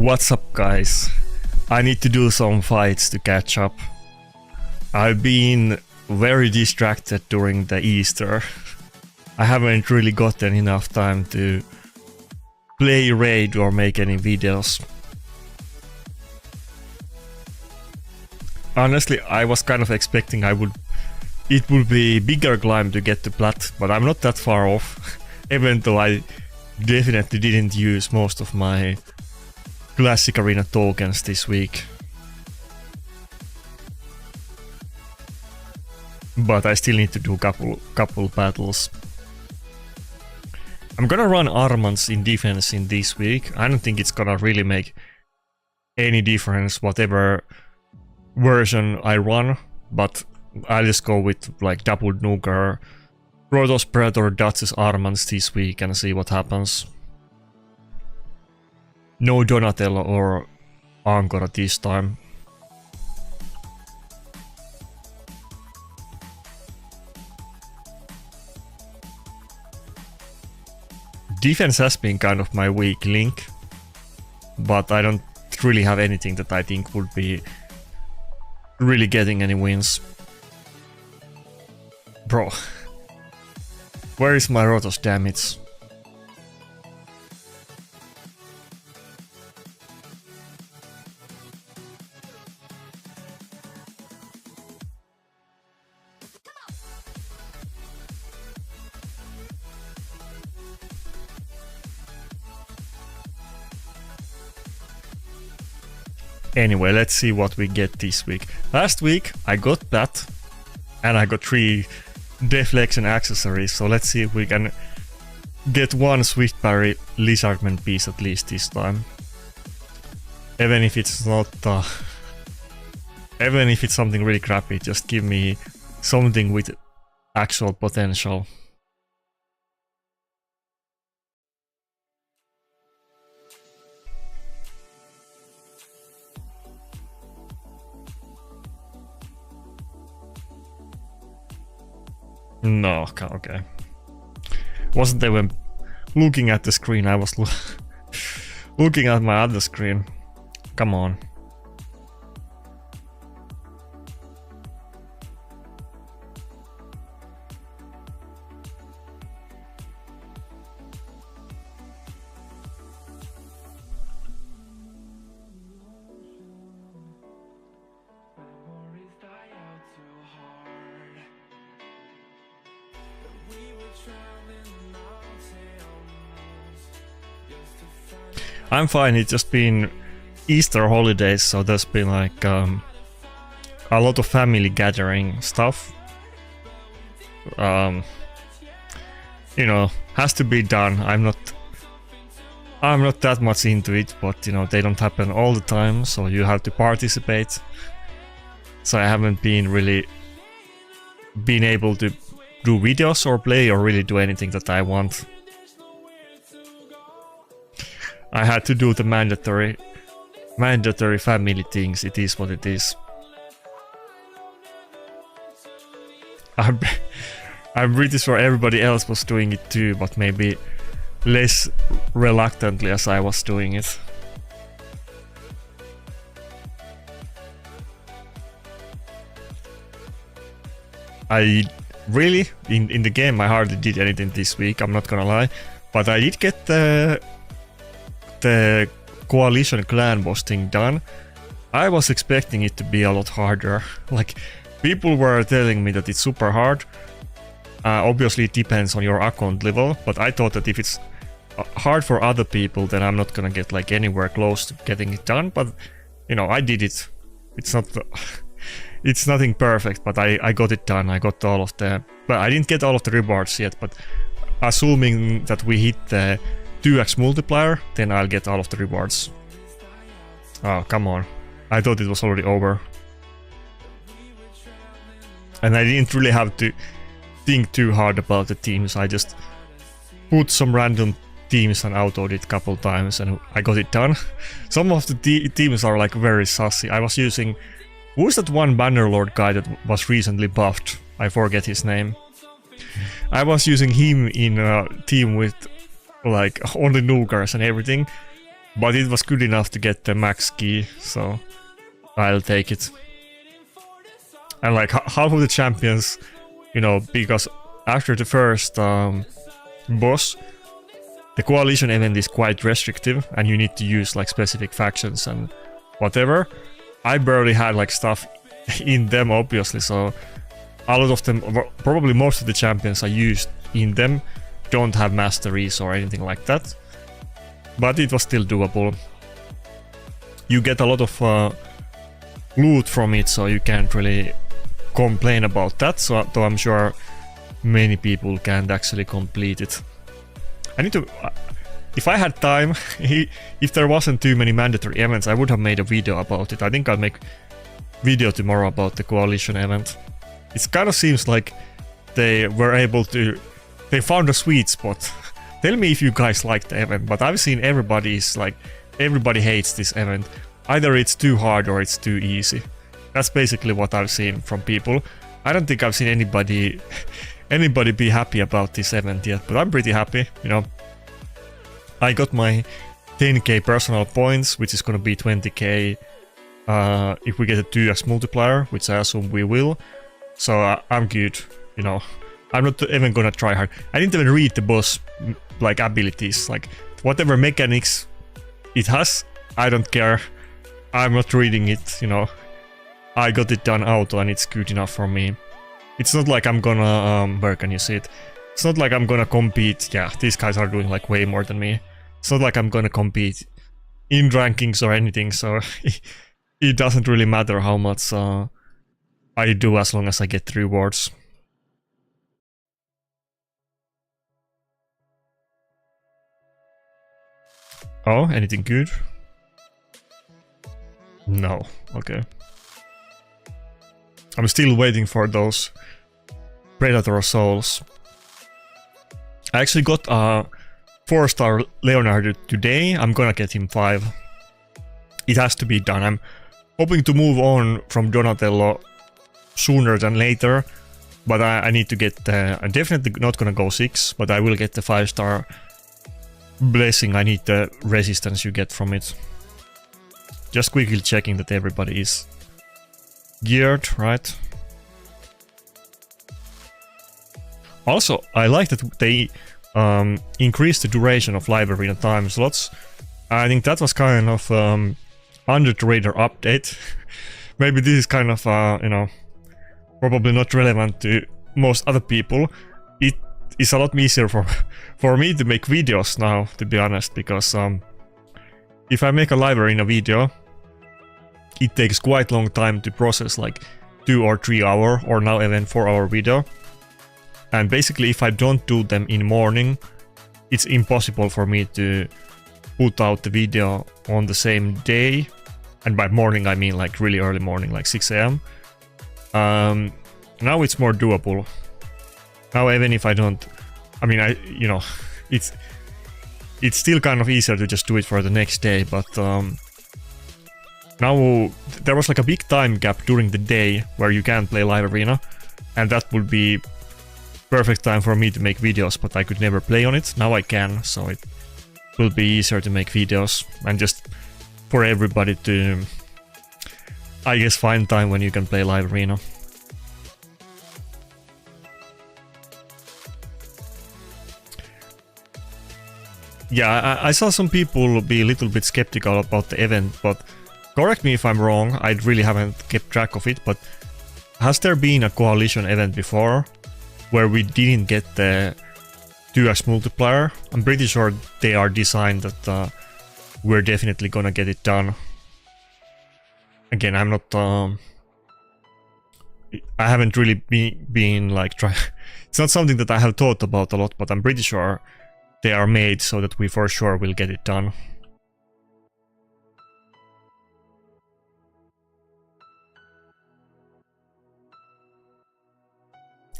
What's up, guys? I need to do some fights to catch up. I've been very distracted during the Easter. I haven't really gotten enough time to play raid or make any videos. Honestly, I was kind of expecting it would be bigger climb to get to plat, but I'm not that far off. Even though I definitely didn't use most of my Classic Arena tokens this week. But I still need to do couple battles. I'm gonna run Armans in defense in this week. I don't think it's gonna really make any difference whatever version I run, but I'll just go with like double Nuker, Protoss Predator, Duchess Armans this week and see what happens. No Donatello or Ankara this time. Defense has been kind of my weak link, but I don't really have anything that I think would be really getting any wins. Bro, where is my Rotos damage? Anyway, let's see what we get this week. Last week I got that, and I got 3 deflection accessories, so let's see if we can get one Swift Parry Lizardman piece at least this time. Even if it's not... even if it's something really crappy, just give me something with actual potential. No, okay. Wasn't even looking at the screen, I was looking at my other screen. Come on. I'm fine, it's just been Easter holidays, so there's been like a lot of family gathering stuff. You know, has to be done. I'm not that much into it, but you know, they don't happen all the time, so you have to participate. So I haven't been really able to do videos or play or really do anything that I want. I had to do the mandatory family things. It is what it is. I'm pretty sure everybody else was doing it too, but maybe less reluctantly as I was doing it. I really, in the game, I hardly did anything this week, I'm not gonna lie, but I did get the coalition clan boss thing done. I was expecting it to be a lot harder. Like, people were telling me that it's super hard. Obviously it depends on your account level, but I thought that if it's hard for other people, then I'm not gonna get like anywhere close to getting it done. But you know, I did it. It's not it's nothing perfect, but I got it done. I got all of the... Well, I didn't get all of the rewards yet, but assuming that we hit the 2x multiplier, then I'll get all of the rewards. Oh, come on. I thought it was already over. And I didn't really have to think too hard about the teams. I just put some random teams and autoed it a couple times and I got it done. Some of the teams are like very sussy. I was using... Who's that one Bannerlord guy that was recently buffed? I forget his name. I was using him in a team with like only nukers and everything, But it was good enough to get the max key, so I'll take it. And like half of the champions, you know, because after the first boss, the coalition event is quite restrictive and you need to use like specific factions and whatever. I barely had like stuff in them, obviously, so a lot of them, probably most of the champions I used in them don't have masteries or anything like that. But it was still doable. You get a lot of loot from it, so you can't really complain about that, so though I'm sure many people can't actually complete it. I need to... if I had time, if there wasn't too many mandatory events, I would have made a video about it. I think I'll make video tomorrow about the coalition event. It kind of seems like they were able to... they found a sweet spot. Tell me if you guys like the event, but I've seen everybody hates this event. Either it's too hard or it's too easy. That's basically what I've seen from people. I don't think I've seen anybody be happy about this event yet, but I'm pretty happy, you know. I got my 10k personal points, which is gonna be 20k if we get a 2x multiplier, which I assume we will. So I'm good, you know. I'm not even gonna try hard. I didn't even read the boss like abilities, like whatever mechanics it has, I don't care. I'm not reading it, you know. I got it done auto and it's good enough for me. It's not like I'm gonna, where can you see it? It's not like I'm gonna compete. Yeah, these guys are doing like way more than me. It's not like I'm gonna compete in rankings or anything, so it doesn't really matter how much I do as long as I get the rewards. Oh, anything good? No, okay. I'm still waiting for those Predator souls. I actually got a 4-star Leonardo today. I'm gonna get him 5. It has to be done. I'm hoping to move on from Donatello sooner than later, but I need to get I'm definitely not gonna go 6, but I will get the 5-star blessing. I need the resistance you get from it. Just quickly checking that everybody is geared, right? Also, I like that they increased the duration of live arena time slots. I think that was kind of under the radar update. Maybe this is kind of, you know, probably not relevant to most other people. It is a lot easier for me to make videos now, to be honest, because if I make a live arena video, it takes quite long time to process, like 2 or 3 hour or now even 4-hour video. And basically if I don't do them in morning, it's impossible for me to put out the video on the same day. And by morning I mean like really early morning, like 6 AM. Now it's more doable. Now even if I don't, I mean, you know, it's still kind of easier to just do it for the next day, but now there was like a big time gap during the day where you can't play live arena, and that would be perfect time for me to make videos, but I could never play on it. Now I can, so it will be easier to make videos and just for everybody to, I guess, find time when you can play live arena. Yeah, I saw some people be a little bit skeptical about the event, but correct me if I'm wrong, I really haven't kept track of it, but has there been a coalition event before where we didn't get the 2x multiplier? I'm pretty sure they are designed that we're definitely gonna get it done. Again, I'm not... I haven't really been like trying... It's not something that I have thought about a lot, but I'm pretty sure they are made so that we for sure will get it done.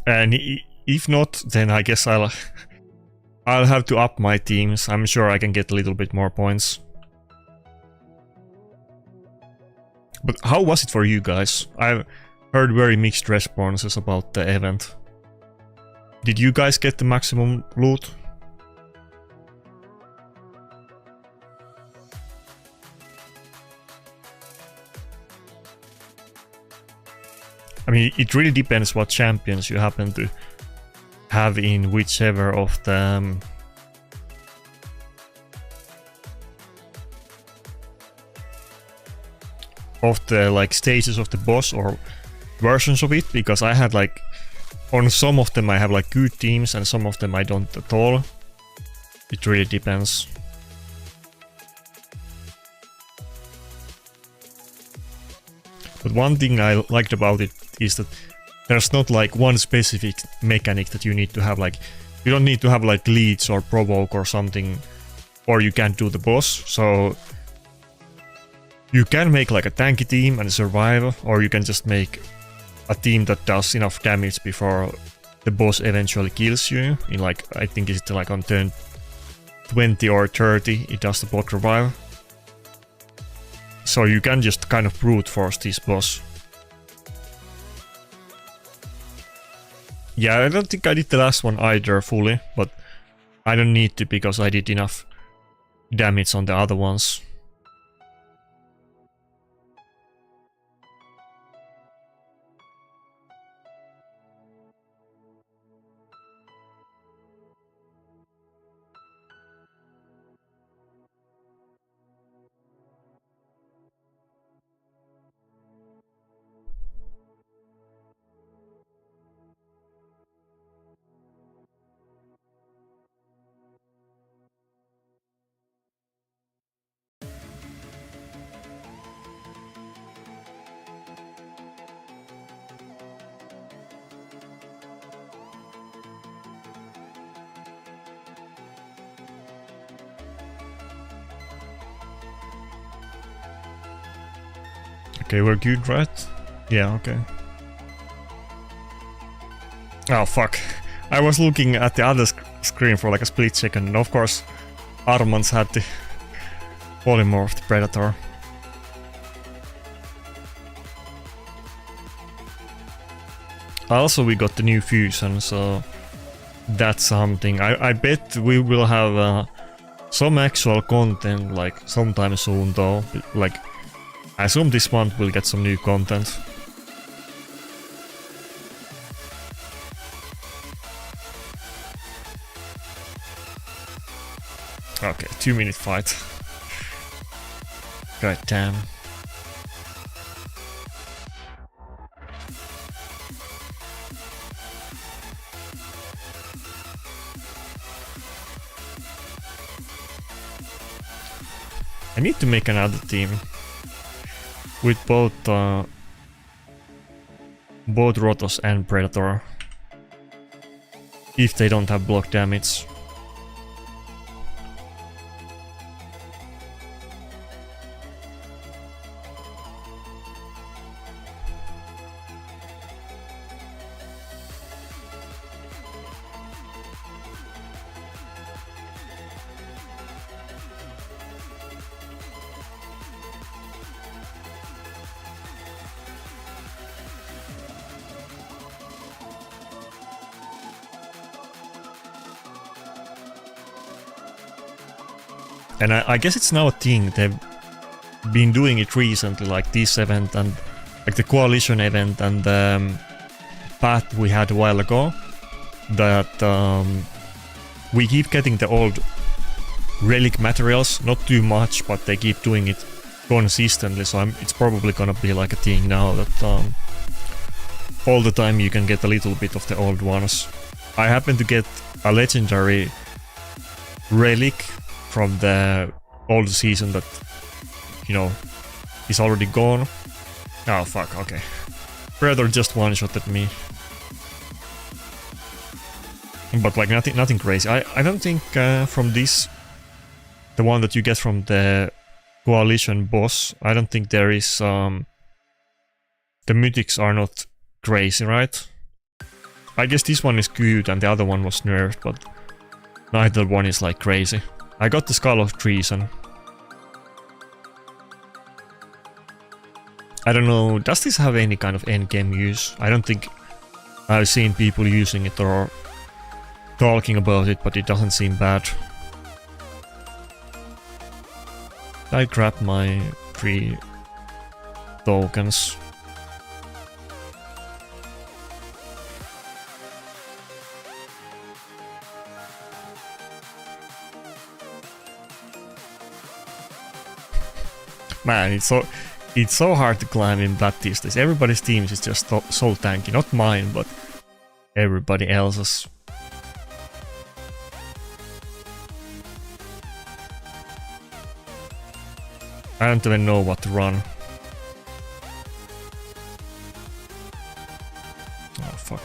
And if not, then I guess I'll have to up my teams. I'm sure I can get a little bit more points. But how was it for you guys? I've heard very mixed responses about the event. Did you guys get the maximum loot? I mean, it really depends what champions you happen to have in whichever of the like stages of the boss or versions of it, because I had like on some of them I have like good teams and some of them I don't at all. It really depends. But one thing I liked about it is that there's not like one specific mechanic that you need to have, like you don't need to have like leads or provoke or something, or you can't do the boss. So you can make like a tanky team and survive, or you can just make a team that does enough damage before the boss eventually kills you. In like, I think it's like on turn 20 or 30, it does the block revive. So you can just kind of brute force this boss. Yeah, I don't think I did the last one either fully, but I don't need to because I did enough damage on the other ones. Okay, we're good, right? Yeah, okay. Oh, fuck. I was looking at the other screen for like a split second, and of course, Armand's had the polymorphed Predator. Also, we got the new fusion, so that's something. I bet we will have some actual content like sometime soon, though. Like, I assume this month we'll get some new content. Okay, 2-minute fight. God damn. I need to make another team with both Rotos and Predator, if they don't have block damage. And I guess it's now a thing, they've been doing it recently, like this event and like the coalition event and the path we had a while ago, that we keep getting the old relic materials, not too much, but they keep doing it consistently, so it's probably gonna be like a thing now that all the time you can get a little bit of the old ones. I happen to get a legendary relic from the old season that, you know, is already gone. Oh fuck, okay. Predator just one-shotted me. But like nothing crazy. I don't think from this, the one that you get from the coalition boss, I don't think there is the mythics are not crazy, right? I guess this one is good and the other one was nerfed, but neither one is like crazy. I got the Skull of Treason. I don't know, does this have any kind of endgame use? I don't think I've seen people using it or talking about it, but it doesn't seem bad. I grab my 3 tokens. Man, it's so hard to climb in Blood these days. Everybody's teams is just so tanky. Not mine, but everybody else's. I don't even know what to run. Oh fuck.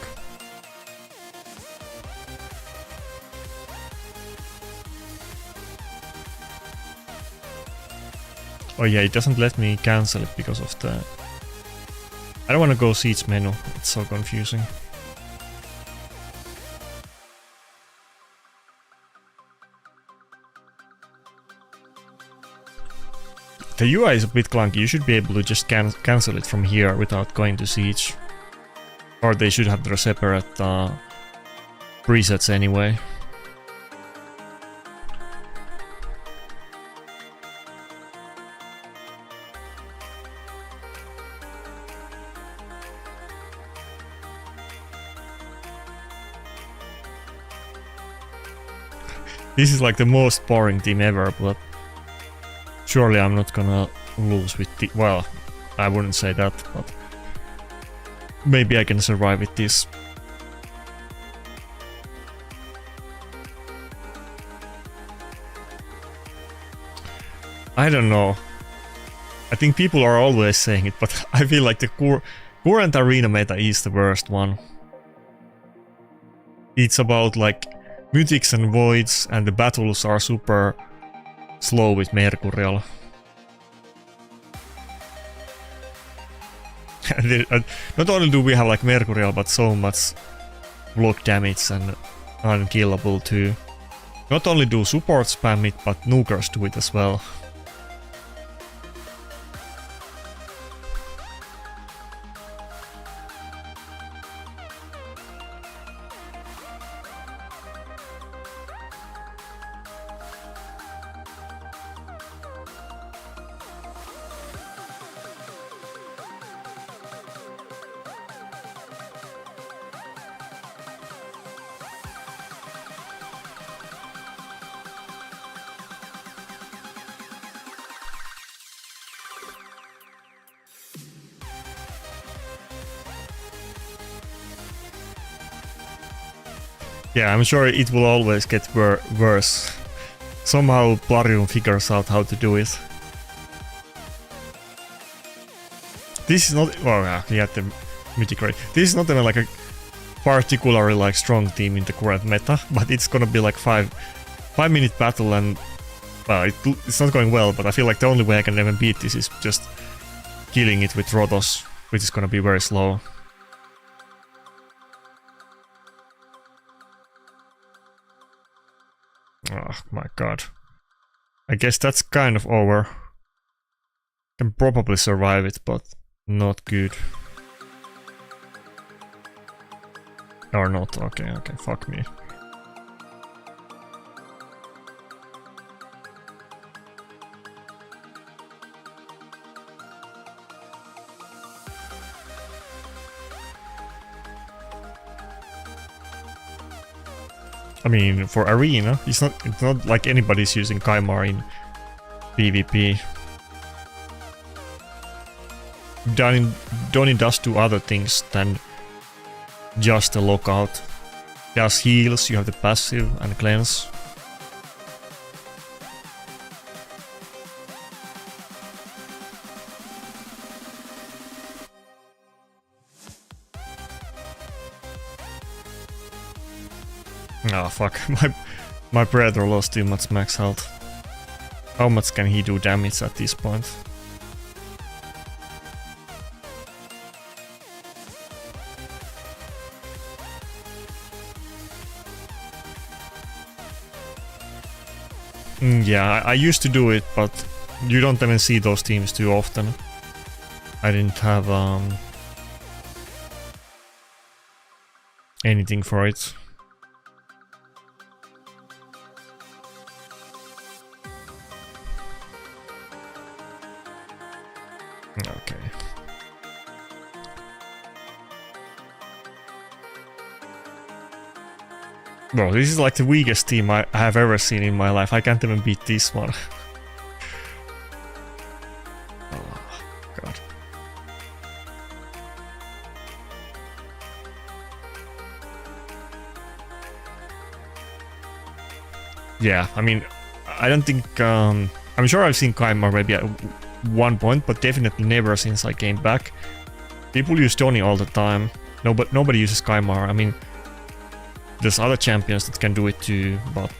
Oh yeah, it doesn't let me cancel it because of the... I don't want to go Siege menu, it's so confusing. The UI is a bit clunky, you should be able to just cancel it from here without going to Siege. Or they should have their separate presets anyway. This is like the most boring team ever, but surely I'm not gonna lose with the... Well, I wouldn't say that, but maybe I can survive with this. I don't know. I think people are always saying it, but I feel like the current arena meta is the worst one. It's about like mythics and voids, and the battles are super slow with Mercurial. Not only do we have like Mercurial, but so much block damage and unkillable too. Not only do support spam it, but nukers do it as well. Yeah, I'm sure it will always get worse. Somehow Plarium figures out how to do it. This is not... Oh yeah, the mythic rate. This is not even like a particularly like strong team in the current meta, but it's gonna be like 5-minute battle and... Well, it's not going well, but I feel like the only way I can even beat this is just killing it with Rotos, which is gonna be very slow. Oh my god. I guess that's kind of over. Can probably survive it, but not good. Or not, okay, fuck me. I mean, for arena, it's not like anybody's using Kaimar in PvP. Donnie does do other things than just a lockout. Does heals, you have the passive and cleanse. Oh fuck, my brother lost too much max health. How much can he do damage at this point? Yeah, I used to do it, but you don't even see those teams too often. I didn't have anything for it. Okay. Bro, this is like the weakest team I have ever seen in my life. I can't even beat this one. Yeah, I mean, I don't think... I'm sure I've seen Kaimar maybe at one point, but definitely never since I came back. People use Tony all the time. No, but nobody uses Kaimar. I mean, there's other champions that can do it too, but...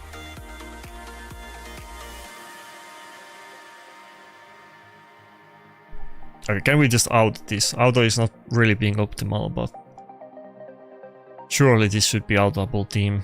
Okay, can we just auto this? Auto is not really being optimal, but... Surely this should be autoable team.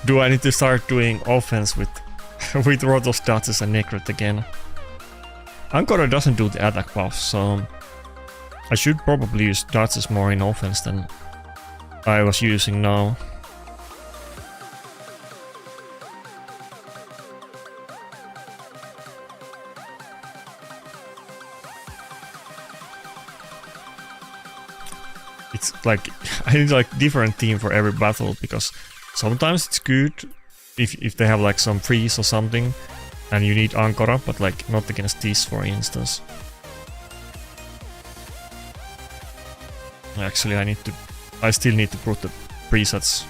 Do I need to start doing offense with with Rotos, Datsas and Necrot again? Ankara doesn't do the attack buff, so I should probably use Datsas more in offense than I was using now. It's like I need like different team for every battle, because sometimes it's good if they have like some freeze or something and you need Ankara, but like not against this, for instance. Actually, I still need to put the presets.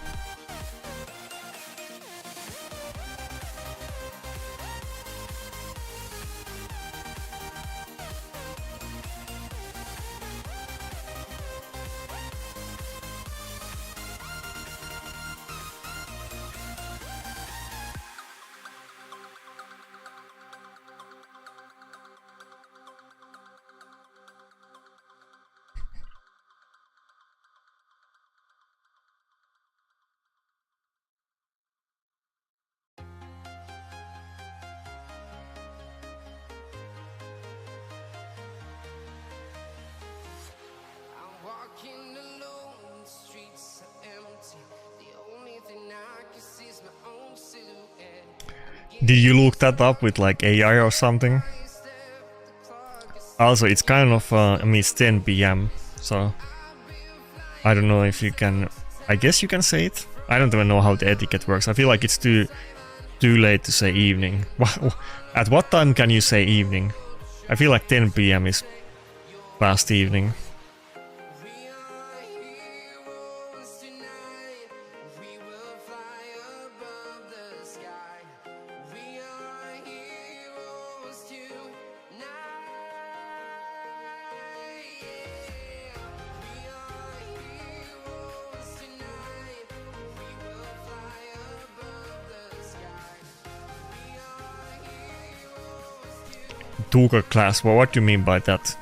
Did you look that up with like AI or something? Also, it's kind of, I mean, it's 10 PM, so I don't know if you can, I guess you can say it. I don't even know how the etiquette works. I feel like it's too late to say evening. At what time can you say evening? I feel like 10 PM is past evening. Tuga class, well, what do you mean by that?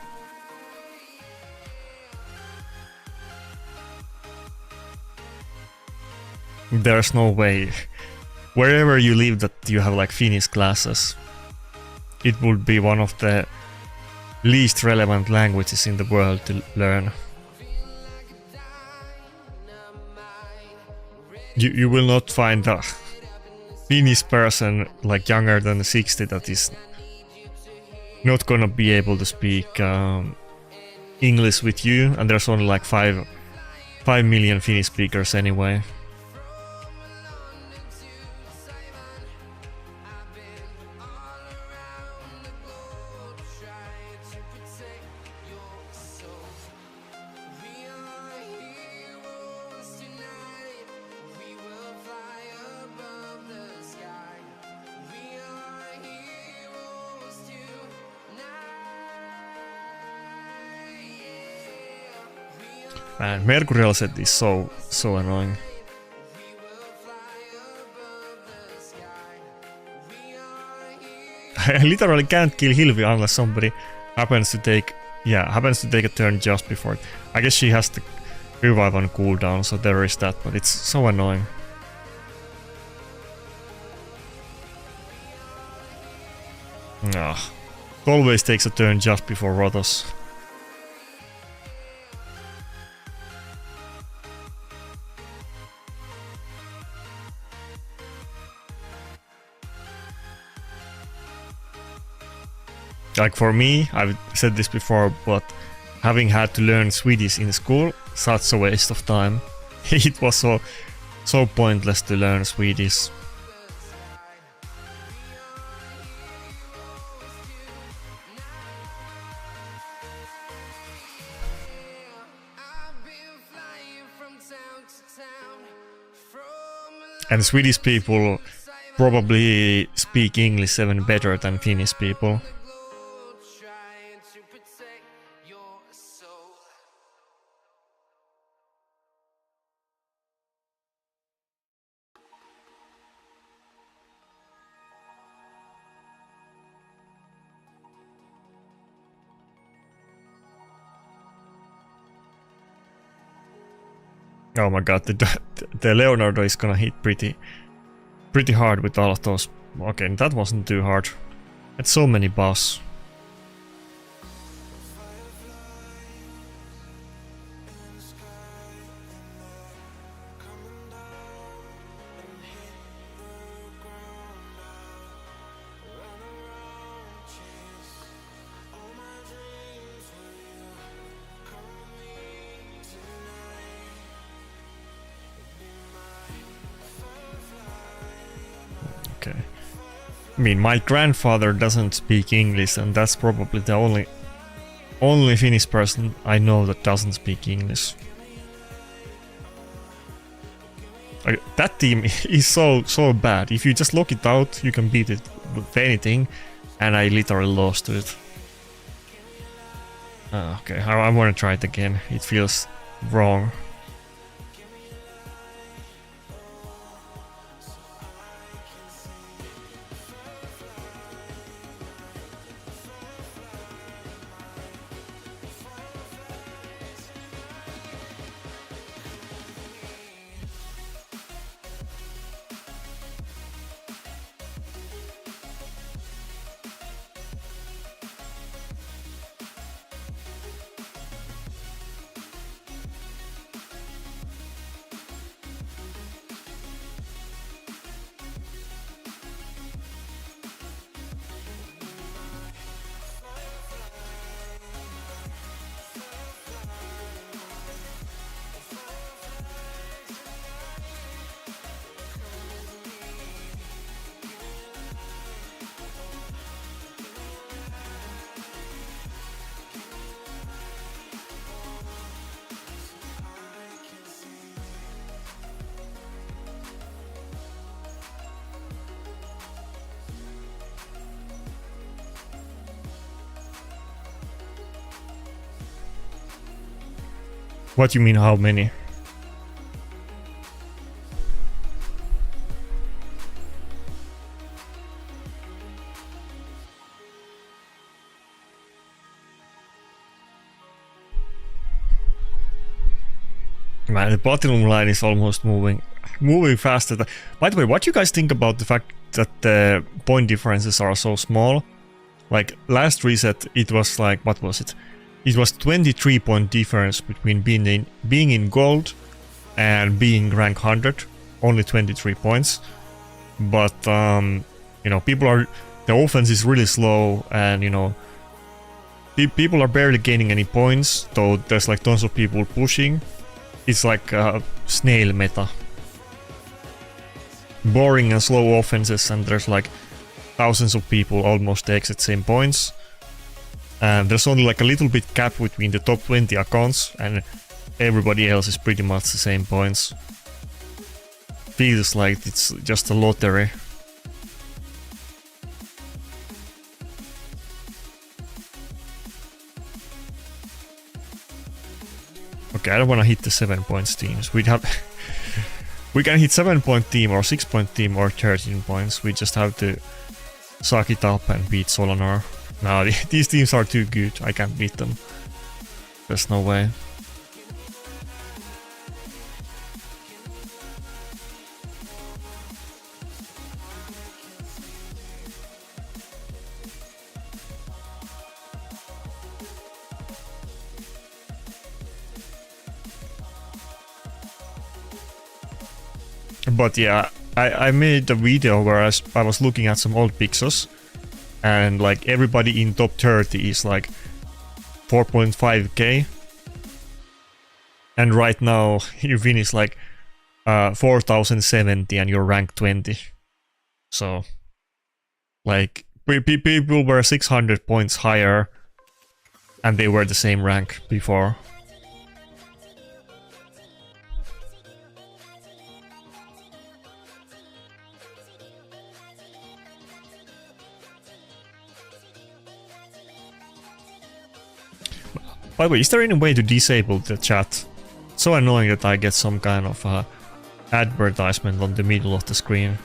There's no way. Wherever you live that you have like Finnish classes, it would be one of the least relevant languages in the world to learn. You will not find a Finnish person like younger than 60 that is not gonna be able to speak English with you, and there's only like 5 million Finnish speakers anyway. Man, Mercurial set is so annoying. I literally can't kill Hilvi unless somebody happens to take a turn just before it. I guess she has to revive on cooldown, so there is that, but it's so annoying. Ah, always takes a turn just before Rotos. Like for me, I've said this before, but having had to learn Swedish in school, such a waste of time. It was so pointless to learn Swedish. And Swedish people probably speak English even better than Finnish people. Oh my god, the Leonardo is gonna hit pretty hard with all of those. Okay, that wasn't too hard. It's so many boss. Okay. I mean, my grandfather doesn't speak English, and that's probably the only Finnish person I know that doesn't speak English. That team is so bad. If you just lock it out, you can beat it with anything, and I literally lost to it. Okay, I want to try it again. It feels wrong. What do you mean, how many? Man, the platinum line is almost moving faster. By the way, what do you guys think about the fact that the point differences are so small? Like last reset, it was like, what was it? It was 23 point difference between being in gold and being rank 100. Only 23 points. But you know, the offense is really slow, and you know, people are barely gaining any points. Though there's like tons of people pushing. It's like a snail meta. Boring and slow offenses, and there's like thousands of people almost the exact same points. And there's only like a little bit gap between the top 20 accounts, and everybody else is pretty much the same points. Feels like it's just a lottery. Okay, I don't want to hit the 7 points teams. We can hit 7 point team or 6 point team or 13 points. We just have to suck it up and beat Solanar. No, these teams are too good. I can't beat them. There's no way. But yeah, I made a video where I was looking at some old pixels, and like everybody in top 30 is like 4.5k. And right now you finish like 4070 and you're rank 20. So like people were 600 points higher and they were the same rank before. By the way, is there any way to disable the chat? It's so annoying that I get some kind of advertisement on the middle of the screen.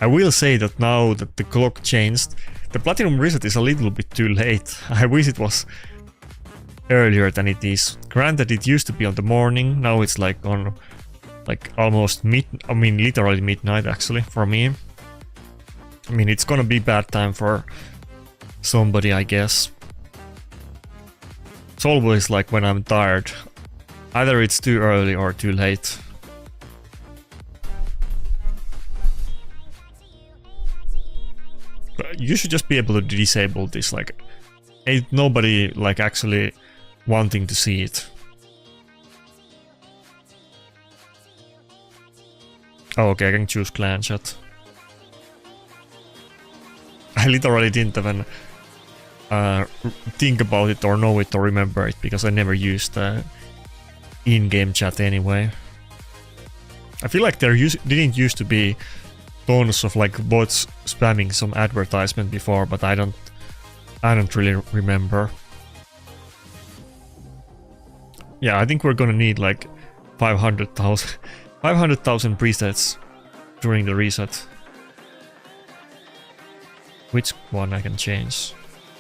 I will say that now that the clock changed, the platinum reset is a little bit too late. I wish it was earlier than it is. Granted, it used to be on the morning, now it's like on like almost literally midnight actually for me. I mean, it's gonna be bad time for somebody, I guess. It's always like when I'm tired. Either it's too early or too late. But you should just be able to disable this, like, ain't nobody like actually wanting to see it. Oh, okay, I can choose clan chat. I literally didn't even think about it or know it or remember it because I never used in-game chat anyway. I feel like there didn't used to be tons of like bots spamming some advertisement before, but I don't really remember. Yeah, I think we're gonna need like 500,000 presets during the reset. Which one I can change?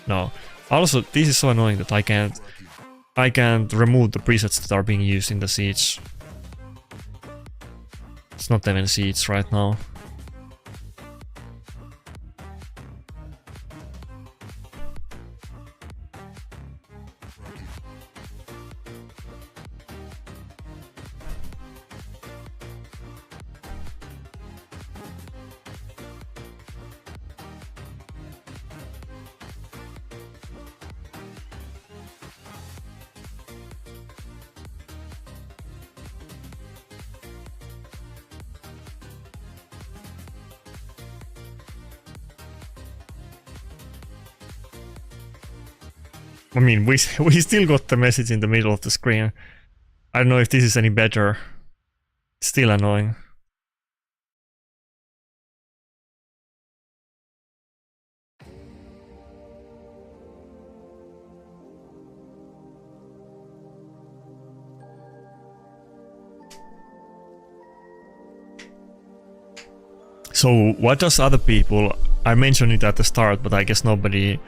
No. Also, this is so annoying that I can't remove the presets that are being used in the siege. It's not even siege right now. I mean, we still got the message in the middle of the screen. I don't know if this is any better. It's still annoying. So what does other people... I mentioned it at the start, but I guess nobody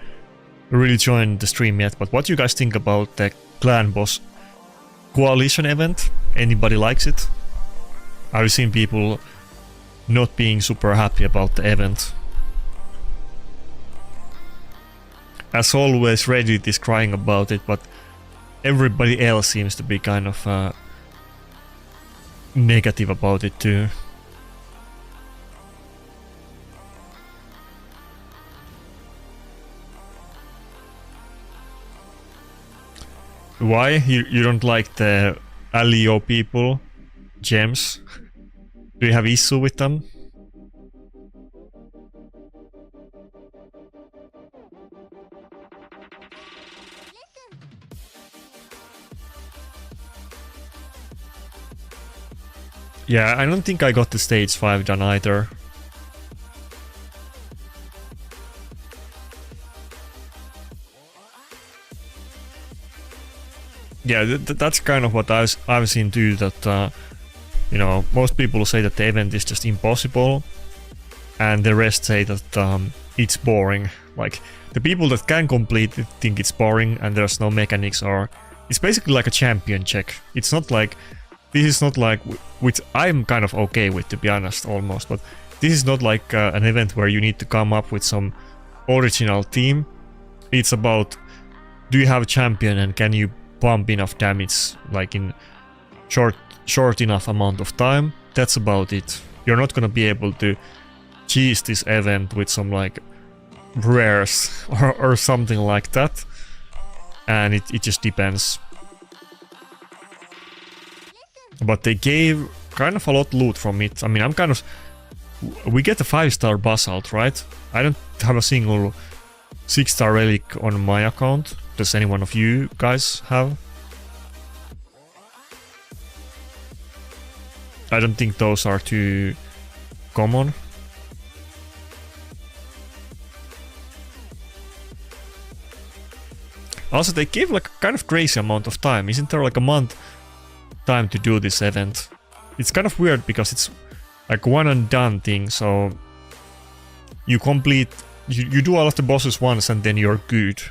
really joined the stream yet, but what do you guys think about the clan boss coalition event? Anybody likes it? I've seen people not being super happy about the event. As always, Reddit is crying about it, but everybody else seems to be kind of negative about it too. Why? You don't like the Alio people? Gems? Do you have issue with them? Yeah, I don't think I got the stage 5 done either. Yeah, that's kind of what I've seen too, that you know, most people say that the event is just impossible, and the rest say that it's boring. Like, the people that can complete it think it's boring and there's no mechanics, or it's basically like a champion check. It's not like, this is not like, which I'm kind of okay with, to be honest, almost, but this is not like an event where you need to come up with some original team. It's about, do you have a champion and can you pump enough damage, like in short enough amount of time? That's about it. You're not gonna be able to cheese this event with some like rares or something like that. And it just depends. But they gave kind of a lot of loot from it. I mean, I'm kind of... We get a 5-star basalt, right? I don't have a single 6-star relic on my account. Does any one of you guys have? I don't think those are too common. Also, they gave like a kind of crazy amount of time. Isn't there like a month time to do this event? It's kind of weird because it's like one and done thing, so you complete, you do all of the bosses once and then you're good.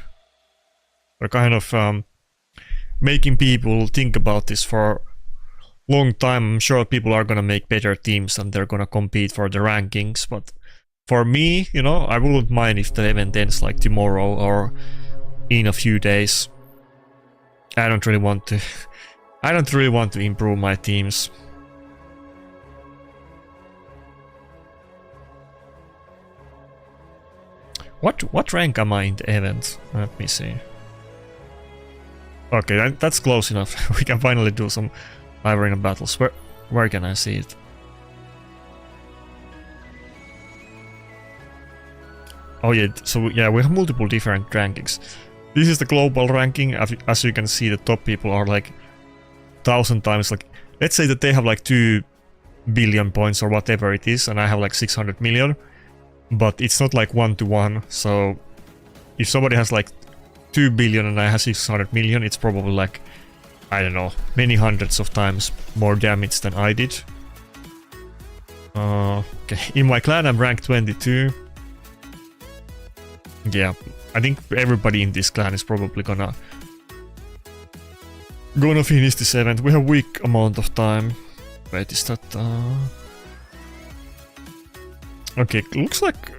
We're kind of making people think about this for a long time. I'm sure people are gonna make better teams and they're gonna compete for the rankings, but for me, you know, I wouldn't mind if the event ends like tomorrow or in a few days. I don't really want to I don't really want to improve my teams. What rank am I in the event? Let me see. Okay, that's close enough. We can finally do some live arena battles. Where can I see it? Oh yeah, so yeah, we have multiple different rankings. This is the global ranking. As you can see, the top people are like 1,000 times, like, let's say that they have like 2 billion points or whatever it is, and I have like 600 million. But it's not like 1-to-1, so if somebody has like 2 billion and I have 600 million, it's probably like, I don't know, many hundreds of times more damage than I did. Okay, in my clan I'm ranked 22. Yeah, I think everybody in this clan is probably gonna finish this event. We have a weak amount of time. Wait, is that... Okay, looks like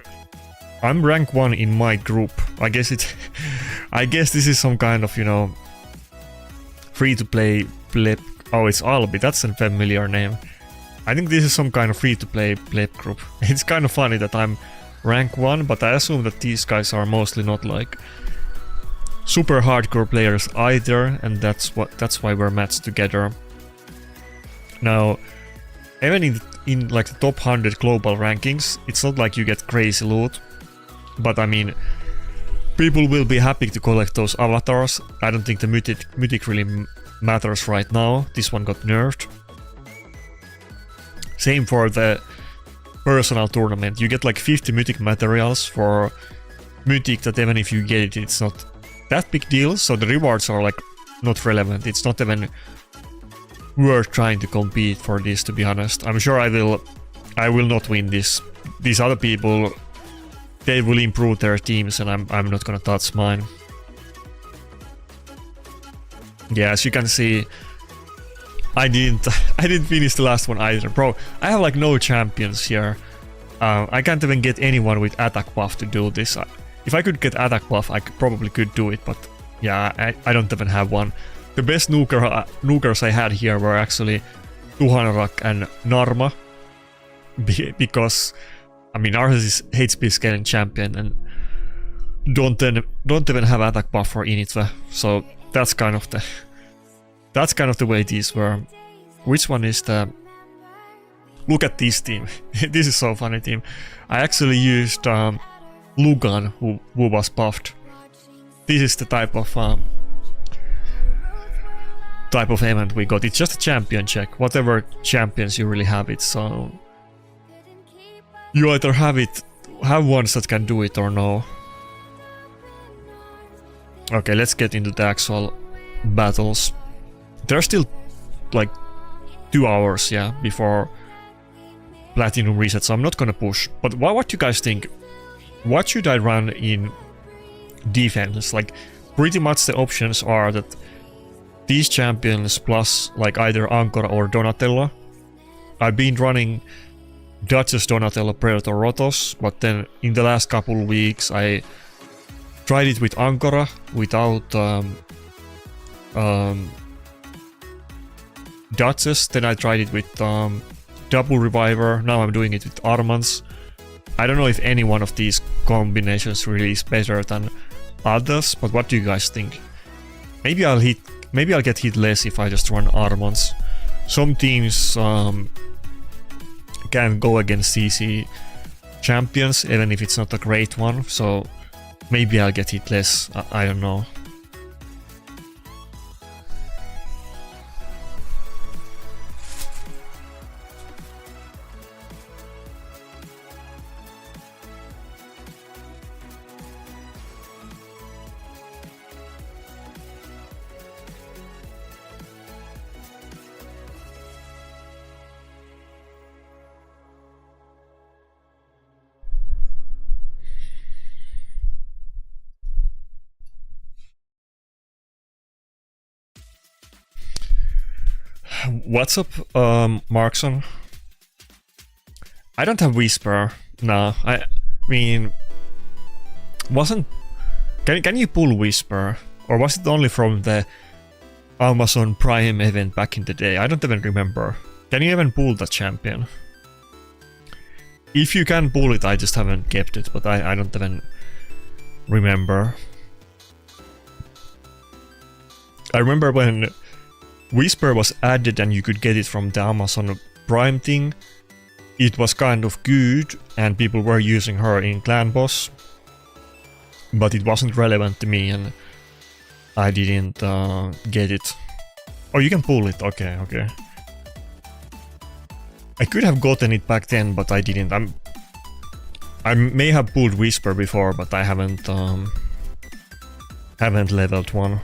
I'm rank 1 in my group. I guess this is some kind of, you know, free-to-play pleb. Oh, it's Albi. That's a familiar name. I think this is some kind of free-to-play pleb group. It's kind of funny that I'm rank 1, but I assume that these guys are mostly not like super hardcore players either, and that's why we're matched together. Now, even in like the top 100 global rankings, it's not like you get crazy loot, but I mean, people will be happy to collect those avatars. I don't think the mythic really matters right now. This one got nerfed. Same for the personal tournament. You get like 50 mythic materials for mythic, that even if you get it, it's not that big deal, so the rewards are like not relevant. It's not even worth trying to compete for this, to be honest. I'm sure I will not win this. These other people, they will improve their teams, and I'm not gonna touch mine. Yeah, as you can see, I didn't finish the last one either. Bro, I have like no champions here. I can't even get anyone with attack buff to do this. If I could get attack buff, I probably could do it, but yeah, I don't even have one. The best nukers I had here were actually Tuhanrak and Narma, because I mean ours is HP scaling champion and don't even have attack buff for Initve, so that's kind of the way these were. Which one is the... Look at this team. This is so funny team. I actually used Lugan, who was buffed. This is the type of event we got. It's just a champion check. Whatever champions you really have it, so you either have ones that can do it or no. Okay, let's get into the actual battles. There's still like 2 hours, yeah, before Platinum reset, so I'm not gonna push. But what you guys think? What should I run in defense? Like, pretty much the options are that these champions plus like either Ankara or Donatello. I've been running Duchess, Donatello, Predator, Rotos, but then in the last couple of weeks I tried it with Ankara without Duchess, then I tried it with double reviver, now I'm doing it with Armans. I don't know if any one of these combinations release better than others, but what do you guys think? Maybe I'll get hit less if I just run Armons. Some teams can go against CC champions even if it's not a great one, so maybe I'll get hit less. I don't know. What's up, Markson? I don't have Whisper. No, I mean, can you pull Whisper? Or was it only from the Amazon Prime event back in the day? I don't even remember. Can you even pull that champion? If you can pull it, I just haven't kept it, but I don't even remember. I remember when Whisper was added and you could get it from the Amazon Prime thing. It was kind of good and people were using her in Clan Boss, but it wasn't relevant to me and I didn't get it. Oh, you can pull it. Okay, okay. I could have gotten it back then, but I didn't. I may have pulled Whisper before, but I haven't leveled one.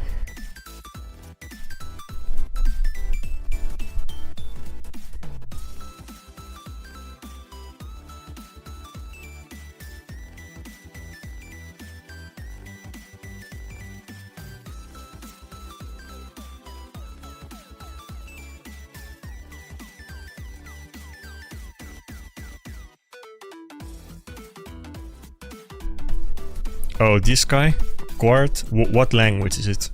Oh, this guy? Quart? What language is it?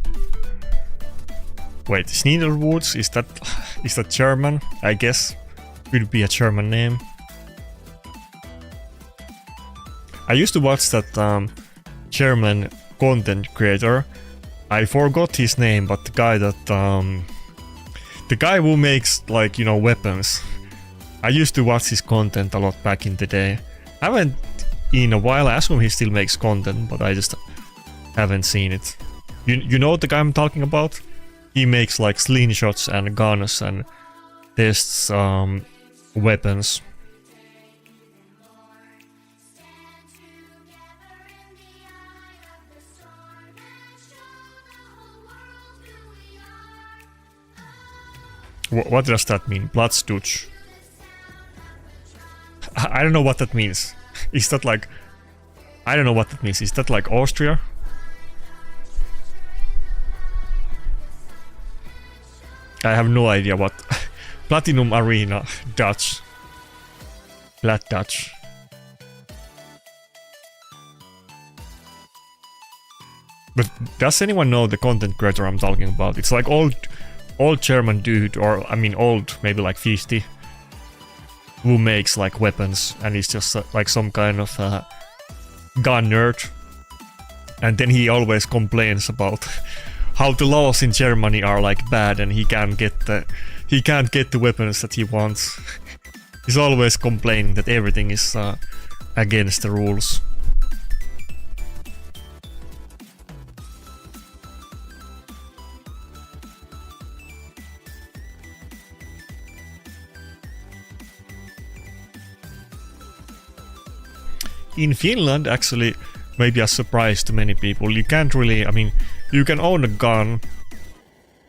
Wait, Sneederwoods? Is that German? I guess. Could be a German name. I used to watch that German content creator. I forgot his name, but the guy that the guy who makes, like, you know, weapons. I used to watch his content a lot back in the day. I haven't in a while. I assume he still makes content, but I just haven't seen it. You know the guy I'm talking about? He makes like slingshots and guns and tests weapons. What does that mean? Bloodstouch? I don't know what that means. Is that like... I don't know what that means. Is that like Austria? I have no idea what... Platinum Arena. Dutch. Flat Dutch. But does anyone know the content creator I'm talking about? It's like old German dude, or I mean old, maybe like 50, who makes like weapons, and he's just like some kind of gun nerd. And then he always complains about how the laws in Germany are like bad, and he can't get the weapons that he wants. He's always complaining that everything is against the rules. In Finland, actually, maybe a surprise to many people, you can't really, I mean, you can own a gun,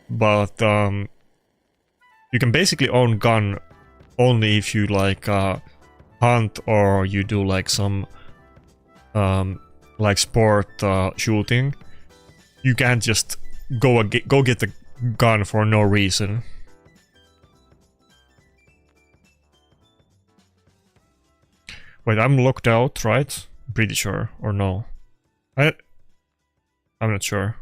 but you can basically own gun only if you like hunt or you do like some like sport shooting. You can't just go get the gun for no reason. Wait, I'm locked out, right? Pretty sure, or no? I'm not sure.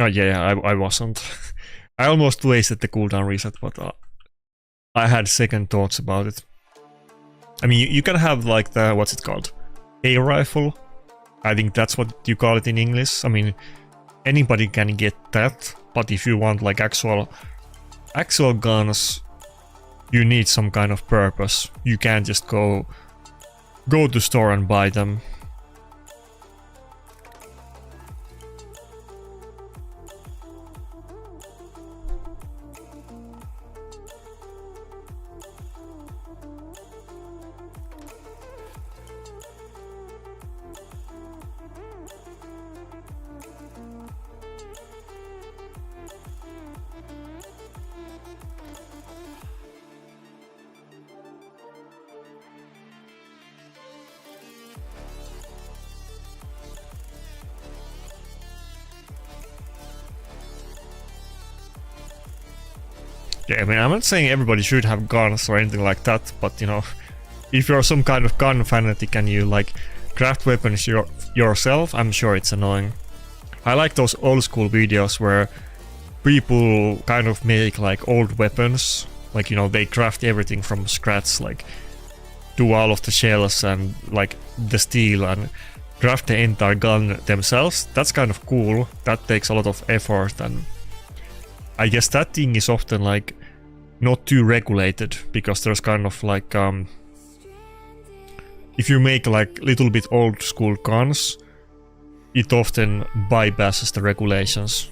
Oh yeah, I wasn't. I almost wasted the cooldown reset, but I had second thoughts about it. I mean, you can have like the, what's it called? A rifle. I think that's what you call it in English. I mean, anybody can get that, but if you want like actual guns, you need some kind of purpose. You can't just go to store and buy them. Yeah, I mean, I'm not saying everybody should have guns or anything like that, but you know, if you're some kind of gun fanatic and you like craft weapons yourself, I'm sure it's annoying. I like those old school videos where people kind of make like old weapons, like, you know, they craft everything from scratch, like do all of the shells and like the steel and craft the entire gun themselves. That's kind of cool. That takes a lot of effort, and I guess that thing is often like not too regulated, because there's kind of like if you make like little bit old school guns, it often bypasses the regulations.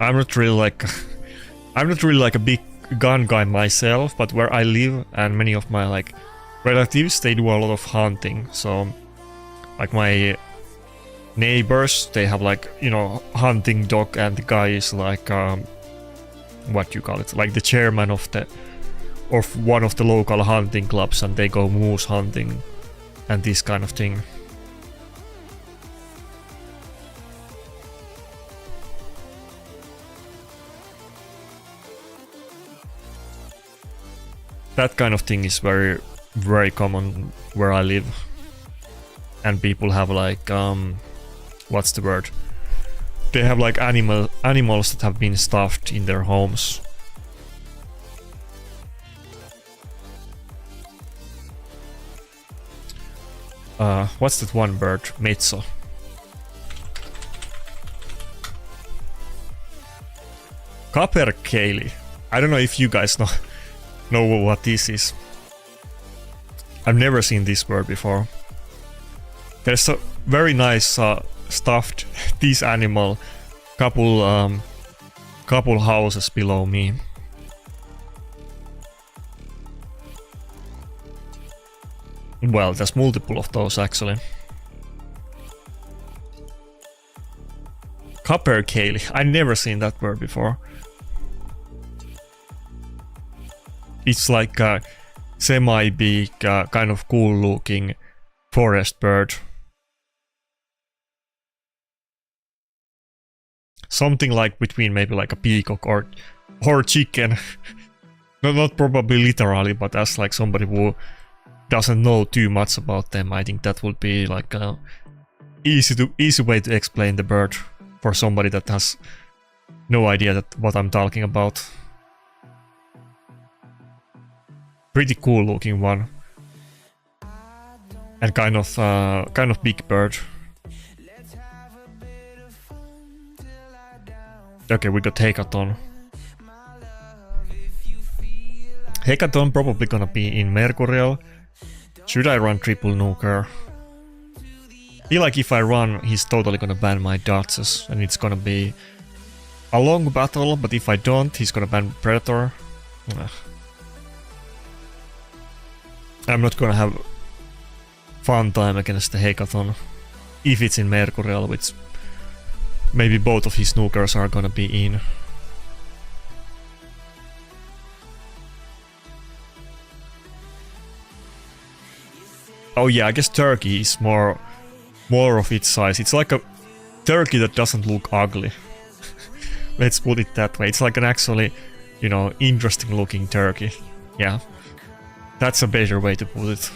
I'm not really like a big gun guy myself, but where I live and many of my like relatives, they do a lot of hunting. So like my neighbors, they have like, you know, hunting dog, and the guy is like what you call it, like the chairman of one of the local hunting clubs, and they go moose hunting and this kind of thing. That kind of thing is very, very common where I live. And people have like, what's the word? They have like animals that have been stuffed in their homes. What's that one bird? Metso. Capercaillie. I don't know if you guys know what this is. I've never seen this bird before. There's a very nice stuffed this animal couple houses below me. Well, there's multiple of those actually. Capercaillie. I've never seen that bird before. It's like a semi-big, kind of cool-looking forest bird. Something like between maybe like a peacock or chicken. Not probably literally, but as like somebody who doesn't know too much about them, I think that would be like an easy way to explain the bird for somebody that has no idea what I'm talking about. Pretty cool looking one, and kind of big bird. Okay, we got Hekaton. Hekaton probably gonna be in Mercurial. Should I run triple nuker? Feel like if I run, he's totally gonna ban my Dodges, and it's gonna be a long battle. But if I don't, he's gonna ban Predator. I'm not gonna have fun time against the Hekaton if it's in Mercurial, which maybe both of his nukers are gonna be in. Oh yeah, I guess Turkey is more more of its size. It's like a turkey that doesn't look ugly. Let's put it that way. It's like an actually, you know, interesting looking turkey. Yeah, that's a better way to put it.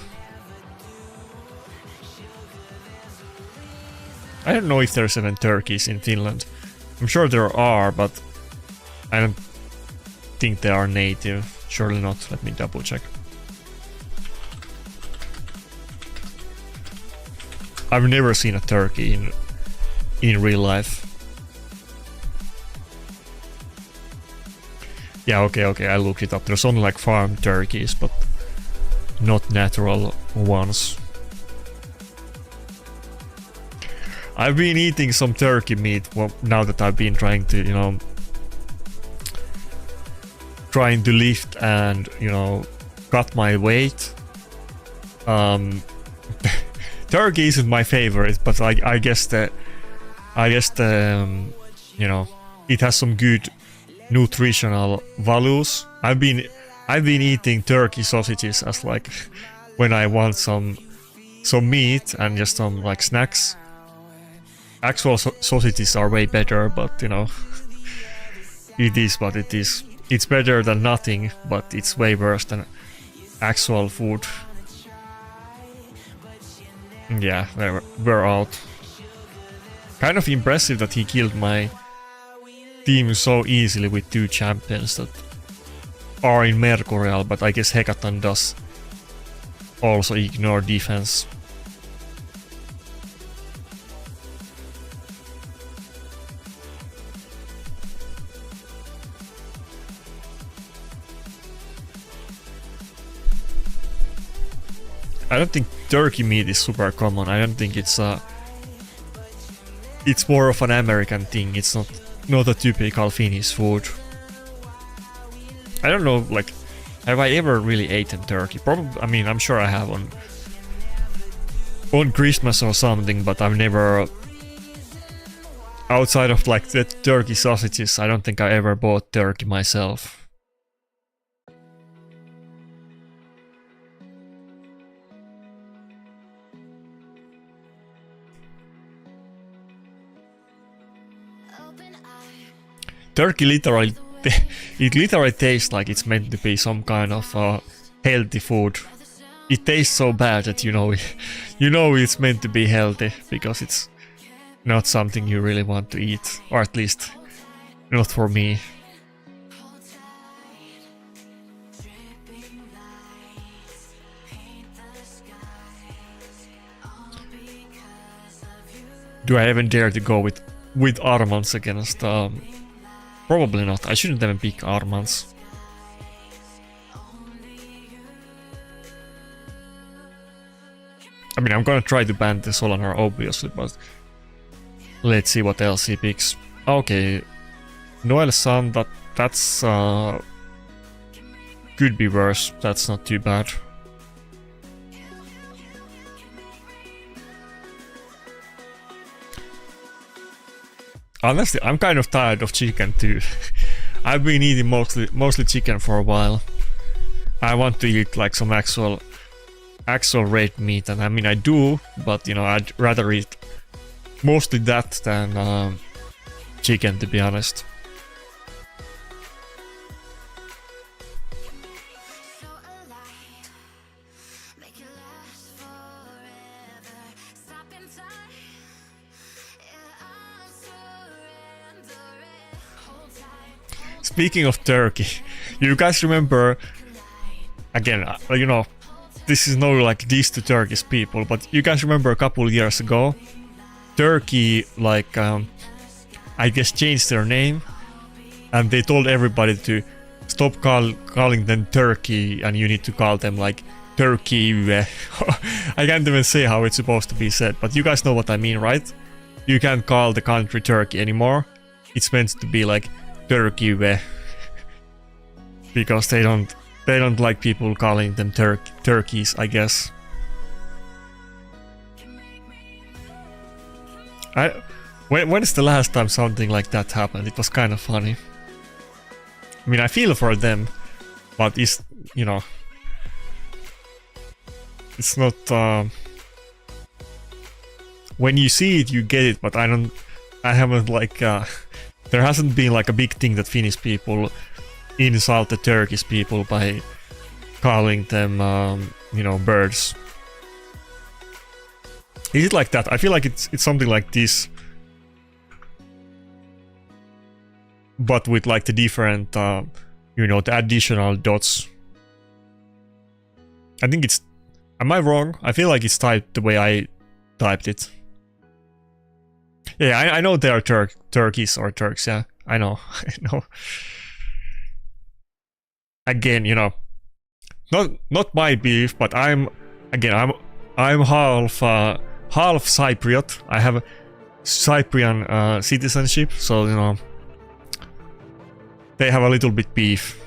I don't know if there's even turkeys in Finland. I'm sure there are, but I don't think they are native. Surely not. Let me double check. I've never seen a turkey in real life. Yeah, okay, I looked it up. There's only like farm turkeys, but not natural ones. I've been eating some turkey meat now that I've been trying to, you know, lift and, you know, cut my weight. Turkey isn't my favorite, but I guess the you know, it has some good nutritional values. I've been eating turkey sausages as like when I want some meat and just some like snacks. Actual sausages are way better, but you know, it is what it is. It's better than nothing, but it's way worse than actual food. Yeah, we're out. Kind of impressive that he killed my team so easily with 2 champions that are in Mercurial, but I guess Hekaton does also ignore defense. I don't think turkey meat is super common. I don't think it's more of an American thing. It's not a typical Finnish food. I don't know, like, have I ever really eaten turkey? Probably. I mean, I'm sure I have on Christmas or something, but I've never, outside of like the turkey sausages, I don't think I ever bought turkey myself. Turkey literally, it literally tastes like it's meant to be some kind of healthy food. It tastes so bad that you know it's meant to be healthy because it's not something you really want to eat, or at least not for me. Do I even dare to go with Armans against? Probably not. I shouldn't even pick Armans. I mean, I'm gonna try to ban the Solanar, obviously, but let's see what else he picks. Okay, Noel's son, that's could be worse. That's not too bad. Honestly, I'm kind of tired of chicken too. I've been eating mostly chicken for a while. I want to eat like some actual red meat, and I mean I do, but you know, I'd rather eat mostly that than chicken, to be honest. Speaking of turkey, you guys remember, again, you know, this is no like diss to Turkish people, but you guys remember a couple years ago, Turkey, like, I guess changed their name, and they told everybody to stop calling them Turkey, and you need to call them like Turkey. I can't even say how it's supposed to be said, but you guys know what I mean, right? You can't call the country Turkey anymore. It's meant to be like Turkey, because they don't like people calling them turkeys, I guess. When is the last time something like that happened? It was kind of funny. I mean, I feel for them, but it's, you know, it's not. when you see it, you get it, but I haven't like, there hasn't been like a big thing that Finnish people insult the Turkish people by calling them, you know, birds. Is it like that? I feel like it's something like this, but with like the different, you know, the additional dots. I think it's... Am I wrong? I feel like it's typed the way I typed it. Yeah, I know they are Turkish or Turks, yeah. I know, I know. Again, you know, not my beef, but I'm half Cypriot. I have Cyprian citizenship, so you know, they have a little bit beef.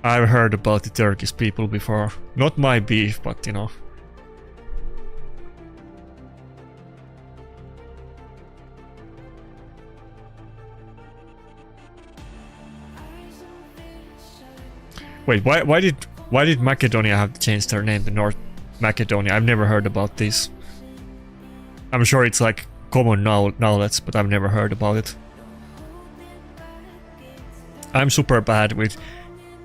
I've heard about the Turkish people before. Not my beef, but you know. Wait, why did Macedonia have to change their name to North Macedonia? I've never heard about this. I'm sure it's like common knowledge, but I've never heard about it. I'm super bad with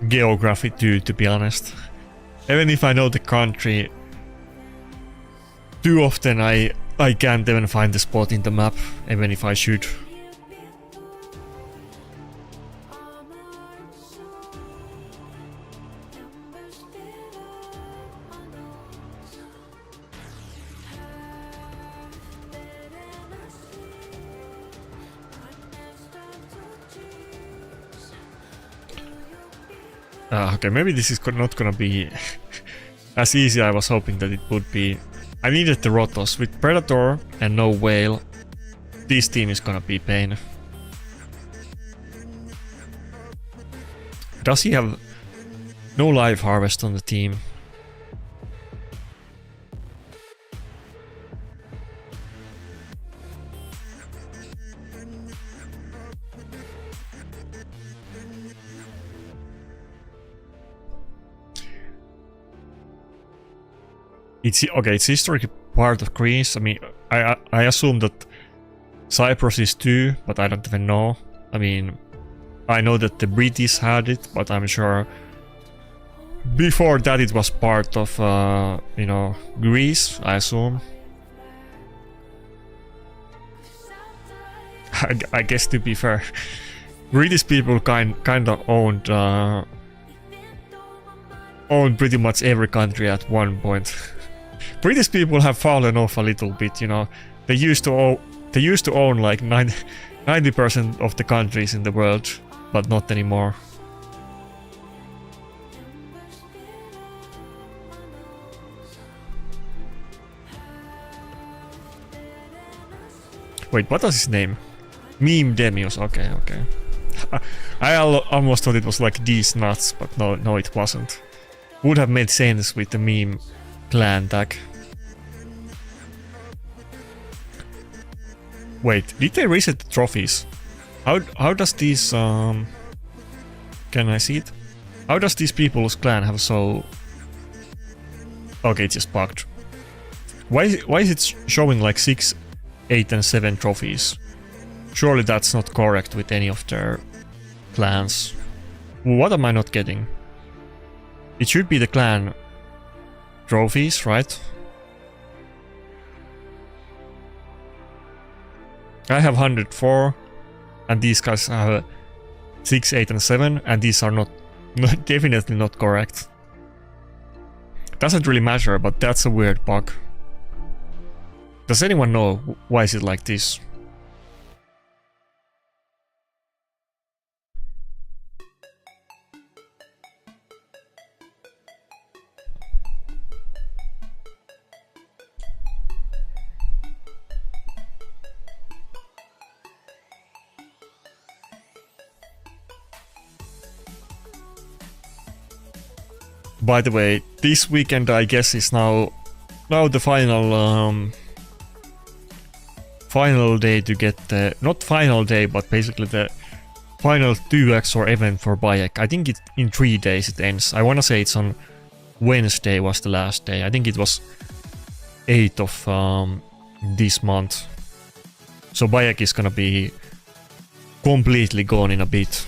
geography too, to be honest. Even if I know the country, too often I can't even find the spot in the map, even if I should. Okay, maybe this is not gonna be as easy as I was hoping that it would be. I needed the Rotos. With Predator and no Whale, this team is gonna be pain. Does he have no live harvest on the team? It's okay. It's historically part of Greece. I mean, I assume that Cyprus is too, but I don't even know. I mean, I know that the British had it, but I'm sure before that it was part of, you know, Greece, I assume. I guess to be fair, British people kind of owned pretty much every country at one point. British people have fallen off a little bit, you know. They used to own like 90% of the countries in the world, but not anymore. Wait, what was his name? Meme Demius. Okay, okay. I almost thought it was like these nuts, but no, it wasn't. Would have made sense with the meme clan tag. Wait, did they reset the trophies? How does these can I see it? How does these people's clan have so... Okay, it's just bugged. Why is it showing like 6, 8 and 7 trophies? Surely that's not correct with any of their clans. What am I not getting? It should be the clan trophies, right? I have 104 and these guys have 6, 8 and 7 and these are not definitely not correct. Doesn't really matter, but that's a weird bug. Does anyone know why is it like this? By the way, this weekend I guess is now the final day to get the, not final day, but basically the final 2x or event for Bayek. I think in 3 days it ends. I wanna say it's on Wednesday was the last day. I think it was 8th of this month. So Bayek is gonna be completely gone in a bit.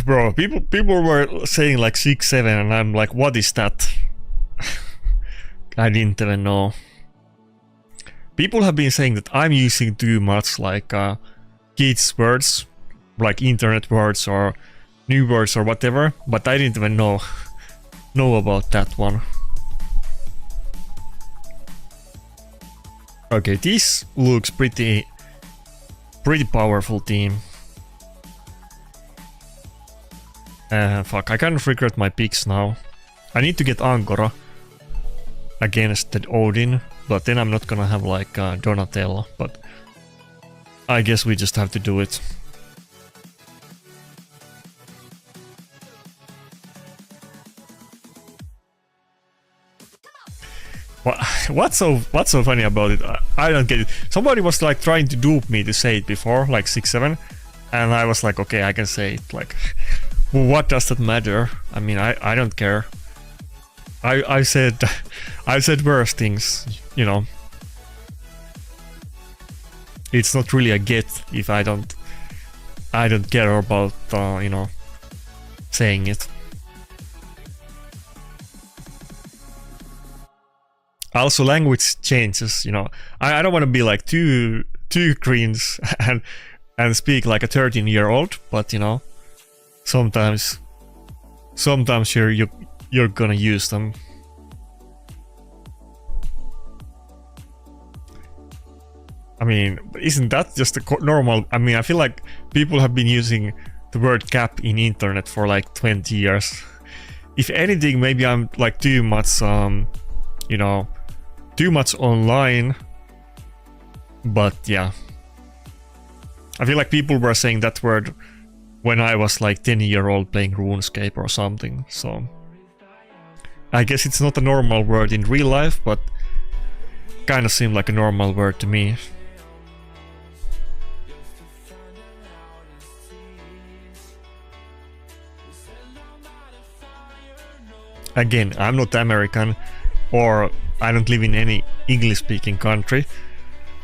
Bro, people were saying like 6-7 and I'm like, what is that? I didn't even know. People have been saying that I'm using too much like kids words, like internet words or new words or whatever, but I didn't even know about that one. Okay, this looks pretty powerful team. Fuck, I kind of regret my picks now. I need to get Angora against the Odin, but then I'm not gonna have like Donatello, but I guess we just have to do it. What's so funny about it? I don't get it. Somebody was like trying to dupe me to say it before, like 6-7, and I was like, okay, I can say it. Like, what does that matter? I mean, I don't care. I said worse things, you know. It's not really a get if I don't care about you know, saying it. Also, language changes, you know. I don't want to be like too cringe and speak like a 13-year-old, but you know, sometimes you're gonna use them. I mean, isn't that just a normal? I mean, I feel like people have been using the word cap in internet for like 20 years. If anything, maybe I'm like too much you know, too much online, but yeah, I feel like people were saying that word when I was like 10-year-old playing RuneScape or something, so I guess it's not a normal word in real life, but kind of seemed like a normal word to me. Again, I'm not American, or I don't live in any English-speaking country,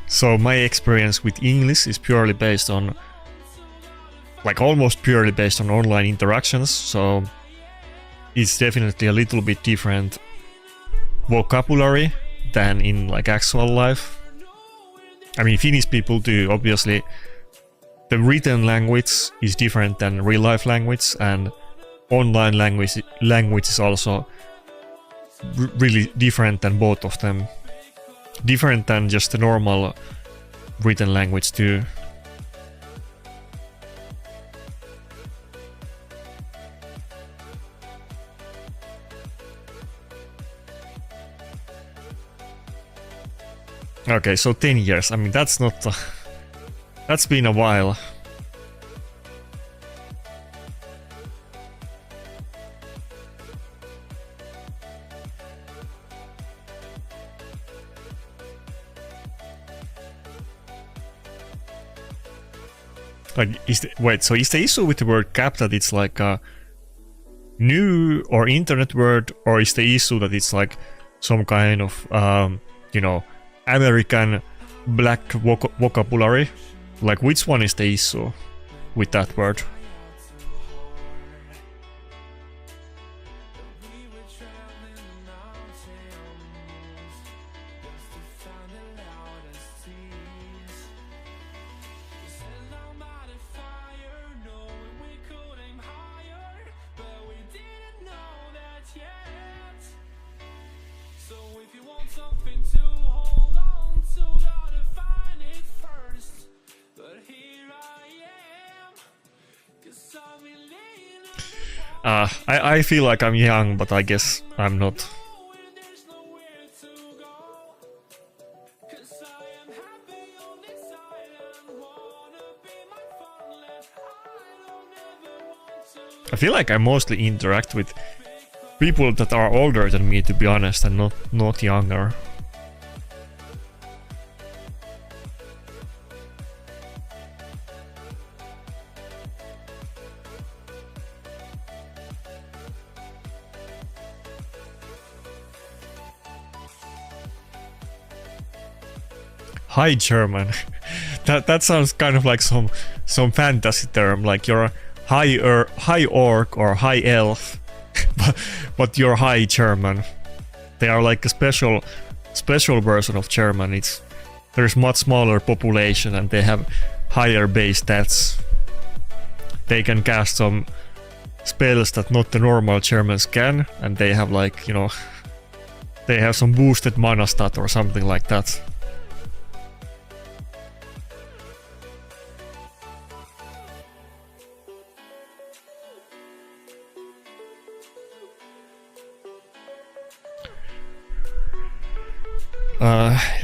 so my experience with English is purely based on, like almost purely based on online interactions, so it's definitely a little bit different vocabulary than in like actual life. I mean, Finnish people do, obviously. The written language is different than real life language, and online language is also really different than both of them. Different than just the normal written language too. Okay, so 10 years. I mean, that's not... that's been a while. Like, wait, so is the issue with the word cap that it's like a new or internet word, or is the issue that it's like some kind of, you know, American black vocabulary? Like, which one is the issue with that word? I feel like I'm young, but I guess I'm not. I feel like I mostly interact with people that are older than me, to be honest, and not younger. High German. that sounds kind of like some fantasy term, like you're high orc or high elf, but you're High German. They are like a special version of German. There's much smaller population and they have higher base stats. They can cast some spells that not the normal Germans can, and they have like, you know, they have some boosted mana stat or something like that.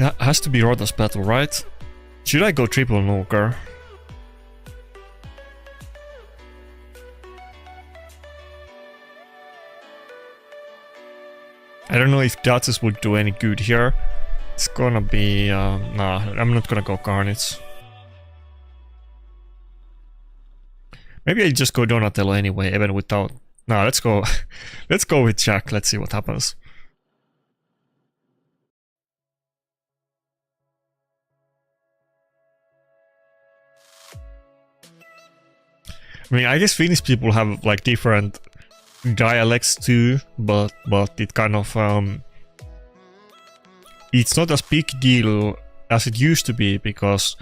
It has to be Rota's battle, right? Should I go triple nuker? I don't know if Duchess would do any good here. It's gonna be... nah, I'm not gonna go Carnage. Maybe I just go Donatello anyway, even without... Nah, let's go... let's go with Jack, let's see what happens. I mean, I guess Finnish people have like different dialects too, but it kind of it's not as big deal as it used to be, because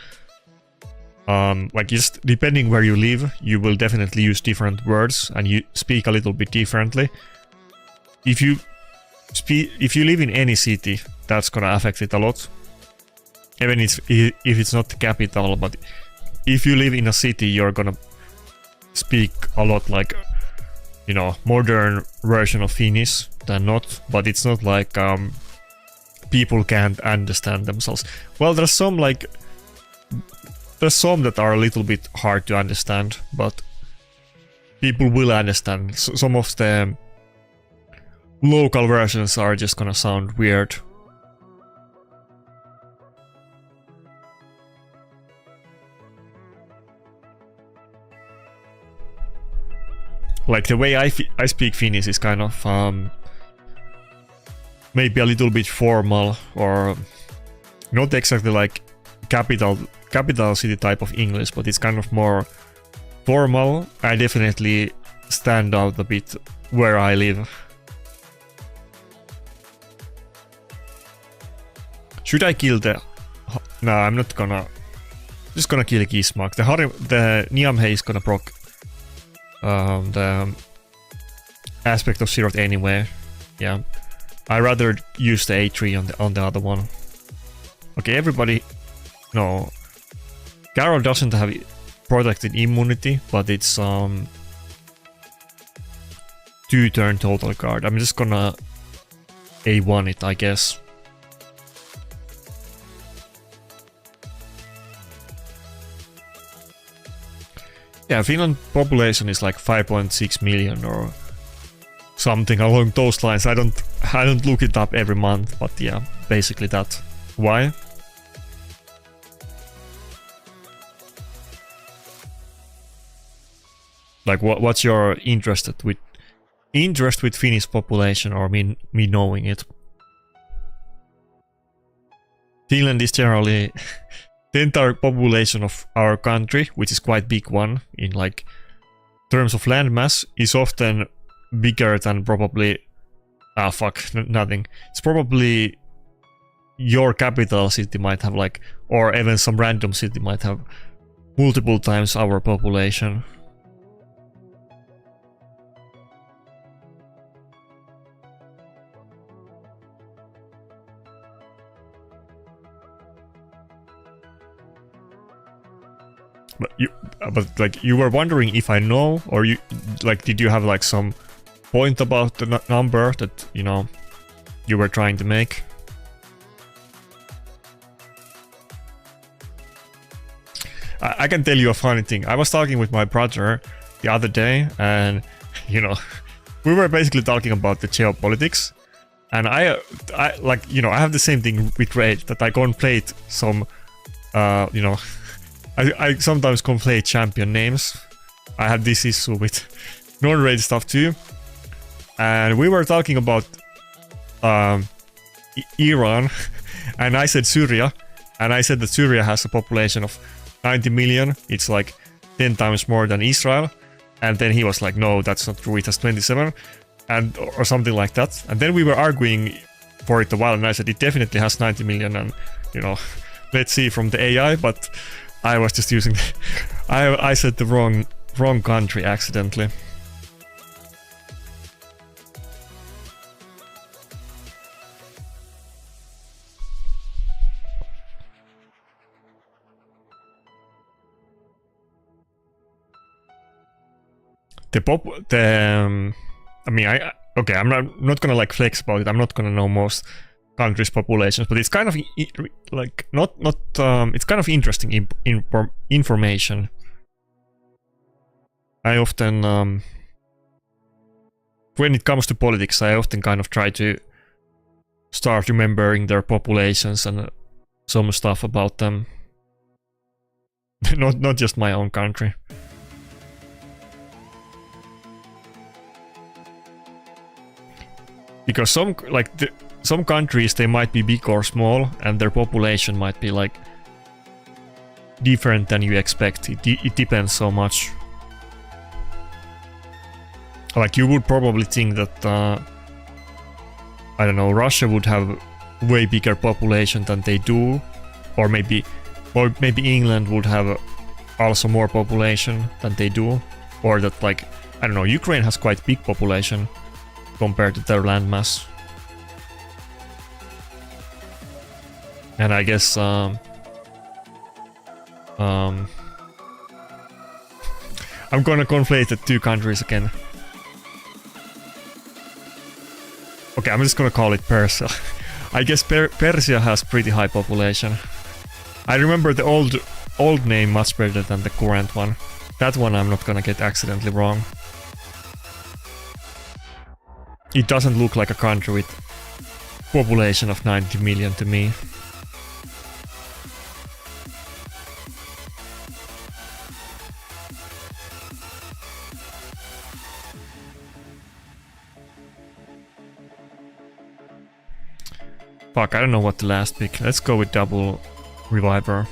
like just depending where you live, you will definitely use different words and you speak a little bit differently. If you live in any city, that's gonna affect it a lot. Even if it's not the capital, but if you live in a city, you're gonna speak a lot like, you know, modern version of Finnish than not, but it's not like people can't understand themselves. Well, there's some that are a little bit hard to understand, but people will understand. So some of the local versions are just gonna sound weird. Like the way I speak Finnish is kind of maybe a little bit formal, or not exactly like capital city type of English, but it's kind of more formal. I definitely stand out a bit where I live. Should I kill the... No, I'm not gonna... Just gonna kill Gizmak. The Niamhei is gonna proc the aspect of Zero anyway. Yeah, I rather use the A3 on the other one. Okay, everybody. No, Carol doesn't have protected immunity, but it's 2-turn total guard. I'm just gonna A1 it, I guess. Yeah, Finland population is like 5.6 million or something along those lines. I don't look it up every month, but yeah, basically that. Why? Like what's your interest with Finnish population, or me knowing it? Finland is generally the entire population of our country, which is quite big one in like terms of landmass, is often bigger than probably nothing. It's probably your capital city might have like, or even some random city might have multiple times our population. but like you were wondering if I know, or you like did you have like some point about the number that you were trying to make? I can tell you a funny thing. I was talking with my brother the other day, and we were basically talking about the geopolitics, and I like I have the same thing with Raid, that I conflate some I sometimes conflate champion names. I have this issue with non-Raid stuff too, and we were talking about Iran, and I said Syria, and I said that Syria has a population of 90 million. It's like 10 times more than Israel. And then he was like, no, that's not true, it has 27, or something like that. And then we were arguing for it a while, and I said it definitely has 90 million, and let's see from the AI, but I was just using I said the wrong country accidentally. I mean, okay, I'm not gonna like flex about it. I'm not gonna know most countries' populations, but it's kind of like it's kind of interesting information. I often when it comes to politics, I often kind of try to start remembering their populations and some stuff about them. not just my own country. Because some countries, they might be big or small, and their population might be like different than you expect. It depends so much. Like you would probably think that I don't know, Russia would have way bigger population than they do, or maybe England would have also more population than they do, or that like I don't know, Ukraine has quite big population compared to their landmass. And I guess I'm gonna conflate the two countries again. Okay, I'm just gonna call it Persia. I guess Persia has pretty high population. I remember the old name much better than the current one. That one I'm not gonna get accidentally wrong. It doesn't look like a country with population of 90 million to me. Fuck, I don't know what the last pick. Let's go with double reviver.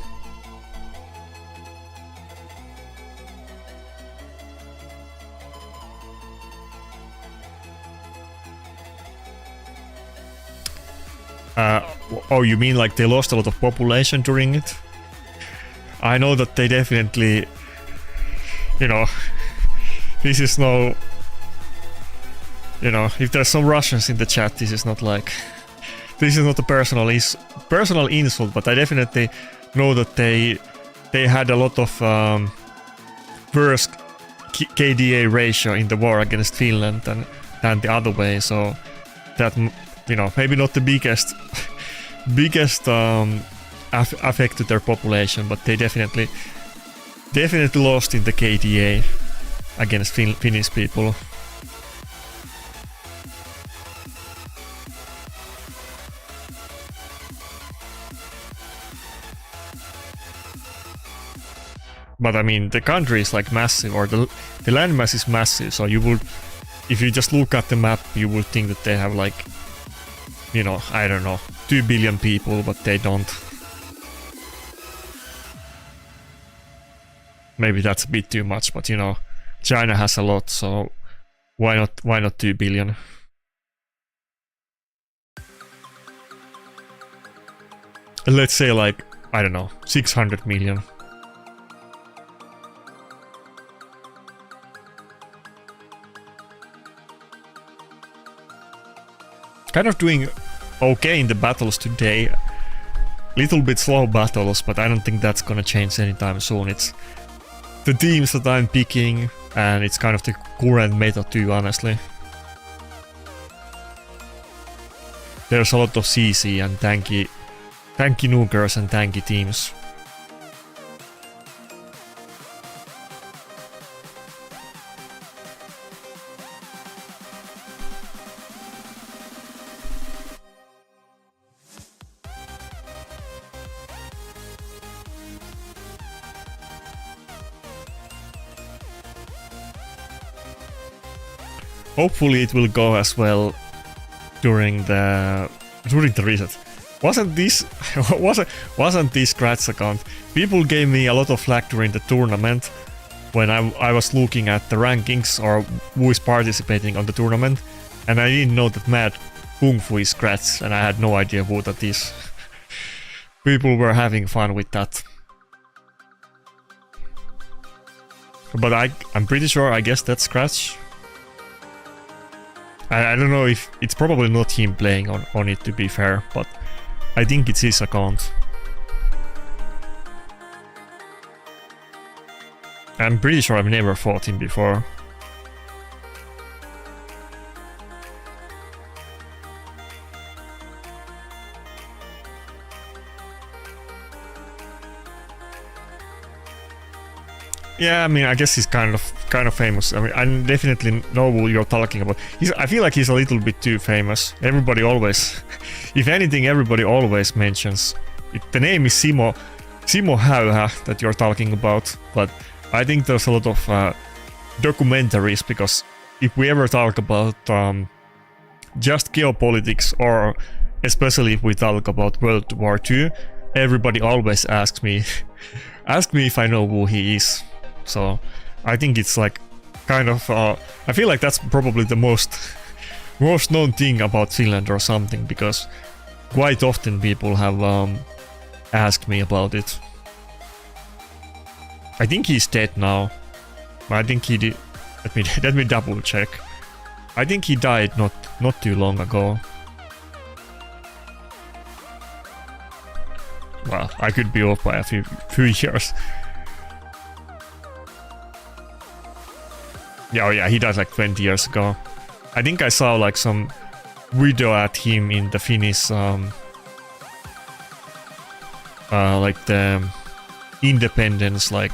Oh, you mean like they lost a lot of population during it? I know that they definitely, this is no, if there's some Russians in the chat, this is not a personal insult, but I definitely know that they had a lot of worse KDA ratio in the war against Finland than the other way, so that, maybe not the biggest effect to their population, but they definitely lost in the KDA against Finnish people. But I mean, the country is like massive, or the landmass is massive, so you would, if you just look at the map, you would think that they have like, I don't know, 2 billion people, but they don't. Maybe that's a bit too much, but China has a lot, so why not 2 billion? Let's say like, I don't know, 600 million. Kind of doing okay in the battles today. Little bit slow battles, but I don't think that's gonna change anytime soon. It's the teams that I'm picking, and it's kind of the current meta too, honestly. There's a lot of CC and tanky nukers and tanky teams. Hopefully it will go as well during the reset. Wasn't this Scratch account? People gave me a lot of flack during the tournament when I was looking at the rankings or who is participating on the tournament, and I didn't know that Mad Kung Fu is Scratch, and I had no idea who that is. People were having fun with that. But I'm pretty sure, I guess that's Scratch. I don't know if it's probably not him playing on it, to be fair, but I think it's his account. I'm pretty sure I've never fought him before. Yeah, I mean, I guess he's kind of famous. I mean, I definitely know who you're talking about. I feel like he's a little bit too famous. Everybody always, if anything, everybody always mentions it. The name is Simo Häyhä that you're talking about, but I think there's a lot of documentaries, because if we ever talk about just geopolitics, or especially if we talk about World War II, everybody always asks me if I know who he is. So I think it's like kind of I feel like that's probably the most known thing about Finland or something, because quite often people have asked me about it. I think he's dead now. I think he did. Let me double check. I think he died not too long ago. Well, I could be off by a few years. Yeah, oh yeah, he died like 20 years ago. I think I saw like some video at him in the Finnish like the independence, like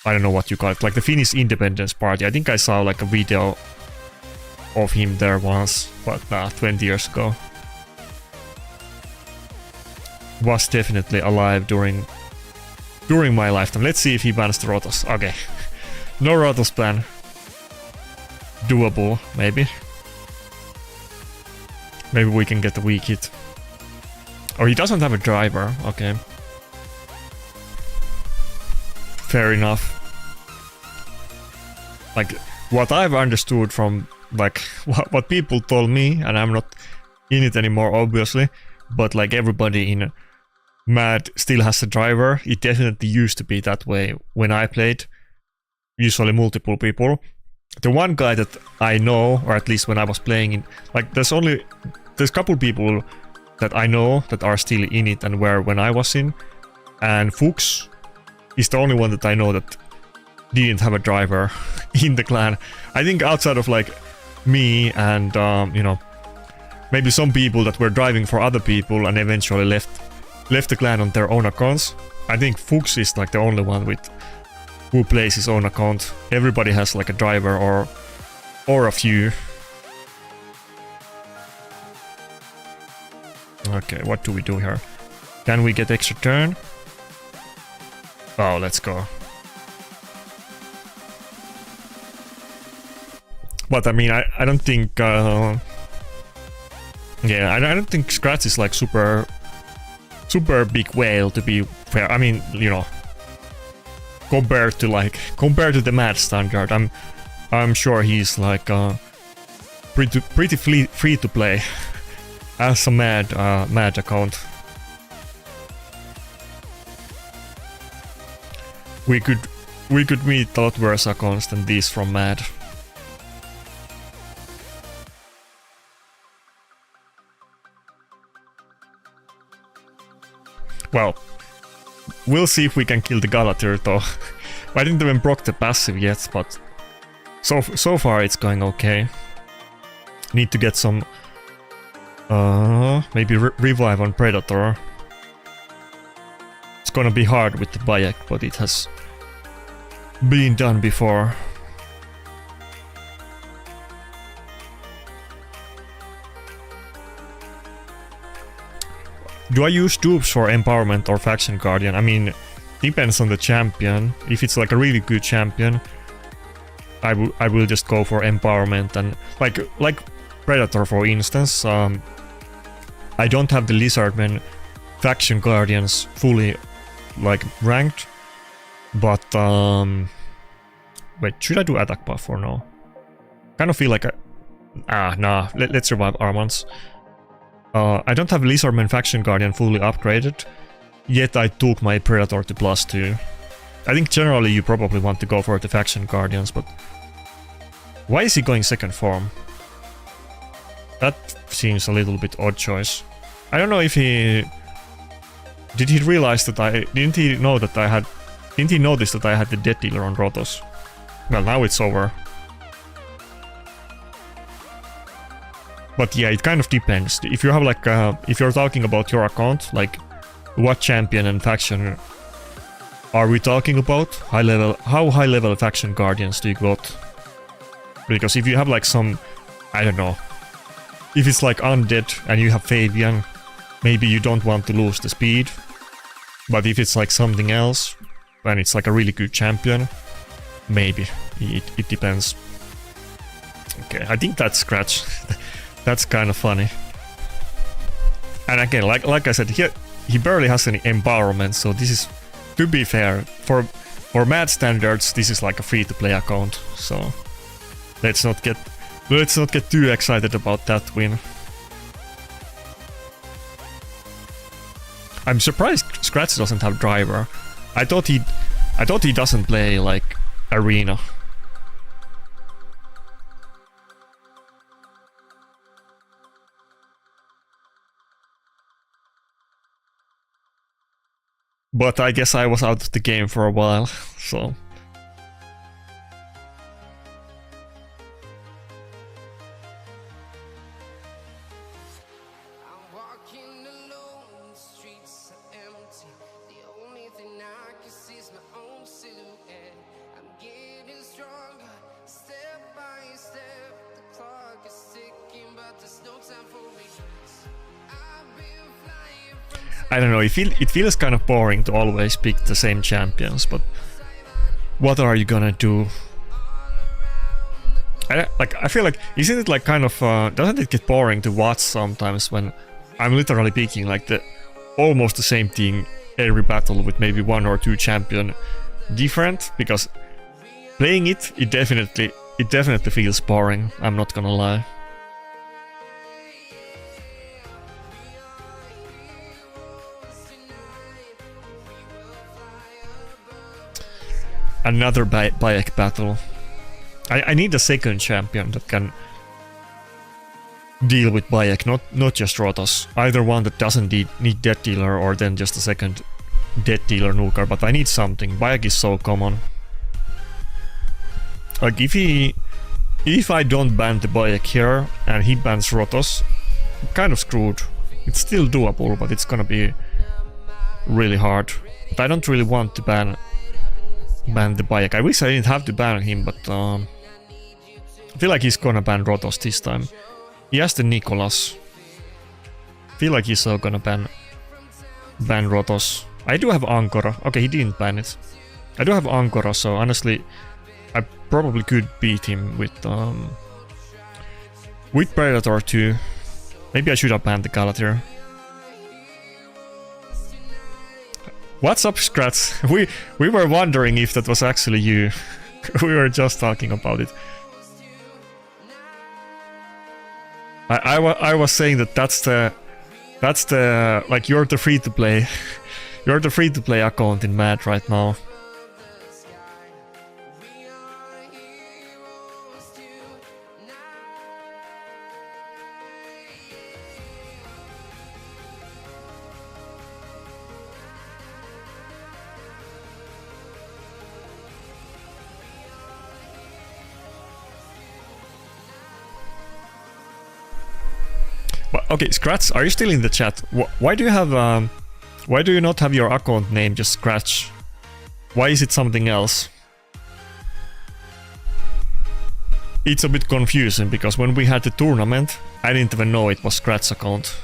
I don't know what you call it, like the Finnish Independence Party. I think I saw like a video of him there once, but 20 years ago. Was definitely alive during my lifetime. Let's see if he bans the Rotos. Okay. No Rotos ban. Doable, maybe. Maybe we can get a weak hit. Oh, he doesn't have a driver. Okay. Fair enough. Like, what I've understood from, like, what people told me, and I'm not in it anymore, obviously, but like everybody in Mad still has a driver. It definitely used to be that way when I played. Usually multiple people. The one guy that I know, or at least when I was playing in, like there's a couple people that I know that are still in it and were when I was in, and Fuchs is the only one that I know that didn't have a driver in the clan. I think outside of like me and you know, maybe some people that were driving for other people and eventually left the clan on their own accounts, I think Fuchs is like the only one who plays his own account. Everybody has like a driver or a few. Okay, what do we do here? Can we get extra turn? Oh, let's go. But I mean, I don't think yeah, I don't think Scratch is like super big whale, to be fair. I mean, you know, compared to the Mad standard, I'm sure he's like pretty free to play as a Mad account. We could meet a lot worse accounts than these from Mad. Well, We'll see if we can kill the Galatir though. I didn't even proc the passive yet, but so far it's going okay. Need to get some maybe revive on Predator. It's gonna be hard with the Bayek, but it has been done before. Do I use dupes for Empowerment or Faction Guardian? I mean, depends on the champion. If it's like a really good champion, I will just go for Empowerment. And like Predator, for instance, I don't have the Lizardmen Faction Guardians fully like ranked, but wait, should I do attack buff or no? Kind of feel like nah, let's survive Armans. I don't have Lizardman Faction Guardian fully upgraded, yet I took my Predator to +2. I think generally you probably want to go for the Faction Guardians, but why is he going second form? That seems a little bit odd choice. I don't know if he... Did he realize that Didn't he know that I had... Didn't he notice that I had the Death Dealer on Rotos? Well, now it's over. But yeah, it kind of depends. If you have like... if you're talking about your account, like... What champion and faction are we talking about? High level... How high level Faction Guardians do you got? Because if you have like some... I don't know... If it's like undead and you have Fabian, maybe you don't want to lose the speed. But if it's like something else, and it's like a really good champion, maybe. It depends. Okay, I think that's Scratch. That's kind of funny. And again, like I said, he barely has any empowerment, so this is, to be fair, for mad standards, this is like a free-to-play account. So let's not get too excited about that win. I'm surprised Scratch doesn't have driver. I thought he doesn't play like arena. But I guess I was out of the game for a while, so... I don't know, it feels kind of boring to always pick the same champions, but what are you gonna do? I feel like, isn't it like kind of, doesn't it get boring to watch sometimes when I'm literally picking like almost the same thing every battle with maybe one or two champion different? Because playing it definitely feels boring, I'm not gonna lie. Another Bayek battle. I need a second champion that can deal with Bayek, not just Rotos. Either one that doesn't need Death Dealer, or then just a second Death Dealer nuker, but I need something. Bayek is so common. Like if I don't ban the Bayek here and he bans Rotos, I'm kind of screwed. It's still doable, but it's gonna be really hard. But I don't really want to ban the Bayek. I wish I didn't have to ban him, but I feel like he's gonna ban Rotos this time. He has the Nicholas. I feel like he's so gonna ban Rotos. I do have Ankara. Okay, he didn't ban it. I do have Ankara, so honestly, I probably could beat him with Predator too. Maybe I should have banned the Galatir. What's up, Scratch? We were wondering if that was actually you. We were just talking about it. I was saying that that's the like you're the free to play account in Mad right now. Okay, Scratch, are you still in the chat? Why do you have why do you not have your account name just Scratch? Why is it something else? It's a bit confusing because when we had the tournament, I didn't even know it was Scratch account.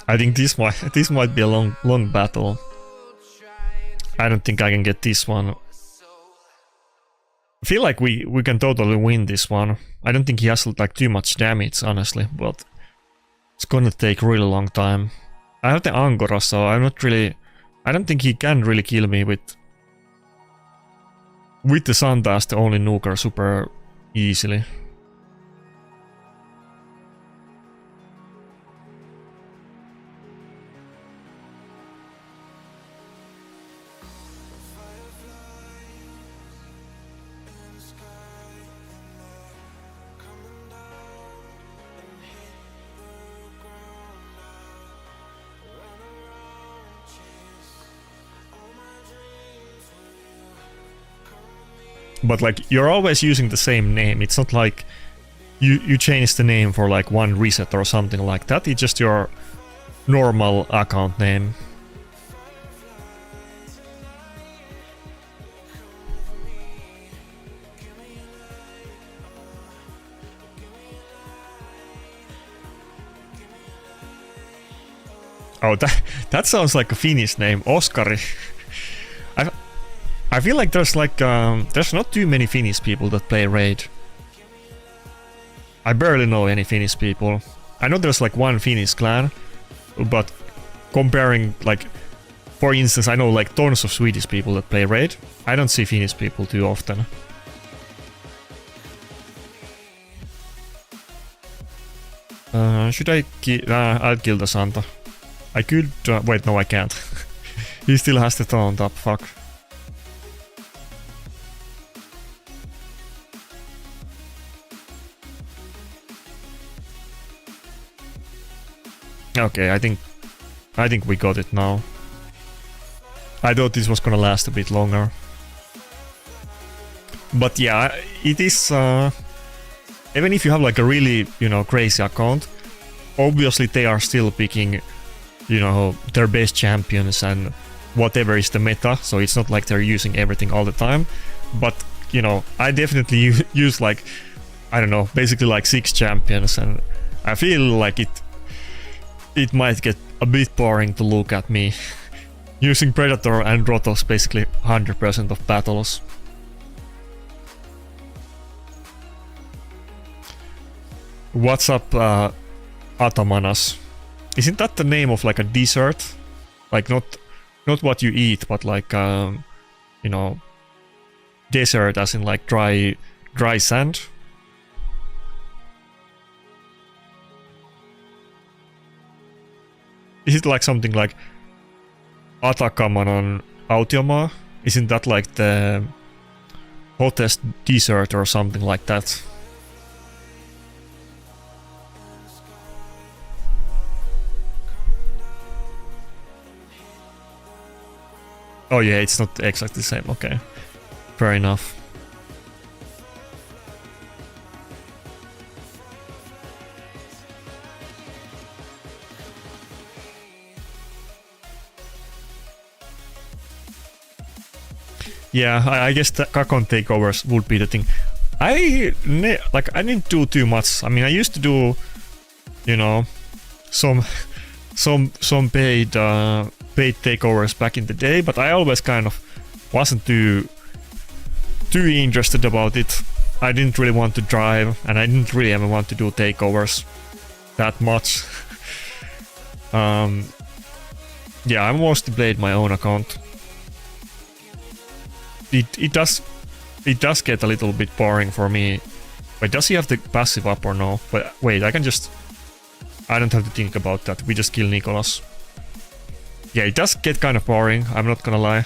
I think this might be a long battle. I don't think I can get this one. I feel like we can totally win this one. I don't think he has like too much damage, honestly, but it's gonna take really long time. I have the Angora, so I'm not really. I don't think he can really kill me with the Santa as the only nuker super easily. But like, you're always using the same name. It's not like you change the name for like one reset or something like that. It's just your normal account name. Oh, that sounds like a Finnish name, Oskari. I feel like there's like there's not too many Finnish people that play Raid. I barely know any Finnish people. I know there's like one Finnish clan, but comparing like, for instance, I know like tons of Swedish people that play Raid. I don't see Finnish people too often. Should I kill? I'll kill the Santa. I could. Wait, no, I can't. He still has the taunt up. Fuck. Okay, I think we got it now. I thought this was gonna last a bit longer. But yeah, it is even if you have like a really, you know, crazy account, obviously they are still picking, you know, their best champions and whatever is the meta, so it's not like they're using everything all the time. But, you know, I definitely use like, I don't know, basically like 6 champions, and I feel like it might get a bit boring to look at me using Predator and Rotos basically 100% of battles. What's up, Atamanas? Isn't that the name of like a dessert? Like not what you eat, but like you know, desert as in like dry sand. Is it like something like Atakaman on Autiomaa? Isn't that like the hottest dessert or something like that? Oh yeah, it's not exactly the same, okay. Fair enough. Yeah, I guess the Kakon takeovers would be the thing. I didn't do too much. I mean, I used to do, you know, some paid takeovers back in the day, but I always kind of wasn't too interested about it. I didn't really want to drive, and I didn't really ever want to do takeovers that much. Yeah, I mostly played my own account. It does get a little bit boring for me. Wait, does he have the passive up or no? But wait, I don't have to think about that. We just kill Nicholas. Yeah, it does get kind of boring, I'm not gonna lie.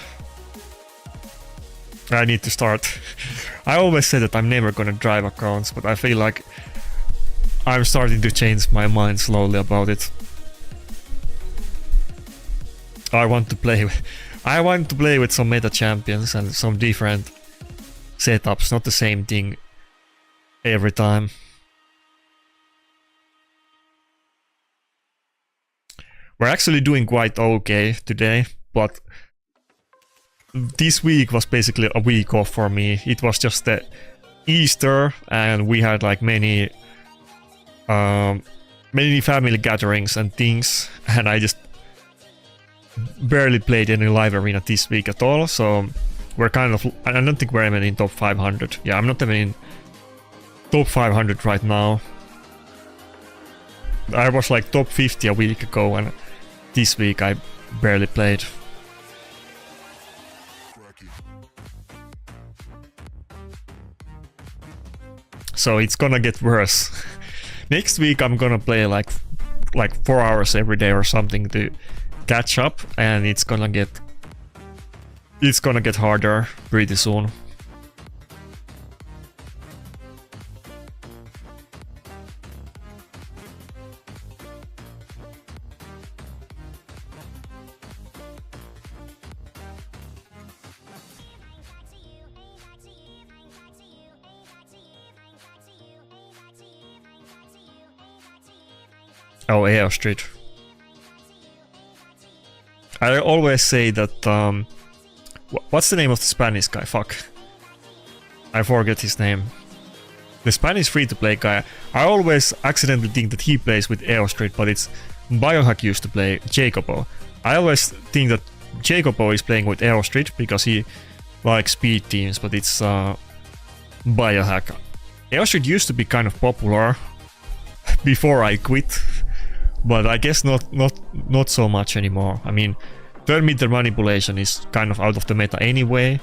I need to start. I always say that I'm never gonna drive accounts, but I feel like I'm starting to change my mind slowly about it. I want to play with some meta champions and some different setups, not the same thing every time. We're actually doing quite okay today, but this week was basically a week off for me. It was just the Easter and we had like many family gatherings and things, and I just barely played any live arena this week at all, so we're kind of... I don't think we're even in top 500. Yeah, I'm not even in top 500 right now. I was like top 50 a week ago, and this week I barely played. So it's gonna get worse. Next week I'm gonna play like 4 hours every day or something to catch up, and it's gonna get harder pretty soon. Oh, Air Street. I always say that, what's the name of the Spanish guy? Fuck. I forget his name. The Spanish free-to-play guy. I always accidentally think that he plays with Air Street, but it's Biohack used to play Jacopo. I always think that Jacopo is playing with Air Street because he likes speed teams, but it's Biohack. Air Street used to be kind of popular before I quit. But I guess not so much anymore. I mean, turn meter manipulation is kind of out of the meta anyway,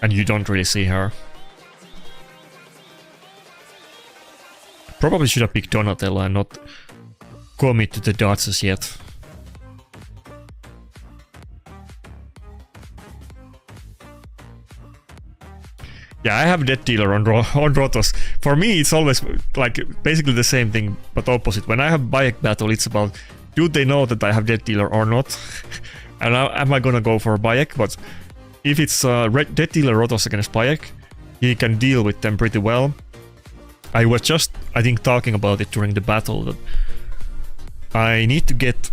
and you don't really see her. Probably should have picked Donatello and not commit to the Duchess yet. Yeah, I have Death Dealer on Rotos. For me, it's always like basically the same thing, but opposite. When I have Bayek battle, it's about, do they know that I have Death Dealer or not? And am I gonna go for Bayek? But if it's Death Dealer Rotos against Bayek, he can deal with them pretty well. I was just, I think, talking about it during the battle, that I need to get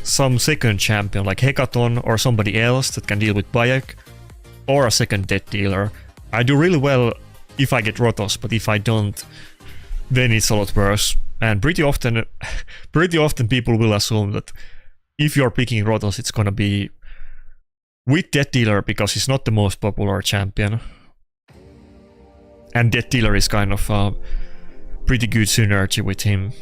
some second champion, like Hecaton or somebody else that can deal with Bayek, or a second Death Dealer. I do really well if I get Rotos, but if I don't, then it's a lot worse. And pretty often people will assume that if you're picking Rotos, it's gonna be with Death Dealer because he's not the most popular champion. And Death Dealer is kind of a pretty good synergy with him.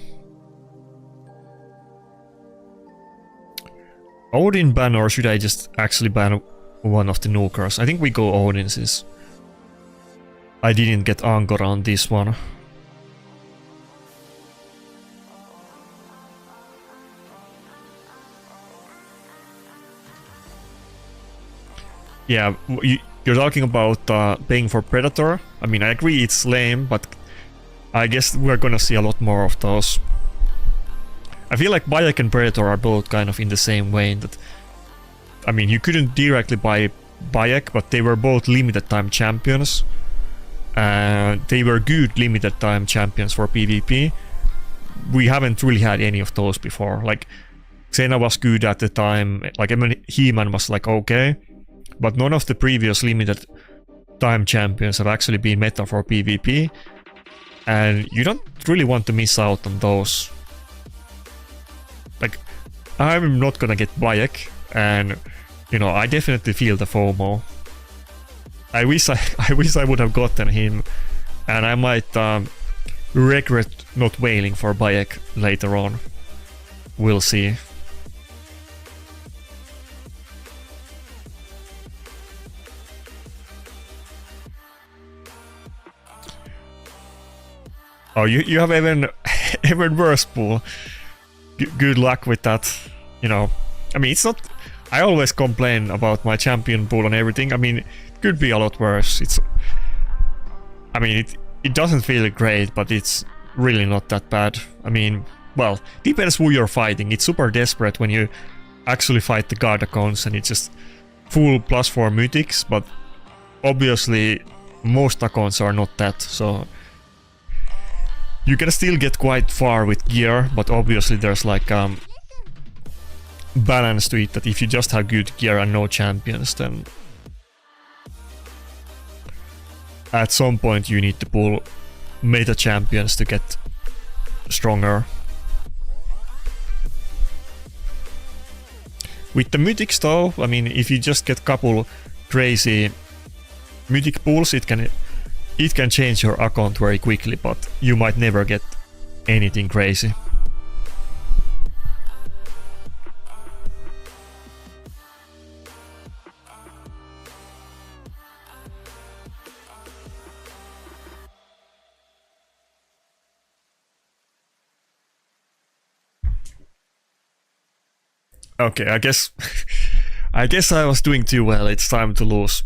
Odin ban, or should I just actually ban one of the nukers? I think we go Odin since I didn't get Angora on this one. Yeah, you're talking about paying for Predator. I mean, I agree it's lame, but I guess we're gonna see a lot more of those. I feel like Bayek and Predator are both kind of in the same way, that I mean, you couldn't directly buy Bayek, but they were both limited time champions. They were good limited time champions for PvP. We haven't really had any of those before. Like, Xena was good at the time, like, I mean, He-Man was like okay, but none of the previous limited time champions have actually been meta for PvP, and you don't really want to miss out on those. Like, I'm not gonna get Bayek, and you know, I definitely feel the FOMO. I wish I would have gotten him, and I might regret not wailing for Bayek later on. We'll see. Oh, you have even worse pool. Good luck with that. You know, I mean, it's not I always complain about my champion pool and everything. I mean, it could be a lot worse. I mean, it doesn't feel great, but it's really not that bad. I mean, well, depends who you're fighting. It's super desperate when you actually fight the god accounts and it's just full +4 mythics, but obviously most accounts are not that, so you can still get quite far with gear, but obviously there's like balance to it, that if you just have good gear and no champions, then at some point you need to pull meta champions to get stronger. With the mythics though, I mean, if you just get couple crazy mythic pools, it can change your account very quickly, but you might never get anything crazy. Okay, I guess I was doing too well. It's time to lose.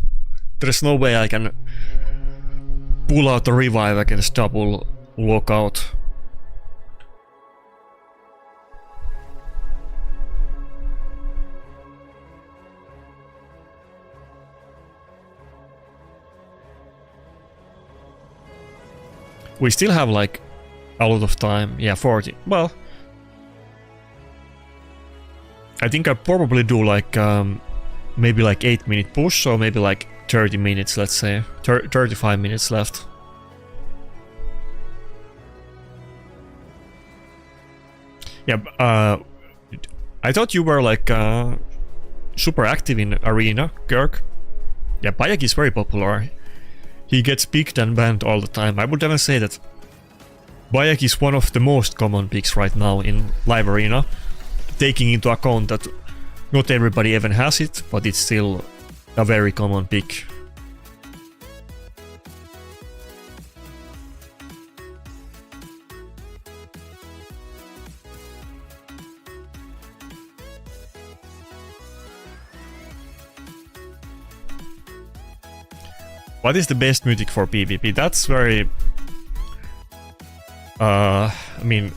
There's no way I can pull out the revive against double lockout. We still have like a lot of time. Yeah, 40. Well, I think I probably do like maybe like 8-minute push, so maybe like 30 minutes, let's say. 35 minutes left. Yeah, I thought you were like super active in Arena, Kirk. Yeah, Bayek is very popular. He gets picked and banned all the time. I would even say that Bayek is one of the most common picks right now in live Arena, taking into account that not everybody even has it, but it's still a very common pick. What is the best mythic for PvP? That's very... I mean,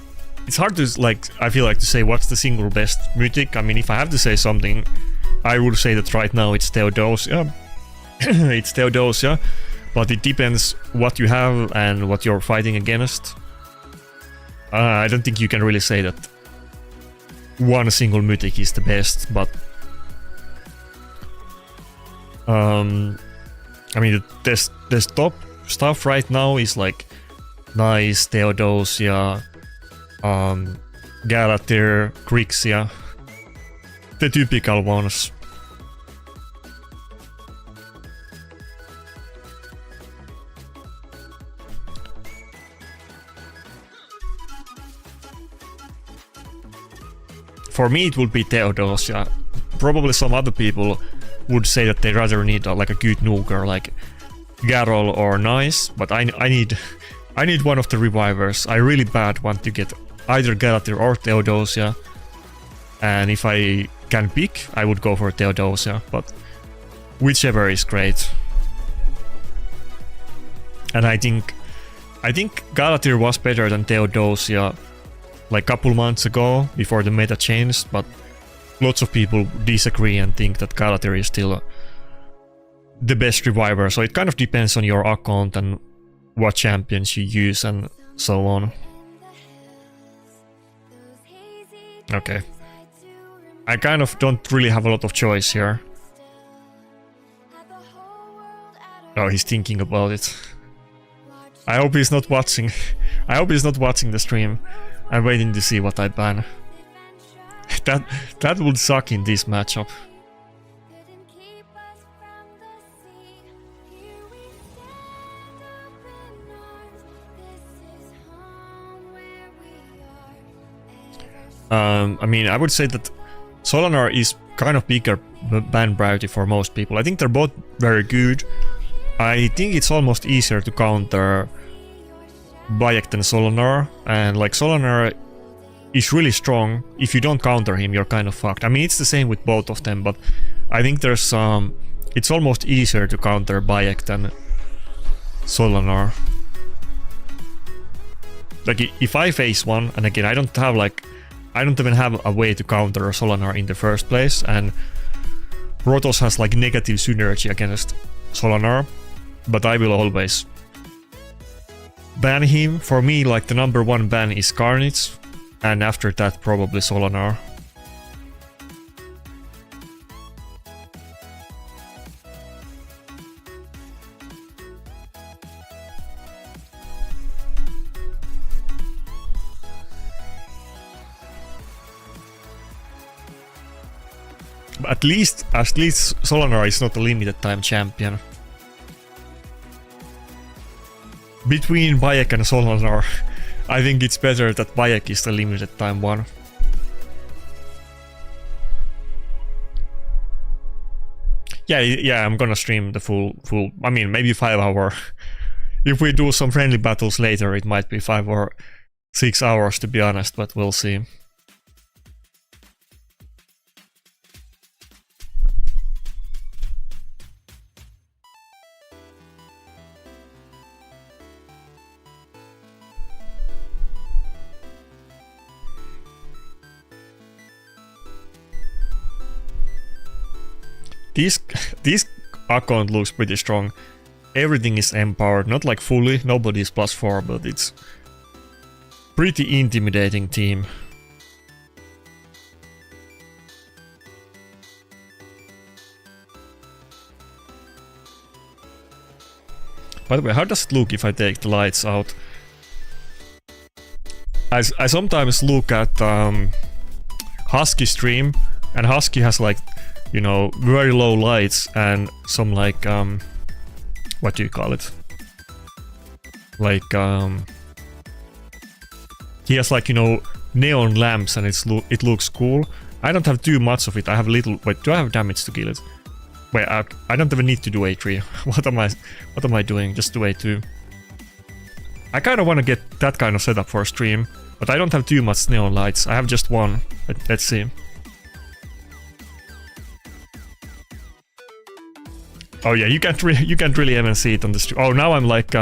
it's hard to, like, I feel like to say what's the single best mythic. I mean, if I have to say something, I would say that right now it's Theodosia. It's Theodosia, but it depends what you have and what you're fighting against. I don't think you can really say that one single mythic is the best, but... I mean, the top stuff right now is like Nice, Theodosia, Galatir, Grixia, the typical ones. For me it would be Theodosia. Probably some other people would say that they rather need like a good nuker like Garol or Nice, but I need one of the revivers. I really bad want to get either Galatir or Theodosia, and if I can pick, I would go for Theodosia, but whichever is great. And I think Galatir was better than Theodosia like a couple months ago before the meta changed, but lots of people disagree and think that Galatir is still the best reviver, so it kind of depends on your account and what champions you use and so on. Okay. I kind of don't really have a lot of choice here. Oh, he's thinking about it. I hope he's not watching. I hope he's not watching the stream. I'm waiting to see what I ban. That would suck in this matchup. I mean, I would say that Solanar is kind of bigger ban priority for most people. I think they're both very good. I think it's almost easier to counter Bayek than Solanar, and like Solanar is really strong. If you don't counter him, you're kind of fucked. I mean, it's the same with both of them, but I think there's it's almost easier to counter Bayek than Solanar. Like, if I face one, and again, I don't even have a way to counter Solanar in the first place, and Protoss has like negative synergy against Solanar, but I will always ban him. For me, like, the number one ban is Carnage, and after that probably Solanar. At least Solanar is not a limited time champion. Between Bayek and Solanar, I think it's better that Bayek is the limited time one. Yeah, I'm gonna stream the full, I mean, maybe 5 hour. If we do some friendly battles later, it might be 5 or 6 hours, to be honest, but we'll see. This account looks pretty strong. Everything is empowered, not like fully, nobody is +4, but it's pretty intimidating team. By the way, how does it look if I take the lights out? I sometimes look at Husky stream, and Husky has like, you know, very low lights and some like what do you call it? Like he has like, you know, neon lamps, and it looks cool. I don't have too much of it. I have a little. Wait, do I have damage to kill it? Wait, I don't even need to do A3. What am I doing? Just do A2. I kind of want to get that kind of setup for a stream, but I don't have too much neon lights. I have just one. Let's see. Oh yeah, you can't really even see it on the stream. Oh, now I'm like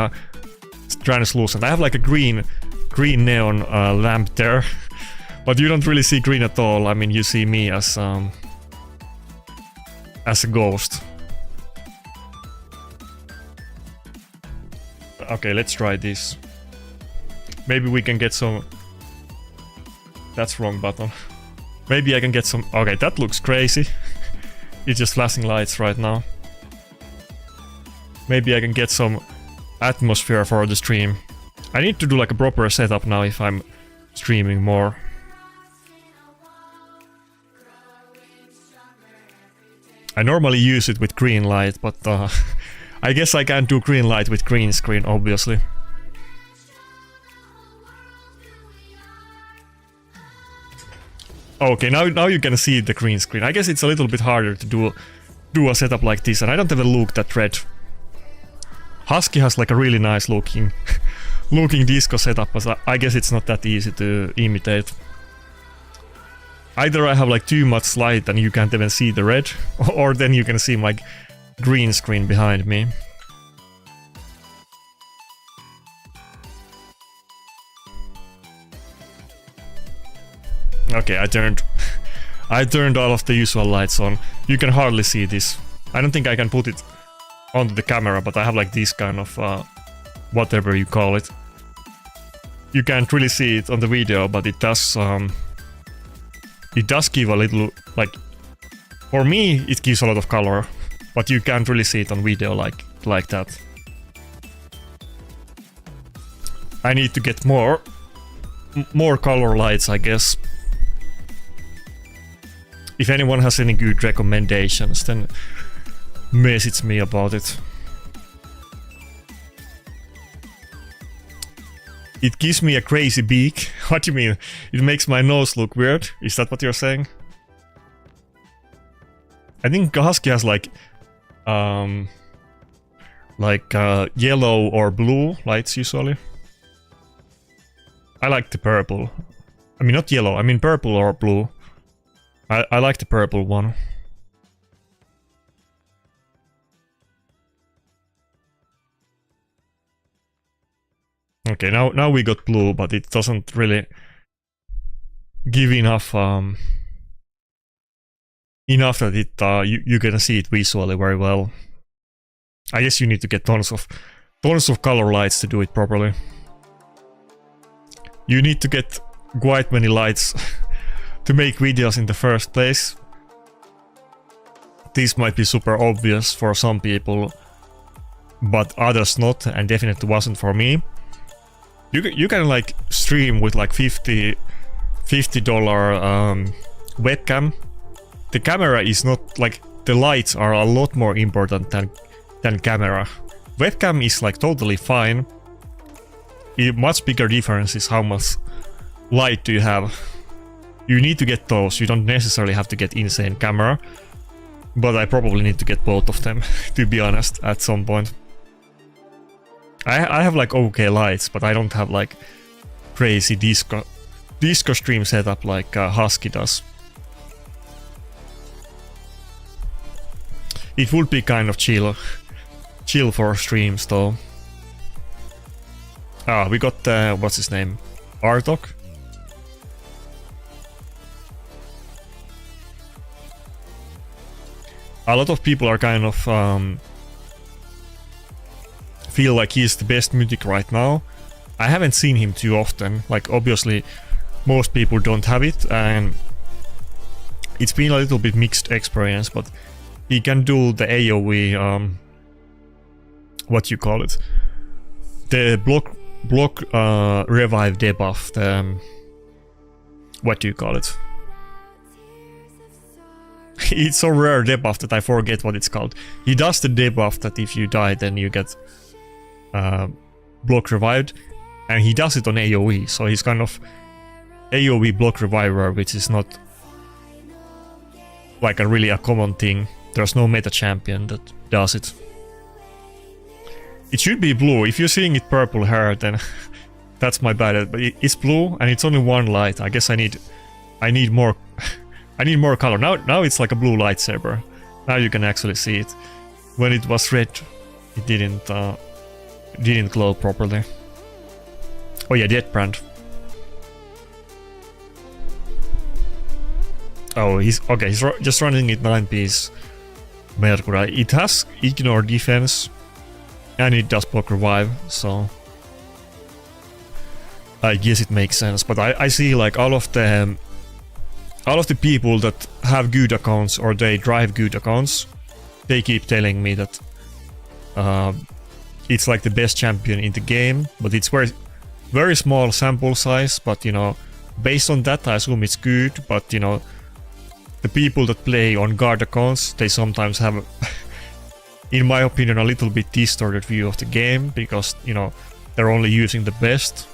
translucent. I have like a green neon lamp there, but you don't really see green at all. I mean, you see me as a ghost. Okay, let's try this. Maybe we can get some. That's wrong button. Maybe I can get some. Okay, that looks crazy. It's just flashing lights right now. Maybe I can get some atmosphere for the stream. I need to do like a proper setup now if I'm streaming more. I normally use it with green light, but I guess I can't do green light with green screen, obviously. Okay, now you can see the green screen. I guess it's a little bit harder to do a setup like this, and I don't even look that red. Husky has like a really nice looking disco setup, but I guess it's not that easy to imitate. Either I have like too much light and you can't even see the red, or then you can see my green screen behind me. Okay, I turned all of the usual lights on. You can hardly see this. I don't think I can put it onto the camera, but I have like this kind of whatever you call it. You can't really see it on the video, but it does give a little, like, for me it gives a lot of color, but you can't really see it on video like that. I need to get more color lights, I guess. If anyone has any good recommendations, then message me about it. It gives me a crazy beak. What do you mean? It makes my nose look weird? Is that what you're saying? I think Husky has like yellow or blue lights usually. I like the purple. I mean, not yellow, I mean purple or blue. I like the purple one. Okay, now we got blue, but it doesn't really give enough enough that it you can see it visually very well. I guess you need to get tons of color lights to do it properly. You need to get quite many lights to make videos in the first place. This might be super obvious for some people, but others not, and definitely wasn't for me. You can like stream with like $50 webcam. The camera is not like, the lights are a lot more important than camera. Webcam is like totally fine. A much bigger difference is how much light do you have. You need to get those. You don't necessarily have to get insane camera, but I probably need to get both of them to be honest at some point. I have like okay lights, but I don't have like crazy disco stream setup like Husky does. It would be kind of chill for streams though. Ah, we got what's his name? Artok. A lot of people are kind of feel like he's the best mythic right now. I haven't seen him too often. Like obviously most people don't have it, and it's been a little bit mixed experience, but he can do the AoE what you call it? The block revive debuff, the what do you call it? It's so rare debuff that I forget what it's called. He does the debuff that if you die then you get block revived, and he does it on AoE, so he's kind of AoE block reviver, which is not like really a common thing. There's no meta champion that does it. It should be blue. If you're seeing it purple here, then that's my bad. But it's blue and it's only one light. I guess I need more I need more color. Now it's like a blue lightsaber. Now you can actually see it. When it was red, it didn't glow properly. Oh yeah, Dead Brand. Oh, he's okay. He's just running it 9-piece Mercury. It has ignore defense, and it does block revive. So I guess it makes sense. But I see like all of the people that have good accounts or they drive good accounts, they keep telling me that it's like the best champion in the game, but it's very small sample size. But you know, based on that, I assume it's good. But you know, the people that play on guard accounts, they sometimes have, in my opinion, a little bit distorted view of the game because you know they're only using the best.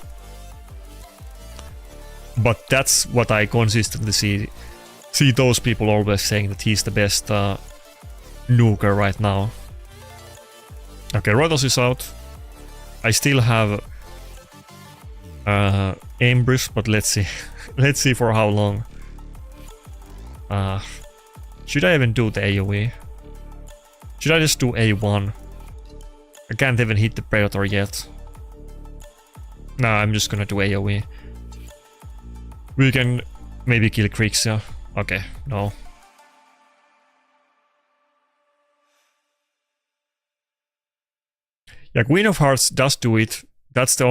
But that's what I consistently see those people always saying that he's the best nuker right now. Okay, Rotos is out. I still have Ambush, but let's see. Let's see for how long. Should I even do the AoE? Should I just do A1? I can't even hit the Predator yet. Nah, I'm just gonna do AoE. We can maybe kill Krixia. Okay, no. Yeah, Queen of Hearts does do it. That's the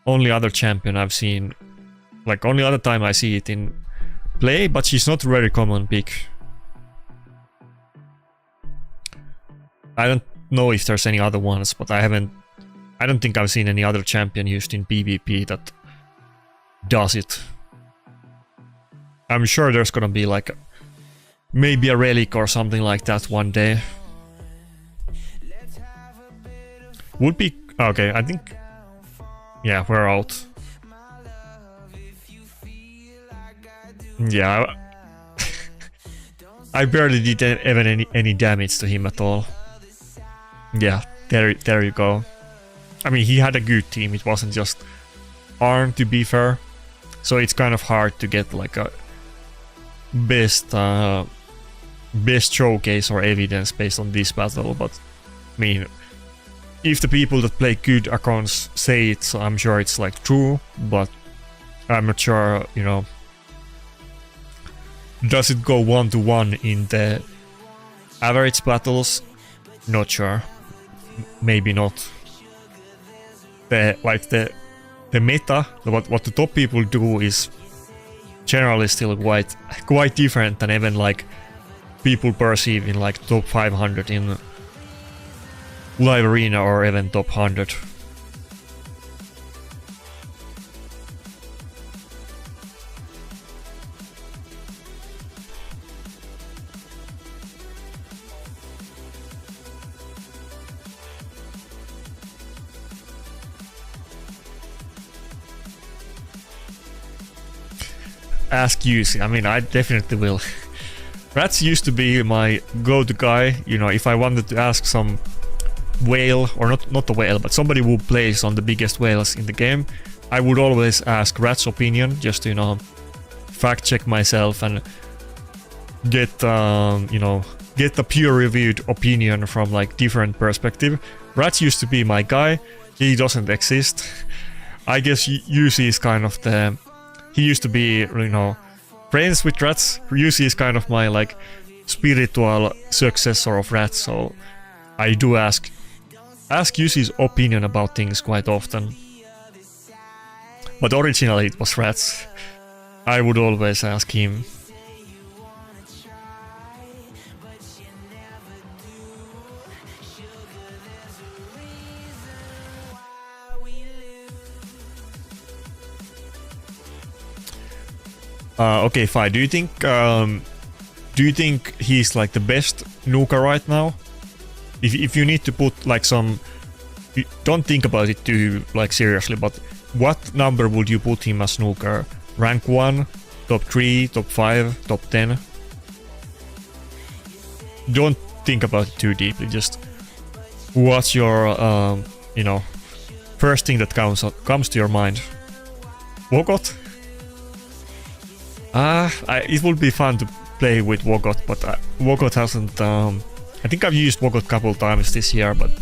only other champion I've seen. Like, only other time I see it in play, but she's not a very common pick. I don't know if there's any other ones, but I don't think I've seen any other champion used in PvP that does it. I'm sure there's gonna be like maybe a relic or something like that one day. Would be okay, I think. Yeah, we're out. Yeah, I barely did even any damage to him at all. Yeah, there you go. I mean, he had a good team. It wasn't just Arn, to be fair. so it's kind of hard to get like a best showcase or evidence based on this battle. But I mean, if the people that play good accounts say it, so I'm sure it's like true, but I'm not sure, you know, does it go 1-to-1 in the average battles? Not sure. Maybe not. The meta, what the top people do is generally still quite different than even like people perceive in like top 500 in live arena or even top 100. Ask Yusi. I mean, I definitely will. Rats used to be my go-to guy, you know, if I wanted to ask some whale, or not a whale, but somebody who plays on the biggest whales in the game, I would always ask Rat's opinion, just to, you know, fact check myself and get, you know, get the peer-reviewed opinion from like different perspective. Rats used to be my guy. He doesn't exist. I guess Yusi is kind of the... He used to be, you know, friends with Rats. Yusi is kind of my like spiritual successor of Rats, so I do ask Yusi's opinion about things quite often. But originally it was Rats. I would always ask him. Okay, fine. Do you think he's like the best Nuka right now? If you need to put like some, don't think about it too like seriously, but what number would you put him as Nuka? Rank 1, top 3, top 5, top 10? Don't think about it too deeply. Just what's your you know, first thing that comes to your mind? Wogot? It would be fun to play with Wogot, but Wogot hasn't... I think I've used Wogot a couple times this year, but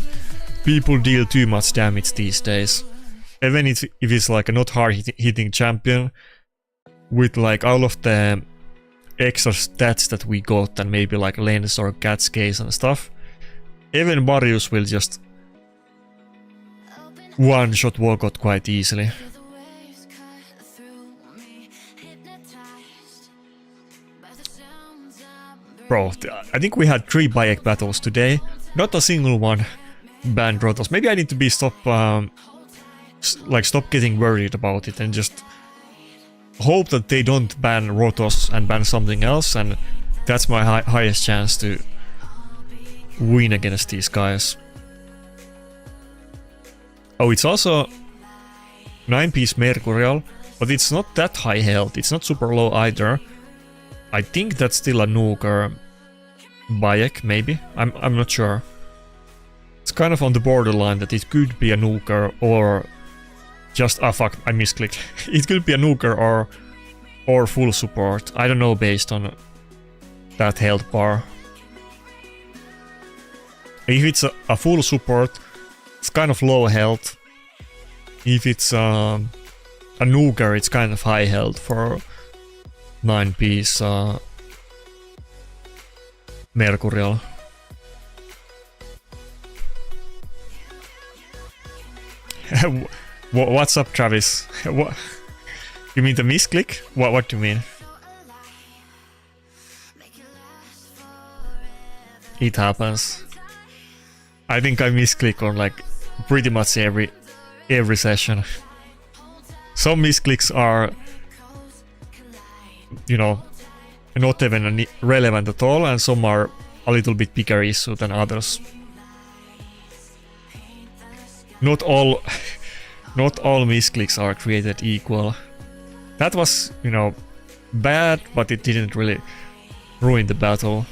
people deal too much damage these days. Even if it's like a not hard hitting champion, with like all of the extra stats that we got and maybe like lens or cat's case and stuff, even Marius will just one-shot Wogot quite easily. Bro, I think we had 3 Bayek battles today. Not a single one banned Rotos. Maybe I need to stop getting worried about it and just hope that they don't ban Rotos and ban something else, and that's my highest chance to win against these guys. Oh, it's also 9-piece Mercurial, but it's not that high health. It's not super low either. I think that's still a Nuker Bayek, maybe. I'm not sure. It's kind of on the borderline that it could be a Nuker or just... ah, fuck, I misclicked. It could be a Nuker or full support. I don't know based on that health bar. If it's a full support, it's kind of low health. If it's a Nuker, it's kind of high health for 9-piece Mercurial. What's up, Travis? What? You mean the misclick? What do you mean? It happens. I think I misclick on like pretty much every session. Some misclicks are, you know, not even relevant at all, and some are a little bit bigger issue than others. Not all misclicks are created equal. That was, you know, bad, but it didn't really ruin the battle.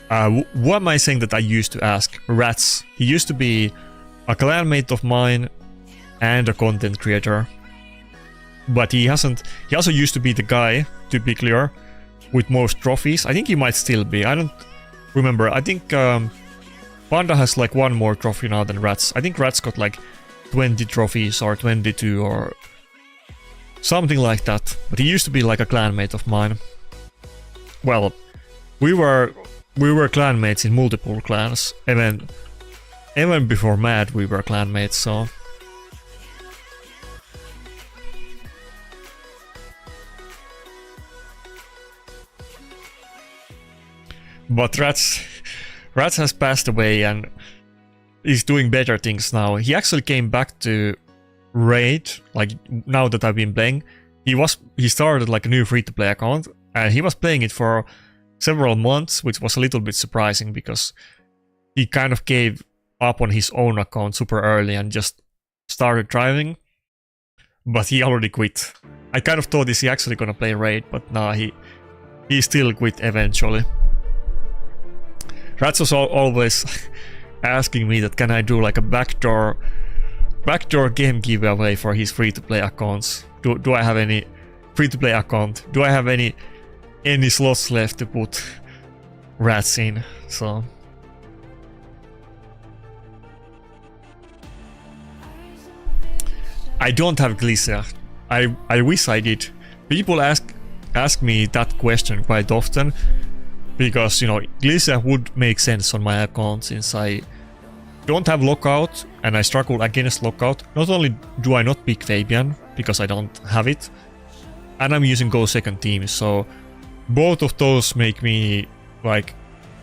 What am I saying that I used to ask? Rats. He used to be a clanmate of mine, and a content creator. But he hasn't. He also used to be the guy, to be clear, with most trophies. I think he might still be. I don't remember. I think Panda has like one more trophy now than Rats. I think Rats got like 20 trophies or 22 or something like that. But he used to be like a clanmate of mine. Well, we were clanmates in multiple clans. Even before Mad, we were clanmates. So. But Rats has passed away and is doing better things now. He actually came back to Raid, like now that I've been playing. He started like a new free-to-play account and he was playing it for several months, which was a little bit surprising because he kind of gave up on his own account super early and just started driving. But he already quit. I kind of thought, is he actually gonna play Raid? But nah, he still quit eventually. Rats was always asking me that can I do like a backdoor game giveaway for his free-to-play accounts. Do I have any free-to-play account? Do I have any slots left to put Rats in? So I don't have Glycia. I wish I did. People ask me that question quite often. Because, you know, Glycia would make sense on my account since I don't have lockout and I struggle against lockout. Not only do I not pick Fabian because I don't have it, and I'm using Go second team, so both of those make me like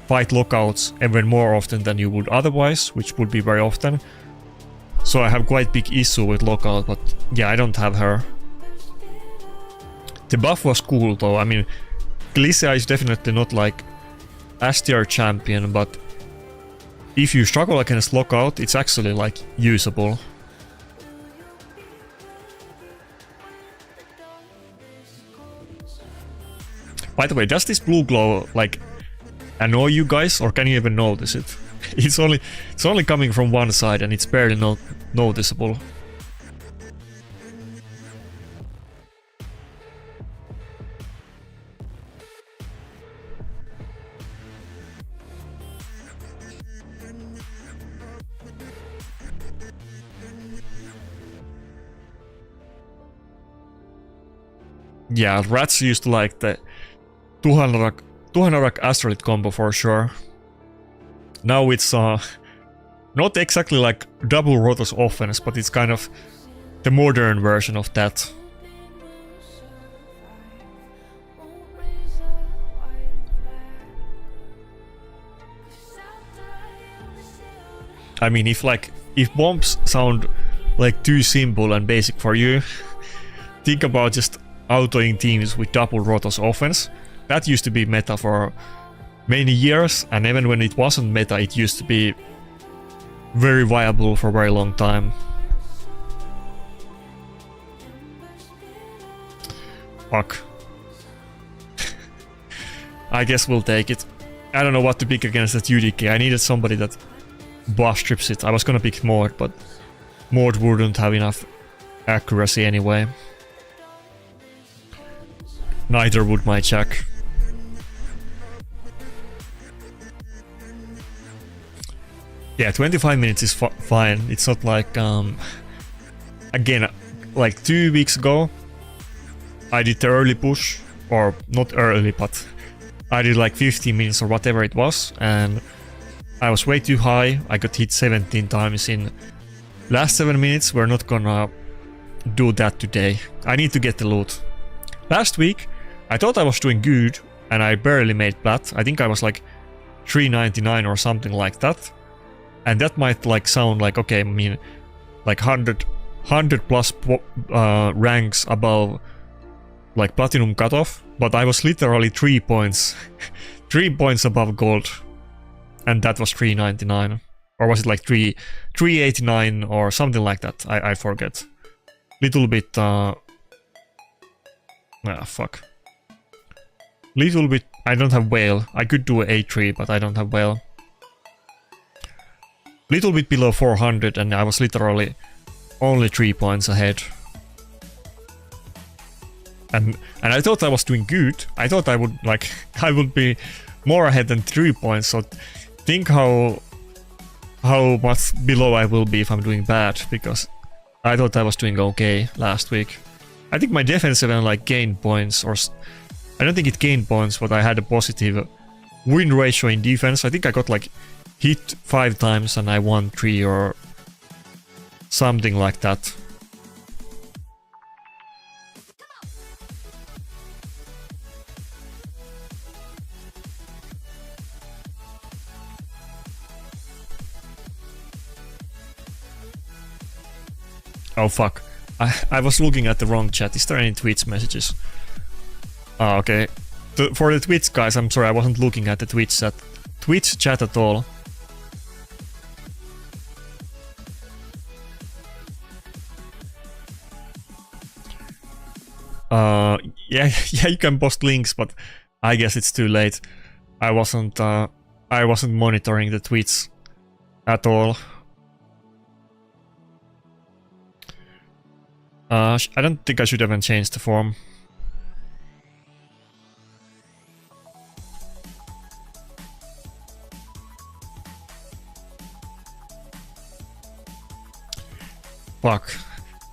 fight lockouts even more often than you would otherwise, which would be very often. So I have quite big issue with lockout, but yeah, I don't have her. The buff was cool though. I mean, Glycia is definitely not like S-tier champion, but if you struggle against lockout, it's actually like usable. By the way, does this blue glow like annoy you guys, or can you even notice it? It's only coming from one side and it's barely noticeable. Yeah, Rats used to like the 200 Astrolith combo for sure. Now it's not exactly like double Rotos offense, but it's kind of the modern version of that. I mean, if bombs sound like too simple and basic for you, think about just autoing teams with double Rotos offense. That used to be meta for many years, and even when it wasn't meta, it used to be very viable for a very long time. Fuck. I guess we'll take it. I don't know what to pick against that UDK. I needed somebody that buff strips it. I was gonna pick Mord, but Mord wouldn't have enough accuracy anyway. Neither would my Jack. Yeah, 25 minutes is fine. It's not like again, like 2 weeks ago I did the early push, or not early, but I did like 15 minutes or whatever it was, and I was way too high. I got hit 17 times in last 7 minutes. We're not gonna do that today. I need to get the loot. Last week I thought I was doing good and I barely made plat. I think I was like 399 or something like that. And that might like sound like, okay, I mean, like 100 plus ranks above like platinum cutoff, but I was literally 3 points 3 points above gold, and that was 399, or was it like 389 or something like that? I forget. Little bit fuck. Little bit. I don't have whale. I could do a A3, but I don't have whale. Little bit below 400, and I was literally only 3 points ahead. And I thought I was doing good. I thought I would I would be more ahead than 3 points. So think how much below I will be if I'm doing bad, because I thought I was doing okay last week. I think my defense even like gained points, or I don't think it gained points, but I had a positive win ratio in defense. I think I got like hit 5 times and I won 3 or something like that. Oh fuck, I was looking at the wrong chat. Is there any Twitch messages? Oh, okay. For the Twitch guys, I'm sorry, I wasn't looking at the Twitch chat at all. Yeah, you can post links, but I guess it's too late. I wasn't monitoring the tweets at all. I don't think I should even change the form. Fuck.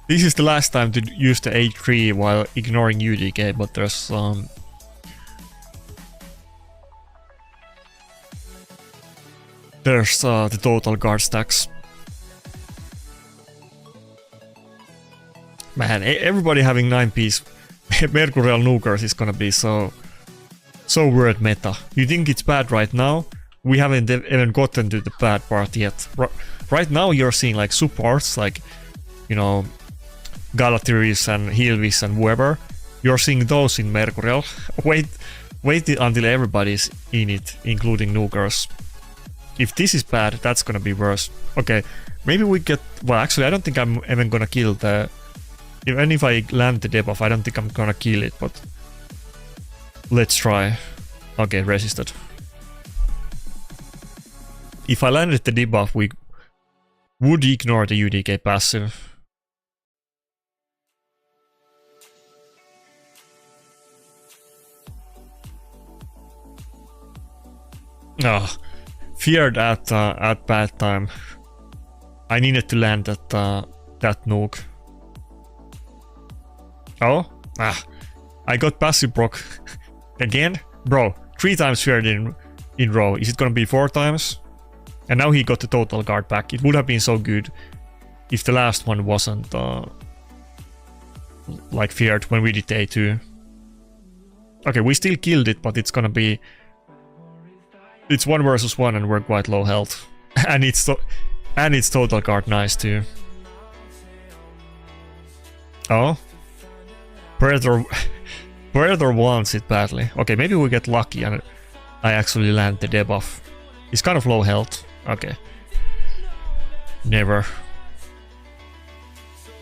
This is the last time to use the A3 while ignoring UDK, but there's the total guard stacks. Man, everybody having 9-piece Mercurial Nukers is gonna be so weird meta. You think it's bad right now? We haven't even gotten to the bad part yet. Right now you're seeing like supports, like, you know, Galatiris and Hilvis and whoever. You're seeing those in Mercurial. Wait until everybody's in it, including Nukers. If this is bad, that's gonna be worse. Okay, maybe we get... Well, actually, I don't think I'm even gonna kill the... Even if I land the debuff, I don't think I'm gonna kill it, but... Let's try. Okay, resisted. If I landed the debuff, we would ignore the UDK passive. Oh, feared at bad time. I needed to land that nuke. Oh, I got passive proc again, bro. 3 times feared in row. Is it gonna be 4 times? And now he got the total guard back. It would have been so good if the last one wasn't like feared when we did A2. Okay, we still killed it, but it's gonna be... It's 1 versus 1 and we're quite low health. and it's total guard nice too. Oh? Predator wants it badly. Okay, maybe we get lucky and I actually land the debuff. He's kind of low health. Okay. Never.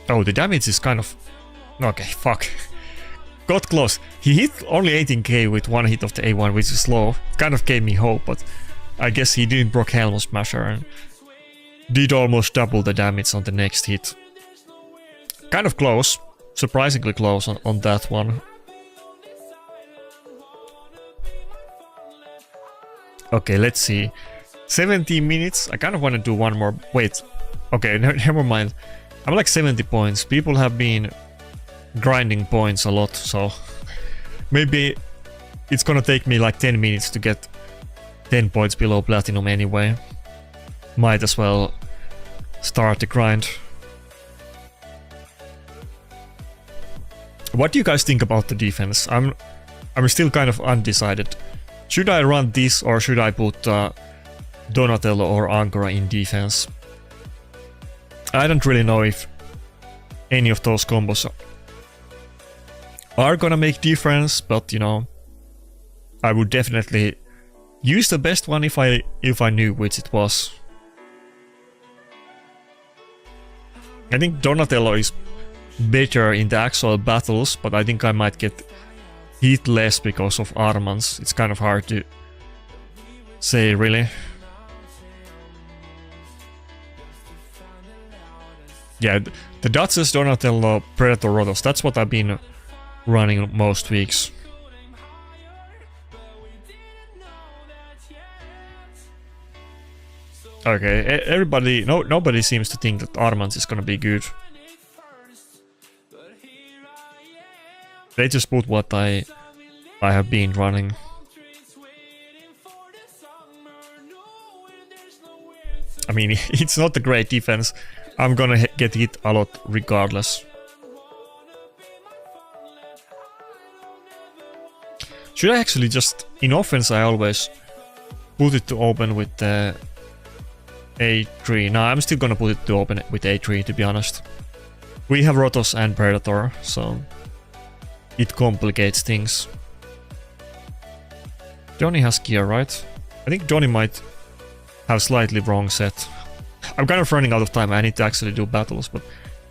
Oh, the damage is kind of... Okay, fuck. Got close. He hit only 18k with 1 hit of the A1, which is low. It kind of gave me hope, but I guess he didn't proc Helm Smasher and did almost double the damage on the next hit. Kind of close. Surprisingly close on that one. Okay, let's see. 17 minutes. I kind of want to do one more. Wait. Okay, never mind. I'm like 70 points. People have been grinding points a lot, so maybe it's gonna take me like 10 minutes to get 10 points below platinum anyway. Might as well start the grind. What do you guys think about the defense? I'm still kind of undecided. Should I run this or should I put Donatello or Ankara in defense? I don't really know if any of those combos are gonna make difference, but you know, I would definitely use the best one if I knew which it was. I think Donatello is better in the actual battles, but I think I might get hit less because of Armans. It's kind of hard to say, really. Yeah, the Duchess, Donatello, Predator, Rotos. That's what I've been running most weeks. Okay, everybody, nobody seems to think that Armans is gonna be good. They just put what I have been running. I mean, it's not a great defense. I'm gonna get hit a lot regardless. Should I actually just... In offense I always put it to open with A3. No, I'm still gonna put it to open with A3, to be honest. We have Rotos and Predator, so it complicates things. Johnny has gear, right? I think Johnny might have slightly wrong set. I'm kind of running out of time. I need to actually do battles, but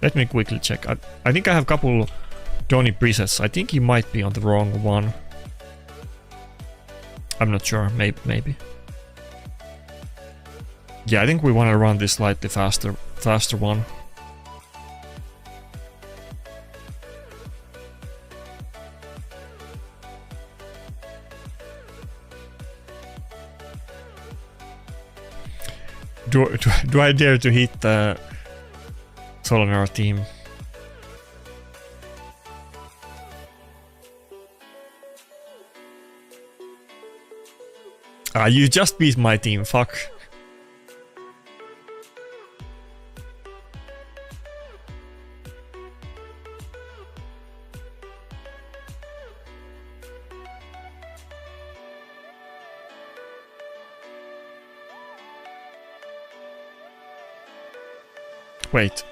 let me quickly check. I think I have a couple Johnny presets. I think he might be on the wrong one. I'm not sure. Maybe. Yeah, I think we want to run this slightly faster one. Do I dare to hit the Solinar team? Ah, you just beat my team, fuck. Wait,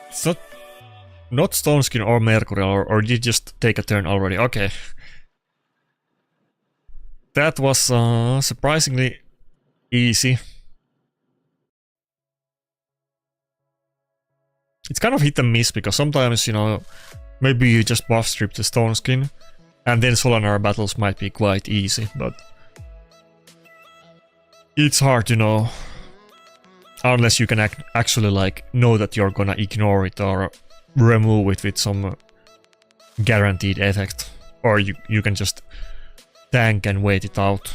it's not Stoneskin or Mercury, or did you just take a turn already? Okay. That was surprisingly easy. It's kind of hit and miss, because sometimes, you know, maybe you just buff strip the Stoneskin, and then Solinar battles might be quite easy, but it's hard to know. Unless you can actually like know that you're gonna ignore it or remove it with some guaranteed effect. Or you can just tank and wait it out.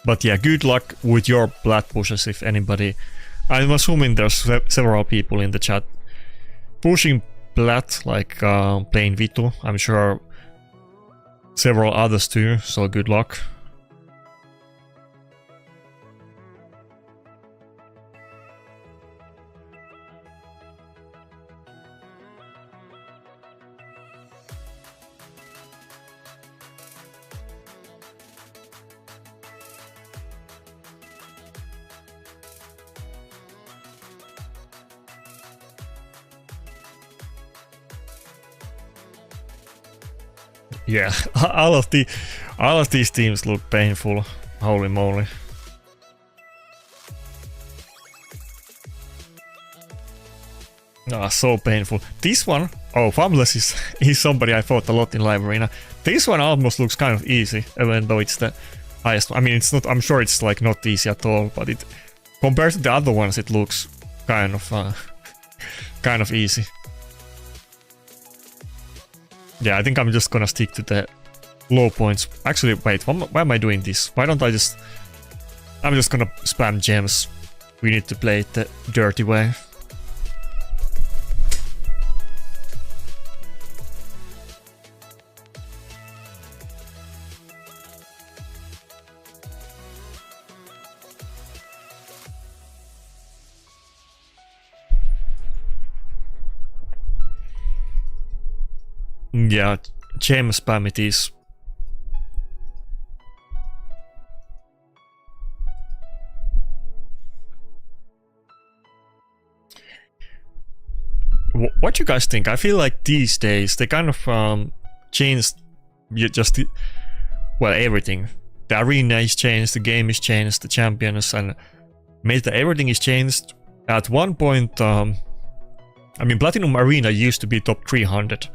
But yeah, good luck with your plat pushes if anybody... I'm assuming there's several people in the chat pushing plat, like playing Vitu. I'm sure several others too, so good luck. Yeah, all of these teams look painful. Holy moly. Ah, so painful. This one, oh, Fabulous is somebody I fought a lot in Live Arena. This one almost looks kind of easy, even though it's the highest. I mean, it's not. I'm sure it's like not easy at all, but it compared to the other ones, it looks kind of easy. Yeah, I think I'm just gonna stick to the low points. Actually, wait, why am I doing this? Why don't I just... I'm just gonna spam gems. We need to play it the dirty way. Yeah, gem spam it is. What you guys think? I feel like these days they kind of changed just well everything. the arena is changed, the game is changed, the champions and meta, everything is changed. At one point, I mean, Platinum Arena used to be top 300,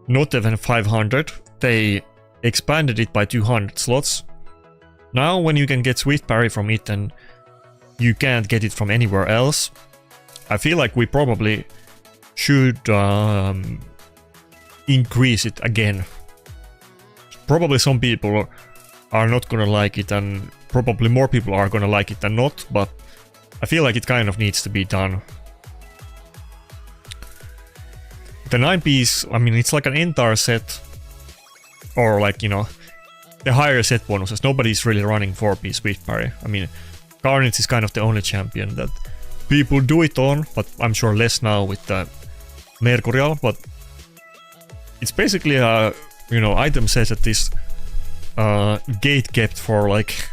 not even 500. They expanded it by 200 slots. Now when you can get Swift Parry from it and you can't get it from anywhere else, I feel like we probably should increase it again. Probably some people are not gonna like it, and probably more people are gonna like it than not, but I feel like it kind of needs to be done. The 9-piece, I mean, it's like an entire set, or like, you know, the higher set bonuses. Nobody's really running 4-piece Swift Parry. I mean, Carnage is kind of the only champion that people do it on, but I'm sure less now with the Mercurial, but it's basically a, you know, item set that is gate kept for like,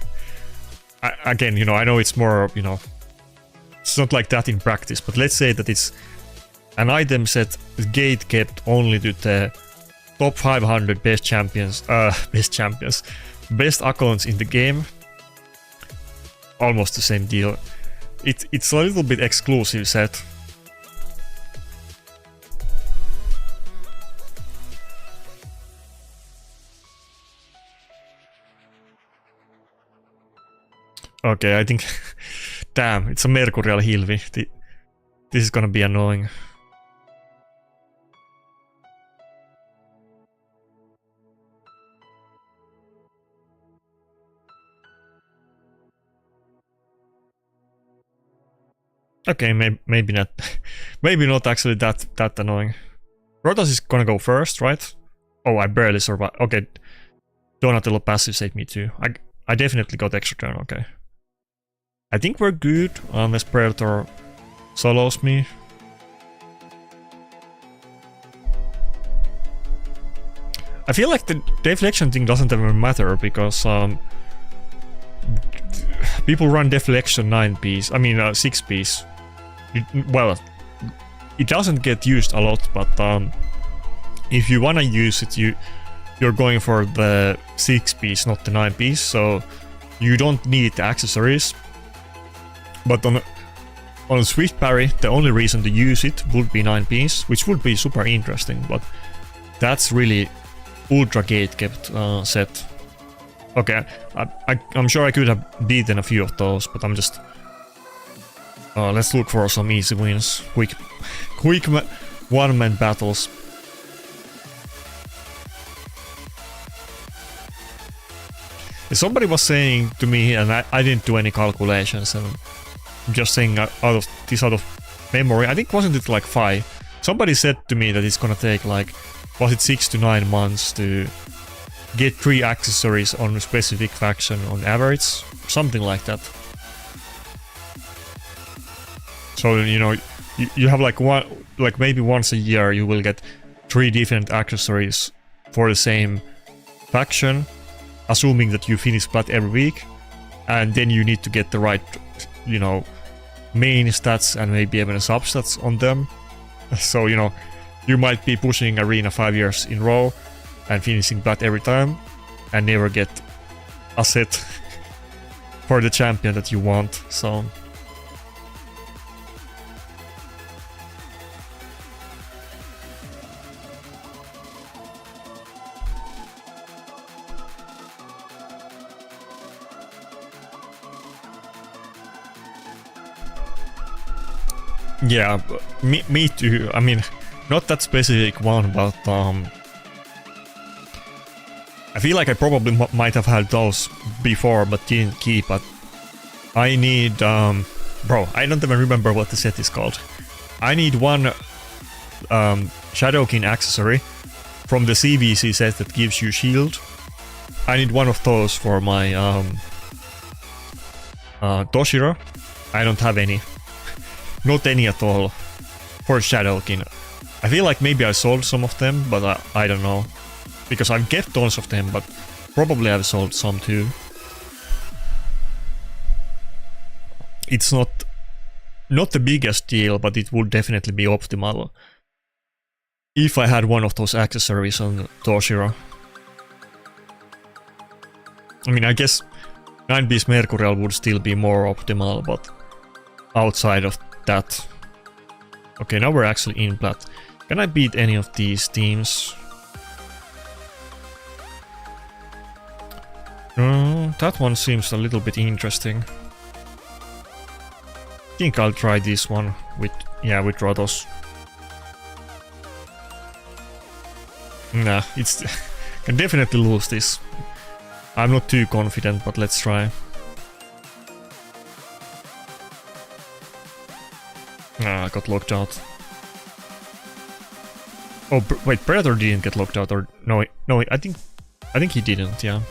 again, you know, I know it's more, you know, it's not like that in practice, but let's say that it's an item set gate kept only to the top 500 best champions, best accounts in the game. Almost the same deal. It's a little bit exclusive set. Okay, I think... Damn, it's a Mercurial Hilvi. This is gonna be annoying. Okay, maybe not. Maybe not actually that annoying. Rotas is gonna go first, right? Oh, I barely survived. Okay, Donatello passive saved me too. I definitely got extra turn. Okay, I think we're good unless Predator solos me. I feel like the deflection thing doesn't even matter because people run deflection 9-piece. I mean 6-piece. Well, it doesn't get used a lot, but if you wanna use it, you're going for the 6-piece, not the 9-piece, so you don't need the accessories. But on Swift Parry, the only reason to use it would be 9-piece, which would be super interesting, but that's really ultra gate kept set. Okay, I'm sure I could have beaten a few of those, but I'm just... let's look for some easy wins. Quick one-man battles. Somebody was saying to me, and I didn't do any calculations, and I'm just saying out of memory, I think wasn't it like 5? Somebody said to me that it's gonna take like, was it 6 to 9 months to get 3 accessories on a specific faction on average, something like that. So, you know, you have like maybe once a year you will get 3 different accessories for the same faction, assuming that you finish plat every week, and then you need to get the right, you know, main stats and maybe even substats on them. So, you know, you might be pushing Arena 5 years in a row and finishing plat every time and never get a set for the champion that you want, so... Yeah, me too. I mean, not that specific one, but I feel like I probably might have had those before, but didn't keep. But I need, bro, I don't even remember what the set is called. I need one Shadowkin accessory from the CVC set that gives you shield. I need one of those for my Toshiro. I don't have any. Not any at all for Shadowkin. I feel like maybe I sold some of them, but I don't know. Because I've kept tons of them, but probably I've sold some too. It's not the biggest deal, but it would definitely be optimal if I had one of those accessories on Toshiro. I mean, I guess 9-piece Mercurial would still be more optimal, but outside of that... Okay, now we're actually in plat. Can I beat any of these teams? That one seems a little bit interesting. I think I'll try this one with, yeah, with Rotos. Nah, it's... can definitely lose this. I'm not too confident, but let's try. Ah, I got locked out. Oh, wait, Predator didn't get locked out, or... No, no, I think he didn't, yeah.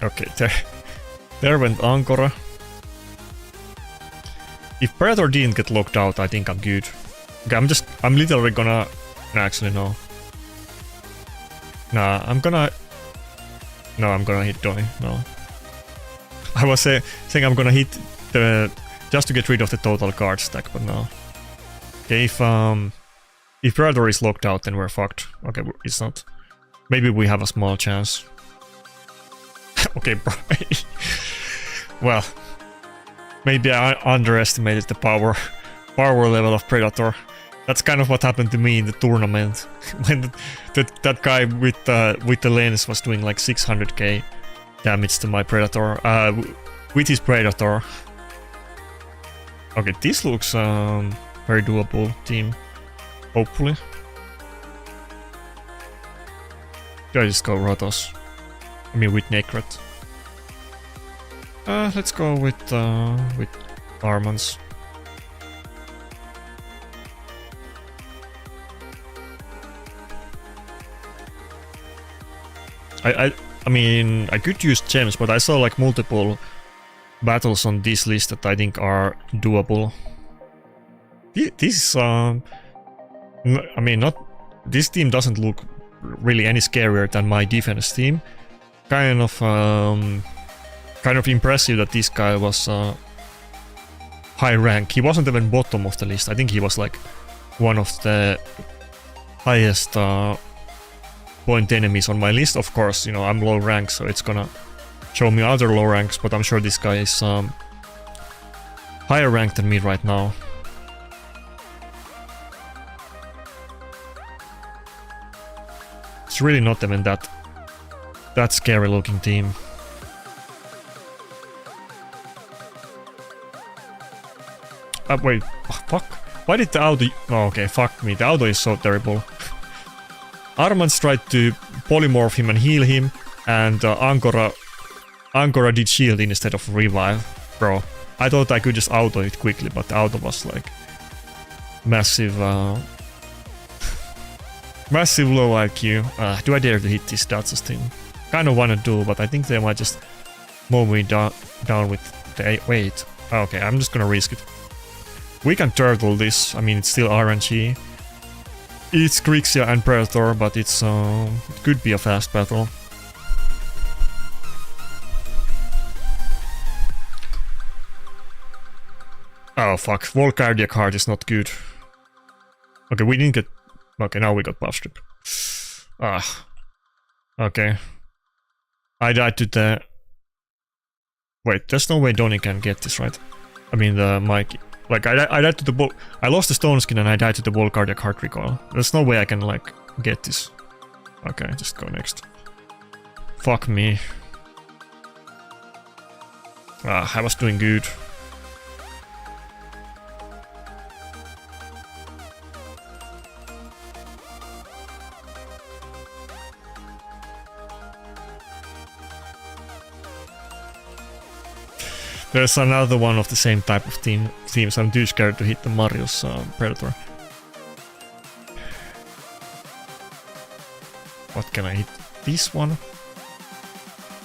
Okay, there went Ankora. If Predator didn't get locked out, I think I'm good. Okay, I'm literally gonna... Actually, no. Nah, I'm gonna hit Donny, no. I was saying I'm gonna hit the... just to get rid of the total card stack, but no. Okay, if Predator is locked out, then we're fucked. Okay, it's not. Maybe we have a small chance. Okay, bro. Well, maybe I underestimated the power level of Predator. That's kind of what happened to me in the tournament when that guy with the lens was doing like 600k damage to my Predator with his Predator. Okay, this looks very doable team. Hopefully. Should I just go Rotos? I mean, with Nakarada. Let's go with Armans. I mean, I could use gems, but I saw like multiple battles on this list that I think are doable. This I mean, not this team doesn't look really any scarier than my defense team. Kind of impressive that this guy was high rank. He wasn't even bottom of the list. I think he was like one of the highest point enemies on my list. Of course, you know, I'm low rank, so it's gonna show me other low ranks, but I'm sure this guy is higher ranked than me right now. It's really not even that scary looking team. Wait, fuck. Why did the auto... Oh, okay, fuck me. The auto is so terrible. Armans tried to polymorph him and heal him, and Ankora did shield instead of revive. Bro, I thought I could just auto it quickly, but the auto was like... massive, massive low IQ. Do I dare to hit this Datsus team? Kind of wanna do, but I think they might just mow me down with the... Wait. Okay, I'm just gonna risk it. We can turtle this. I mean, it's still RNG. It's Grixia and Predator, but it could be a fast battle. Oh fuck, Volcardia card is not good. Okay, we didn't get... Okay, now we got buff strip. Ah. Okay. I died to the... Wait, there's no way Donny can get this, right? I mean, the Mikey. Like, I died to the I lost the stone skin and I died to the Volcardia card recoil. There's no way I can, like, get this. Okay, just go next. Fuck me. Ah, I was doing good. There's another one of the same type of themes. I'm too scared to hit the Marius Predator. What can I hit? This one?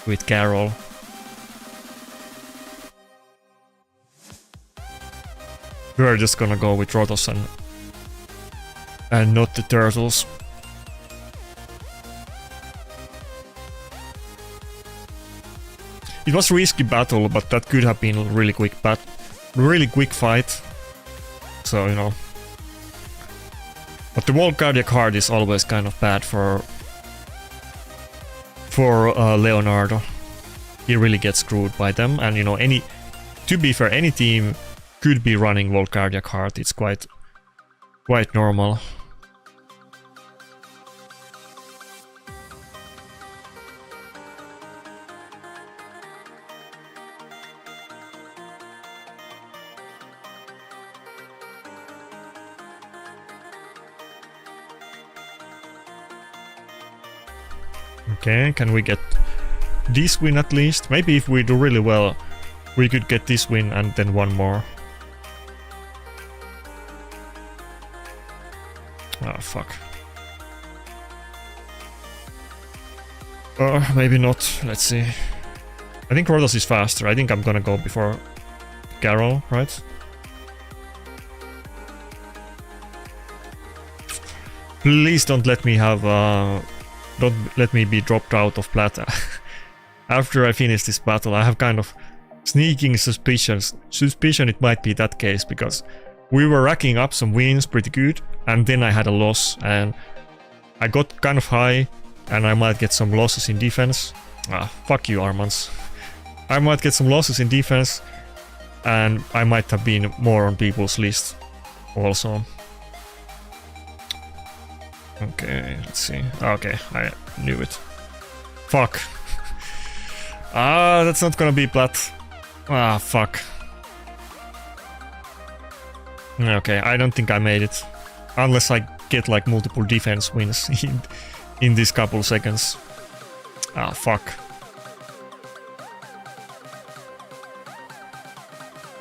With Carol. We're just gonna go with Rotos and not the turtles. It was a risky battle, but that could have been a really quick fight. So, you know. But the Volcardia card is always kind of bad for Leonardo. He really gets screwed by them, and you know, to be fair, any team could be running Volcardia card. It's quite normal. Okay, can we get this win at least? Maybe if we do really well, we could get this win and then one more. Ah, fuck. Maybe not. Let's see. I think Rhodos is faster. I think I'm gonna go before Carol, right? Please don't let me have don't let me be dropped out of Plata. After I finish this battle, I have kind of sneaking suspicion it might be that case, because we were racking up some wins pretty good, and then I had a loss, and I got kind of high, and I might get some losses in defense. Ah, fuck you, Armans. I might get some losses in defense, and I might have been more on people's list also. Okay, let's see. Okay, I knew it. Fuck. Ah, that's not gonna be Plat. Ah, fuck. Okay, I don't think I made it. Unless I get like multiple defense wins in this couple seconds. Ah, fuck.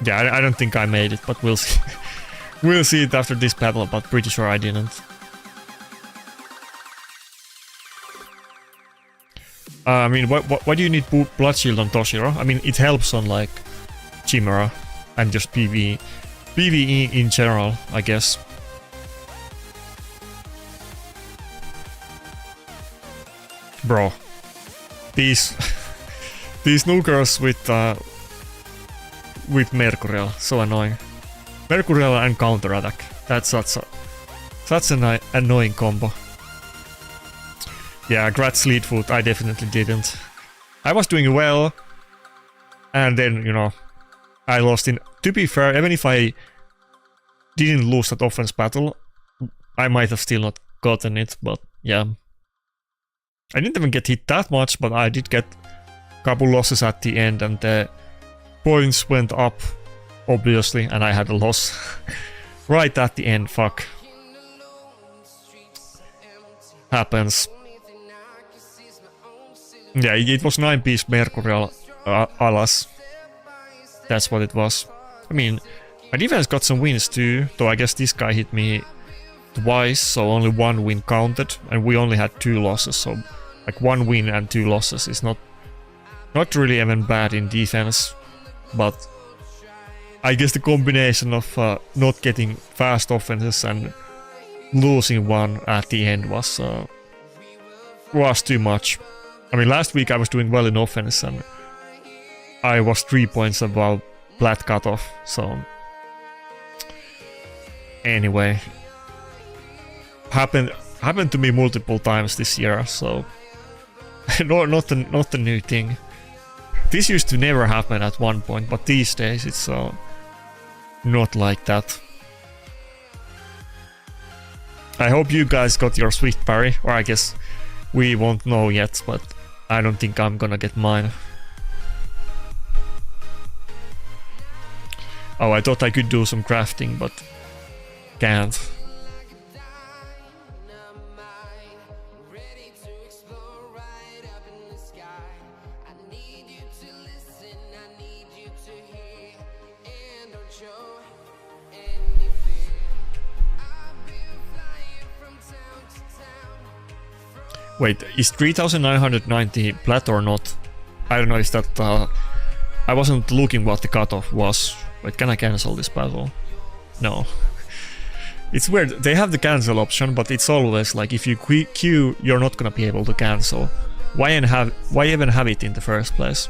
Yeah, I don't think I made it, but we'll see. We'll see it after this battle, but pretty sure I didn't. I mean, why do you need Blood Shield on Toshiro? I mean, it helps on like Chimera and just PvE in general, I guess. Bro, these nukers with Mercurial, so annoying. Mercurial and counter attack. That's such an annoying combo. Yeah, Gratz Leadfoot, I definitely didn't. I was doing well, and then, you know, I lost in... To be fair, even if I didn't lose that offense battle, I might have still not gotten it, but yeah. I didn't even get hit that much, but I did get a couple losses at the end, and the points went up, obviously, and I had a loss right at the end, fuck. Happens. Yeah, it was 9-piece Mercurial Alas. That's what it was. I mean, my defense got some wins too, though I guess this guy hit me twice, so only one win counted, and we only had 2 losses, so like 1 win and 2 losses is not really even bad in defense, but I guess the combination of not getting fast offenses and losing one at the end was too much. I mean, last week I was doing well in offense and I was 3 points above Plat cutoff, so anyway, happened to me multiple times this year, so not a new thing. This used to never happen at one point, but these days it's not like that. I hope you guys got your swift parry, or I guess we won't know yet, but I don't think I'm gonna get mine. Oh, I thought I could do some crafting, but can't. Wait, is 3990 Plat or not? I don't know, is that... I wasn't looking what the cutoff was. Wait, can I cancel this battle? No. It's weird, they have the cancel option, but it's always like if you queue, you're not gonna be able to cancel. Why even have it in the first place?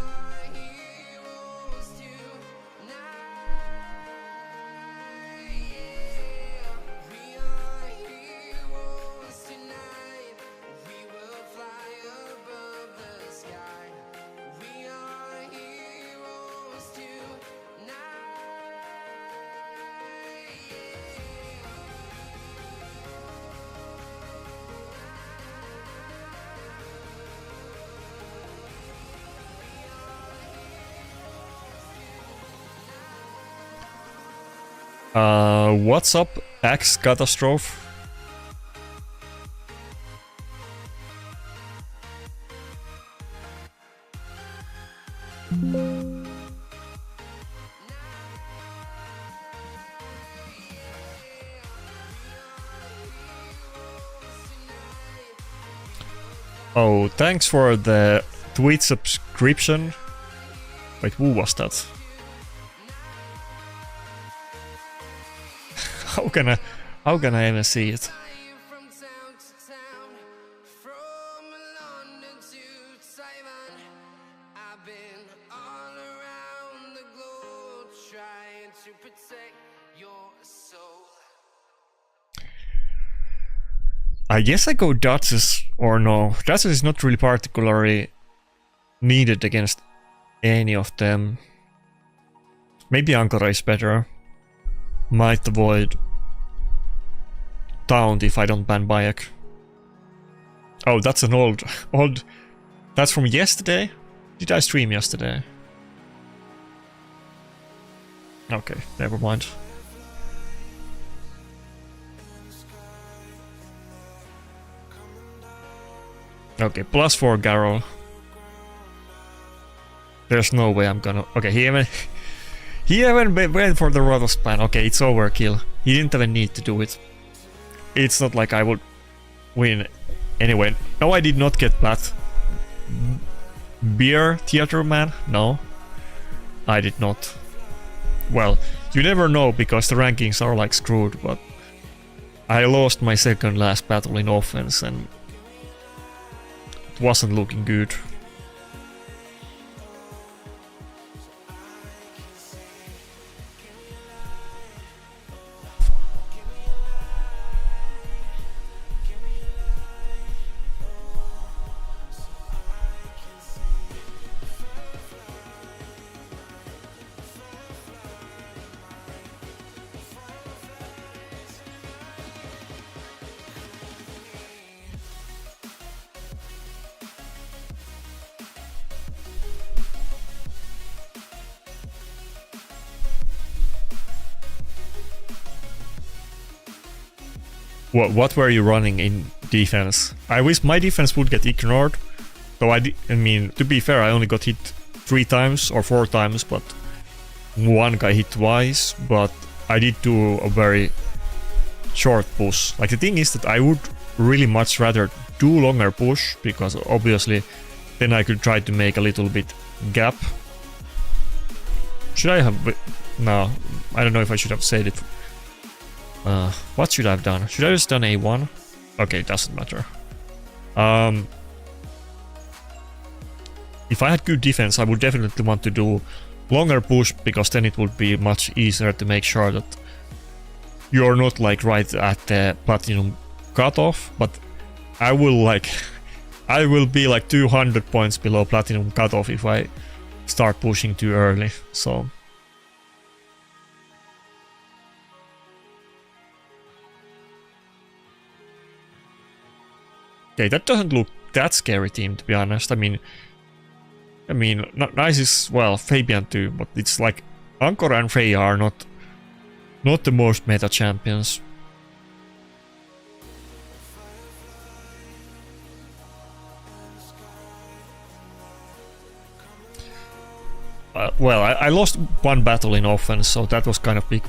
What's up, X Catastrophe? Oh, thanks for the tweet subscription. Wait, who was that? How can I even see it? I guess I go Duchess or no. Duchess is not really particularly needed against any of them. Maybe Ankara is better. Might avoid Taunt if I don't ban Bayek. Oh, that's an old... That's from yesterday? Did I stream yesterday? Okay, never mind. Okay, +4 Garrel. There's no way I'm gonna... Okay, he even went for the Roto Span. Okay, it's overkill. He didn't even need to do it. It's not like I would win anyway. No, I did not get that. Beer Theater Man? No. I did not. Well, you never know because the rankings are like screwed, but I lost my second last battle in offense and it wasn't looking good. What were you running in defense? I wish my defense would get ignored. Though I mean, to be fair, I only got hit 3 times or 4 times, but one guy hit twice. But I did do a very short push. Like the thing is that I would really much rather do longer push because obviously then I could try to make a little bit gap. Should I have? No, I don't know if I should have said it. What should I have done? Should I just done A1? Okay, it doesn't matter. If I had good defense, I would definitely want to do longer push because then it would be much easier to make sure that you're not like right at the platinum cutoff. But I will like, I will be like 200 points below platinum cutoff if I start pushing too early. So. Okay, that doesn't look that scary team, to be honest. I mean, nice is, well, Fabian too, but it's like Ankara and Freya are not the most meta champions. Well, I lost one battle in offense, so that was kind of big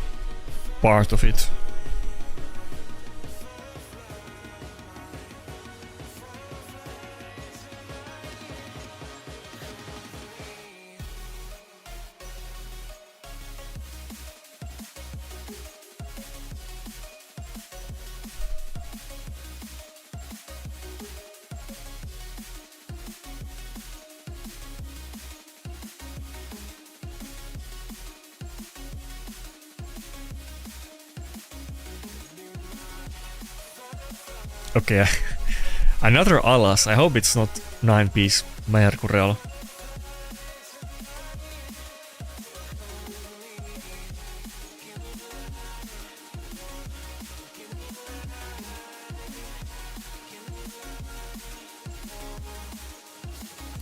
part of it. Okay, another Alas. I hope it's not 9-piece Mercurial.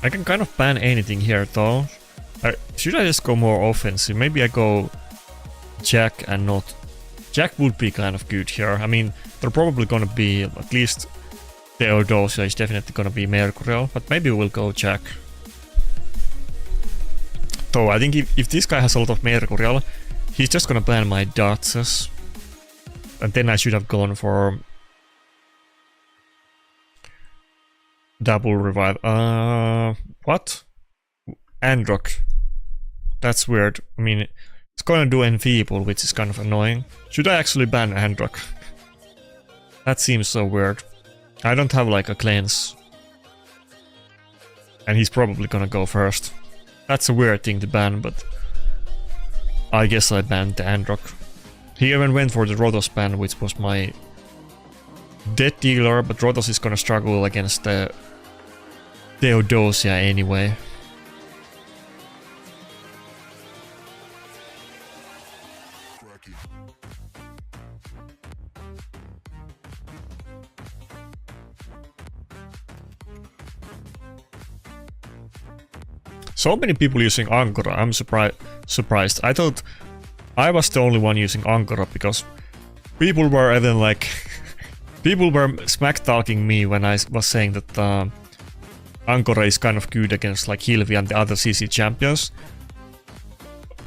I can kind of ban anything here though. Should I just go more offensive? Maybe I go Jack and not Jack would be kind of good here. I mean, they're probably gonna be, at least Theodosia is definitely gonna be Mercurial, but maybe we'll go Jack. So I think if this guy has a lot of Mercurial, he's just gonna ban my Duchess. And then I should have gone for double revive. What? Androck. That's weird. I mean, it's gonna do Enfeeble, which is kind of annoying. Should I actually ban Androck? That seems so weird. I don't have like a cleanse. And he's probably gonna go first. That's a weird thing to ban, but I guess I banned the Androck. He even went for the Rotos ban, which was my death dealer, but Rotos is gonna struggle against the Theodosia anyway. So many people using Angora, I'm surprised. I thought I was the only one using Angora because people were even like... people were smack-talking me when I was saying that Angora is kind of good against like Hilvi and the other CC champions.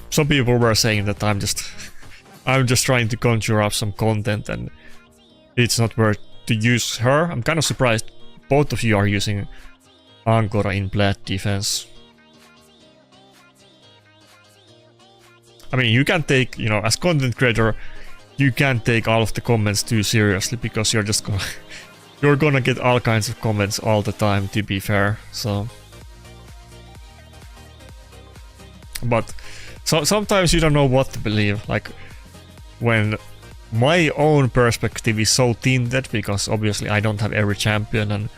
Some people were saying that I'm just trying to conjure up some content and it's not worth to use her. I'm kind of surprised both of you are using Angora in Blood Defense. I mean, you can't take, you know, as content creator, you can't take all of the comments too seriously because you're just gonna... you're gonna get all kinds of comments all the time, to be fair, so... But sometimes you don't know what to believe, like when my own perspective is so tinted because obviously I don't have every champion and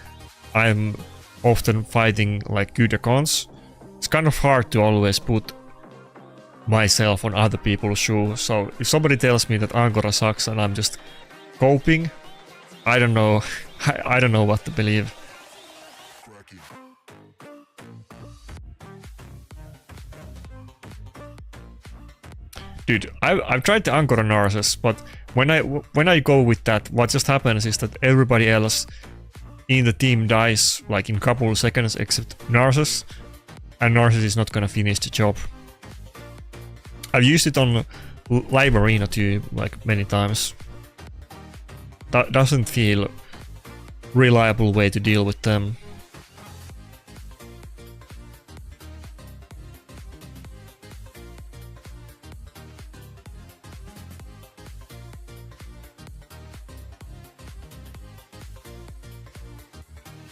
I'm often fighting like good accounts. It's kind of hard to always put myself on other people's shoes, so if somebody tells me that Angora sucks and I'm just coping, I don't know, I don't know what to believe. Dude, I've tried the Angora Narcissus, but when I go with that, what just happens is that everybody else in the team dies like in a couple of seconds except Narcissus, and Narcissus is not gonna finish the job. I've used it on live arena too, like many times. That doesn't feel reliable way to deal with them.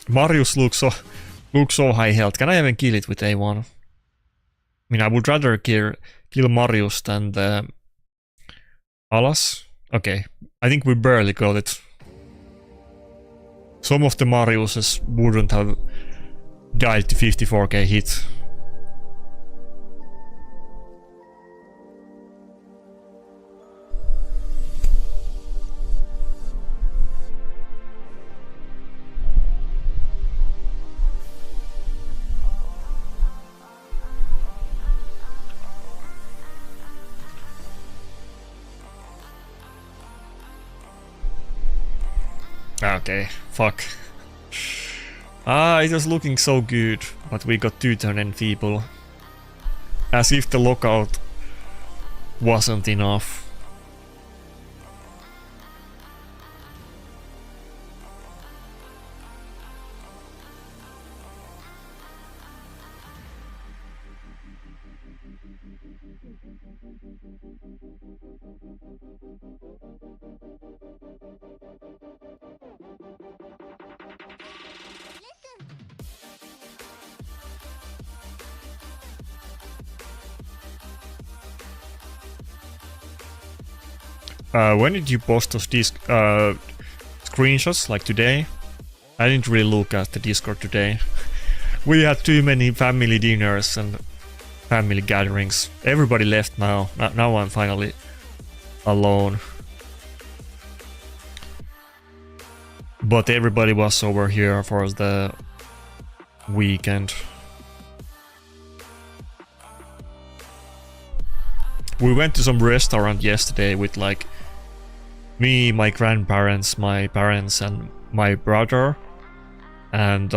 Marius looks so high health. Can I even kill it with A1? I mean, I would rather kill Marius than the Alas. Okay, I think we barely got it. Some of the Mariuses wouldn't have died to 54k hit. Okay, fuck. It was looking so good, but we got 2-turn Enfeeble. As if the lockout wasn't enough. When did you post those screenshots, like today? I didn't really look at the Discord today. We had too many family dinners and family gatherings. Everybody left now. Now I'm finally alone. But everybody was over here for the weekend. We went to some restaurant yesterday with like me, my grandparents, my parents, and my brother, and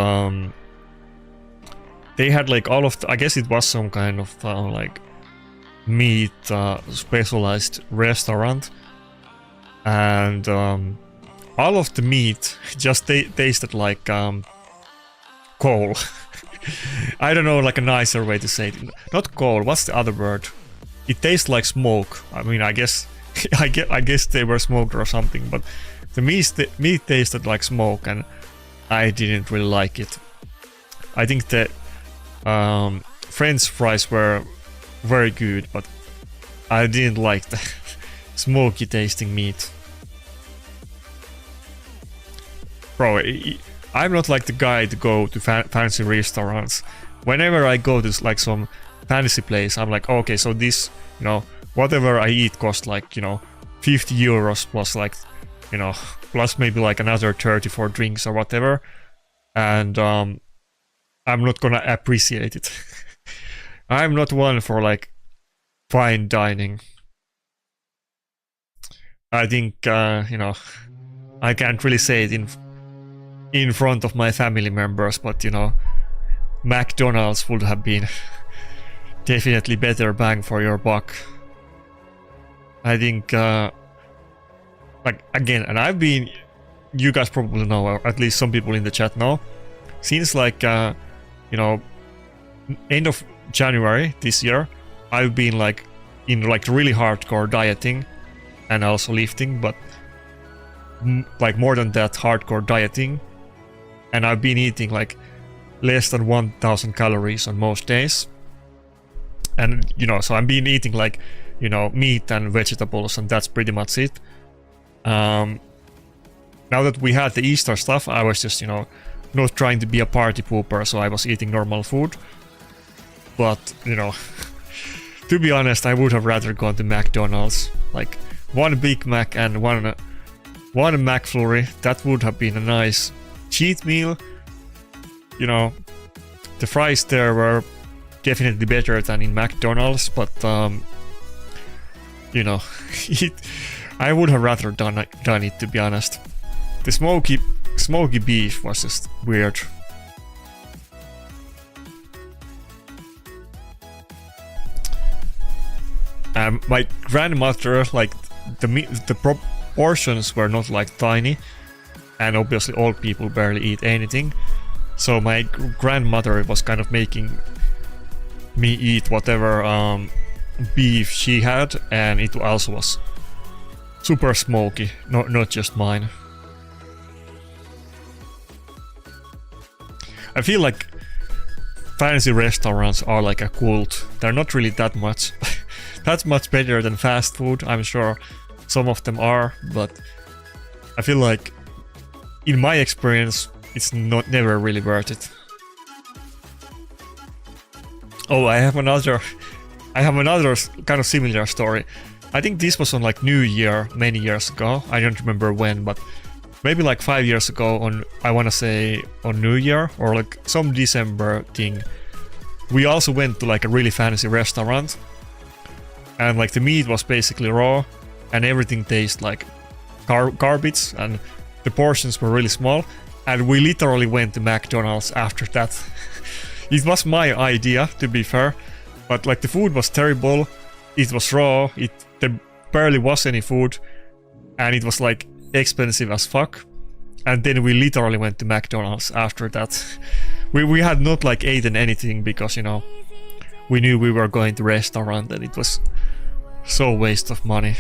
they had like all of I guess it was some kind of like meat specialized restaurant, and all of the meat just tasted like coal. I don't know, like a nicer way to say it. Not coal, what's the other word? It tastes like smoke. I mean, I guess I guess they were smoked or something, but the meat tasted like smoke, and I didn't really like it. I think the French fries were very good, but I didn't like the smoky tasting meat. Bro, I'm not like the guy to go to fancy restaurants. Whenever I go to like some fancy place, I'm like, okay, so this, you know, whatever I eat costs like, you know, 50 euros plus like, you know, plus maybe like another 30 for drinks or whatever. And I'm not gonna appreciate it. I'm not one for like fine dining. I think, you know, I can't really say it in front of my family members, but you know, McDonald's would have been definitely better bang for your buck. I think, like again, and I've been, you guys probably know, or at least some people in the chat know, since like, you know, end of January this year, I've been like in like really hardcore dieting and also lifting, but like more than that, hardcore dieting. And I've been eating like less than 1000 calories on most days. And, you know, so I've been eating like, you know, meat and vegetables, and that's pretty much it. Now that we had the Easter stuff, I was just, you know, not trying to be a party pooper, so I was eating normal food. But, you know, to be honest, I would have rather gone to McDonald's. Like, one Big Mac and one McFlurry, that would have been a nice cheat meal. You know, the fries there were definitely better than in McDonald's, but you know, I would have rather done it, to be honest. The smoky beef was just weird. My grandmother, like the proportions were not like tiny, and obviously old people barely eat anything. So my grandmother was kind of making me eat whatever beef she had, and it also was super smoky, not just mine. I feel like fancy restaurants are like a cult. They're not really that much better than fast food. I'm sure some of them are, but I feel like in my experience it's never really worth it. Oh, I have another kind of similar story. I think this was on like New Year many years ago. I don't remember when, but maybe like 5 years ago on, I wanna say on New Year or like some December thing. We also went to like a really fancy restaurant, and like the meat was basically raw and everything tasted like garbage, and the portions were really small, and we literally went to McDonald's after that. It was my idea, to be fair, but like the food was terrible, it was raw, there barely was any food, and it was like expensive as fuck. And then we literally went to McDonald's after that. We had not like eaten anything because, you know, we knew we were going to restaurant, and it was so waste of money.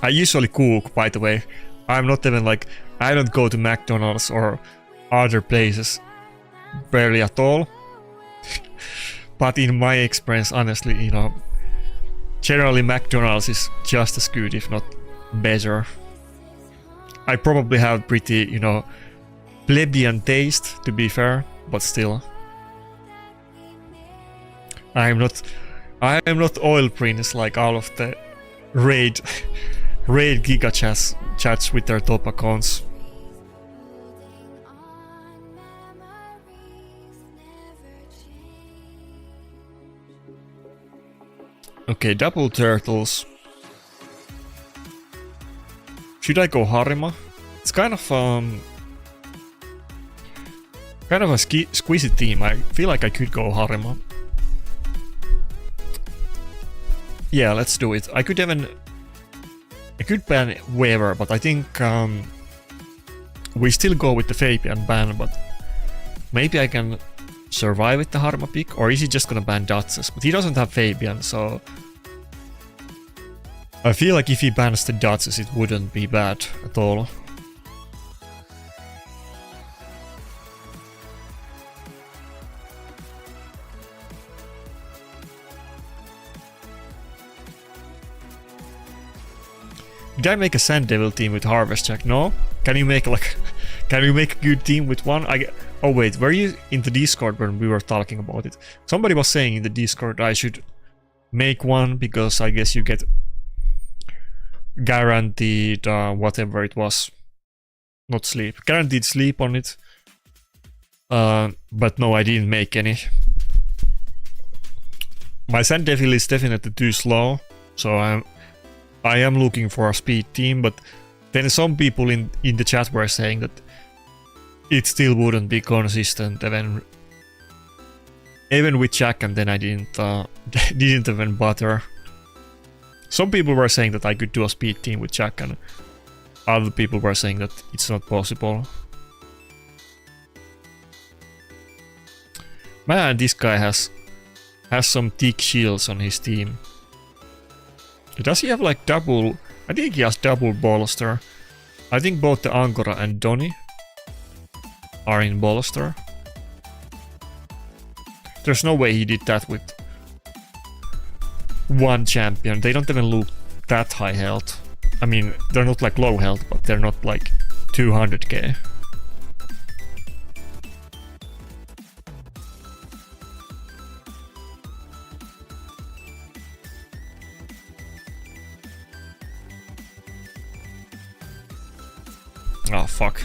I usually cook, by the way. I'm not even like, I don't go to McDonald's or other places barely at all. But in my experience, honestly, you know, generally McDonald's is just as good, if not better. I probably have pretty, you know, plebeian taste, to be fair, but still. I am not oil prince like all of the raid giga chats with their top accounts. Okay, double turtles. Should I go Harima? It's kind of a squeezy team. I feel like I could go Harima. Yeah, let's do it. I could ban Weaver, but I think we still go with the Fabian ban, but maybe I can survive with the Harima pick, or is he just gonna ban Datsus? But he doesn't have Fabian, so I feel like if he bans the Datsus, it wouldn't be bad at all. Did I make a Sand Devil team with Harvest Jack? No? Can you make like... Can we make a good team with one? Oh wait, were you in the Discord when we were talking about it? Somebody was saying in the Discord I should make one because I guess you get guaranteed whatever it was. Not sleep. Guaranteed sleep on it. But no, I didn't make any. My Sand Devil is definitely too slow, so I am looking for a speed team, but then some people in the chat were saying that it still wouldn't be consistent even with Jack, and then I didn't even bother. Some people were saying that I could do a speed team with Jack, and other people were saying that it's not possible. Man, this guy has some thick shields on his team. Does he have like double... I think he has double bolster. I think both the Angora and Donny are in bolster. There's no way he did that with one champion. They don't even look that high health. I mean, they're not like low health, but they're not like 200k. Oh fuck.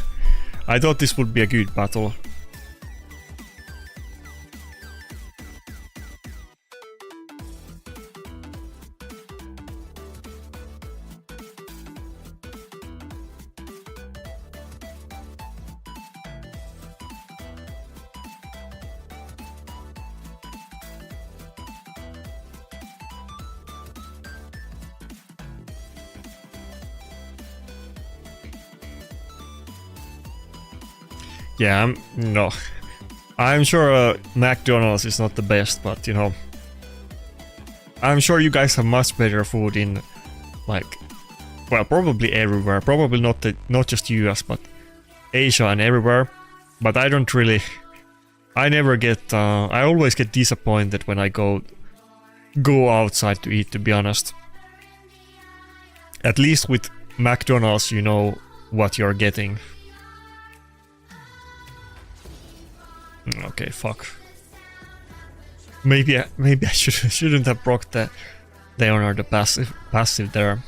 I thought this would be a good battle. Yeah, no. I'm sure McDonald's is not the best, but you know, I'm sure you guys have much better food in, like, well, probably everywhere. Probably not just US, but Asia and everywhere. But I don't really. I never get. I always get disappointed when I go outside to eat. To be honest, at least with McDonald's, you know what you're getting. Okay, fuck. Maybe I shouldn't have procced the Leonard the passive there.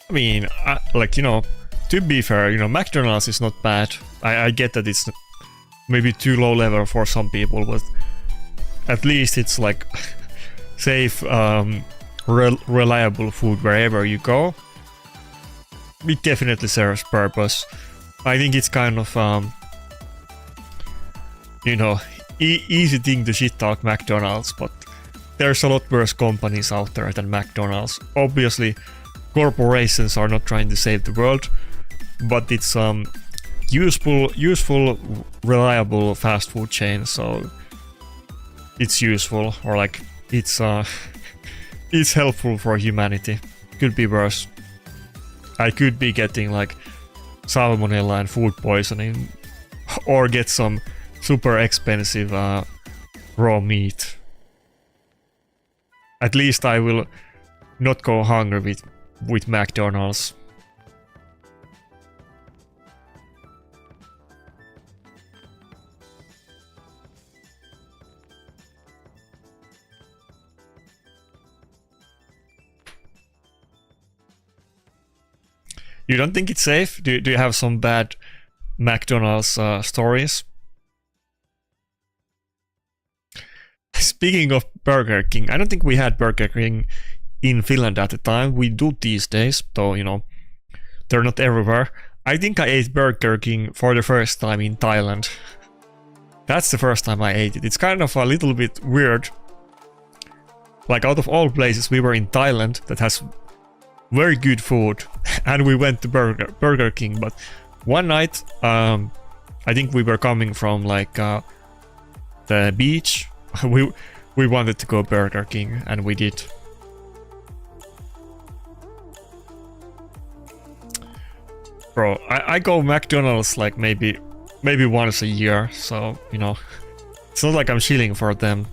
I mean, like, you know, to be fair, you know, McDonald's is not bad. I get that it's maybe too low level for some people, but at least it's like safe, reliable food wherever you go. It definitely serves purpose. I think it's kind of you know, easy thing to shit talk McDonald's, but there's a lot worse companies out there than McDonald's. Obviously, corporations are not trying to save the world, but it's useful, reliable fast food chain, so it's useful, or like it's helpful for humanity. Could be worse. I could be getting like salmonella and food poisoning, or get some super expensive raw meat. At least I will not go hungry with McDonald's. You don't think it's safe? Do you have some bad McDonald's stories? Speaking of Burger King, I don't think we had Burger King in Finland at the time. We do these days, though, you know, they're not everywhere. I think I ate Burger King for the first time in Thailand. That's the first time I ate it. It's kind of a little bit weird. Like, out of all places, we were in Thailand that has very good food, and we went to Burger King. But one night, I think we were coming from like the beach. We wanted to go Burger King, and we did. Bro, I go McDonald's like maybe once a year, so you know, it's not like I'm shilling for them.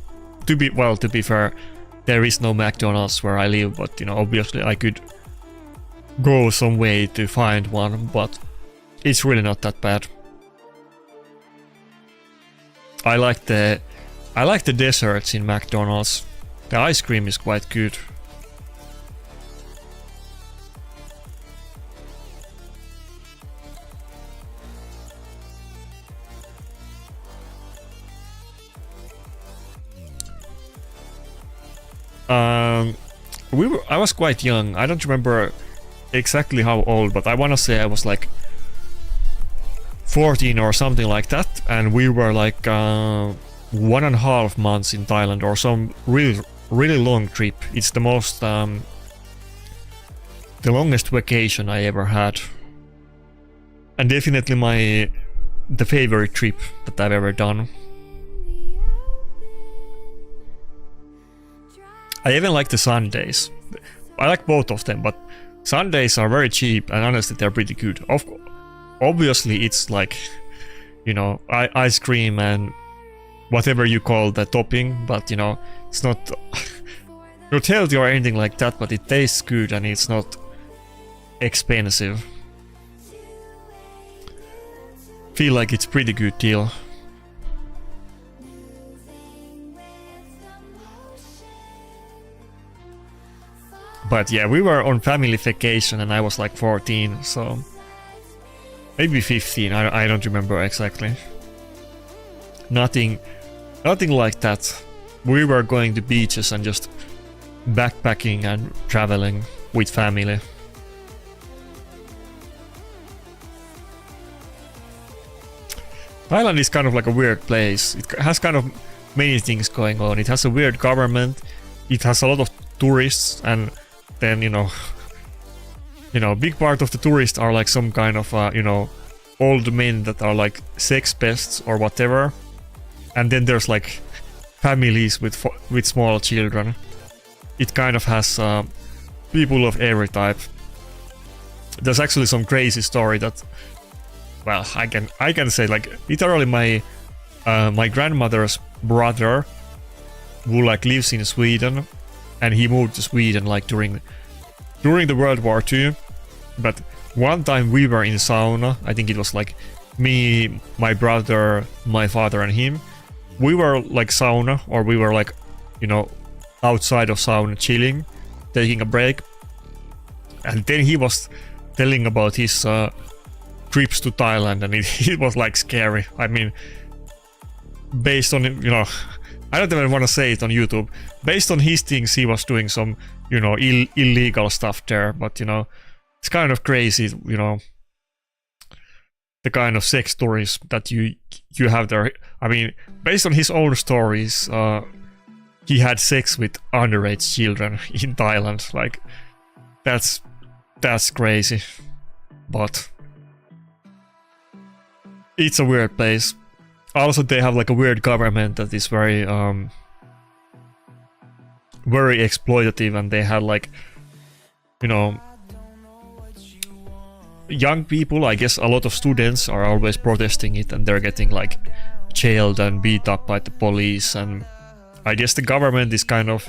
To be fair, there is no McDonald's where I live, but you know, obviously I could go some way to find one, but it's really not that bad. I like the desserts in McDonald's. The ice cream is quite good. I was quite young. I don't remember exactly how old, but I wanna say I was like 14 or something like that, and we were like 1.5 months in Thailand, or some really long trip. It's the most the longest vacation I ever had, and definitely the favorite trip that I've ever done. I even like the Sundays. I like both of them, but Sundays are very cheap, and honestly they're pretty good. Obviously it's like, you know, ice cream and whatever you call the topping, but you know, it's not not healthy or anything like that, but it tastes good and it's not expensive. Feel like it's pretty good deal. But yeah, we were on family vacation and I was like 14, so maybe 15, I don't remember exactly. Nothing like that. We were going to beaches and just backpacking and traveling with family. Thailand is kind of like a weird place. It has kind of many things going on. It has a weird government. It has a lot of tourists, and then you know, big part of the tourists are like some kind of you know, old men that are like sex pests or whatever, and then there's like families with small children. It kind of has people of every type. There's actually some crazy story that, well, I can say, like, literally my grandmother's brother, who like lives in Sweden, and he moved to Sweden like during the World War II. But one time we were in sauna. I think it was like me, my brother, my father, and him. We were like sauna, or we were like, you know, outside of sauna chilling, taking a break. And then he was telling about his trips to Thailand, and it was like scary. I mean, based on, you know, I don't even want to say it on YouTube. Based on his things, he was doing some, you know, illegal stuff there. But you know, it's kind of crazy, you know, the kind of sex stories that you have there. I mean, based on his own stories, he had sex with underage children in Thailand. Like, that's crazy. But it's a weird place. Also, they have like a weird government that is very very exploitative, and they had like, you know, young people, I guess a lot of students are always protesting it, and they're getting like jailed and beat up by the police. And I guess the government is kind of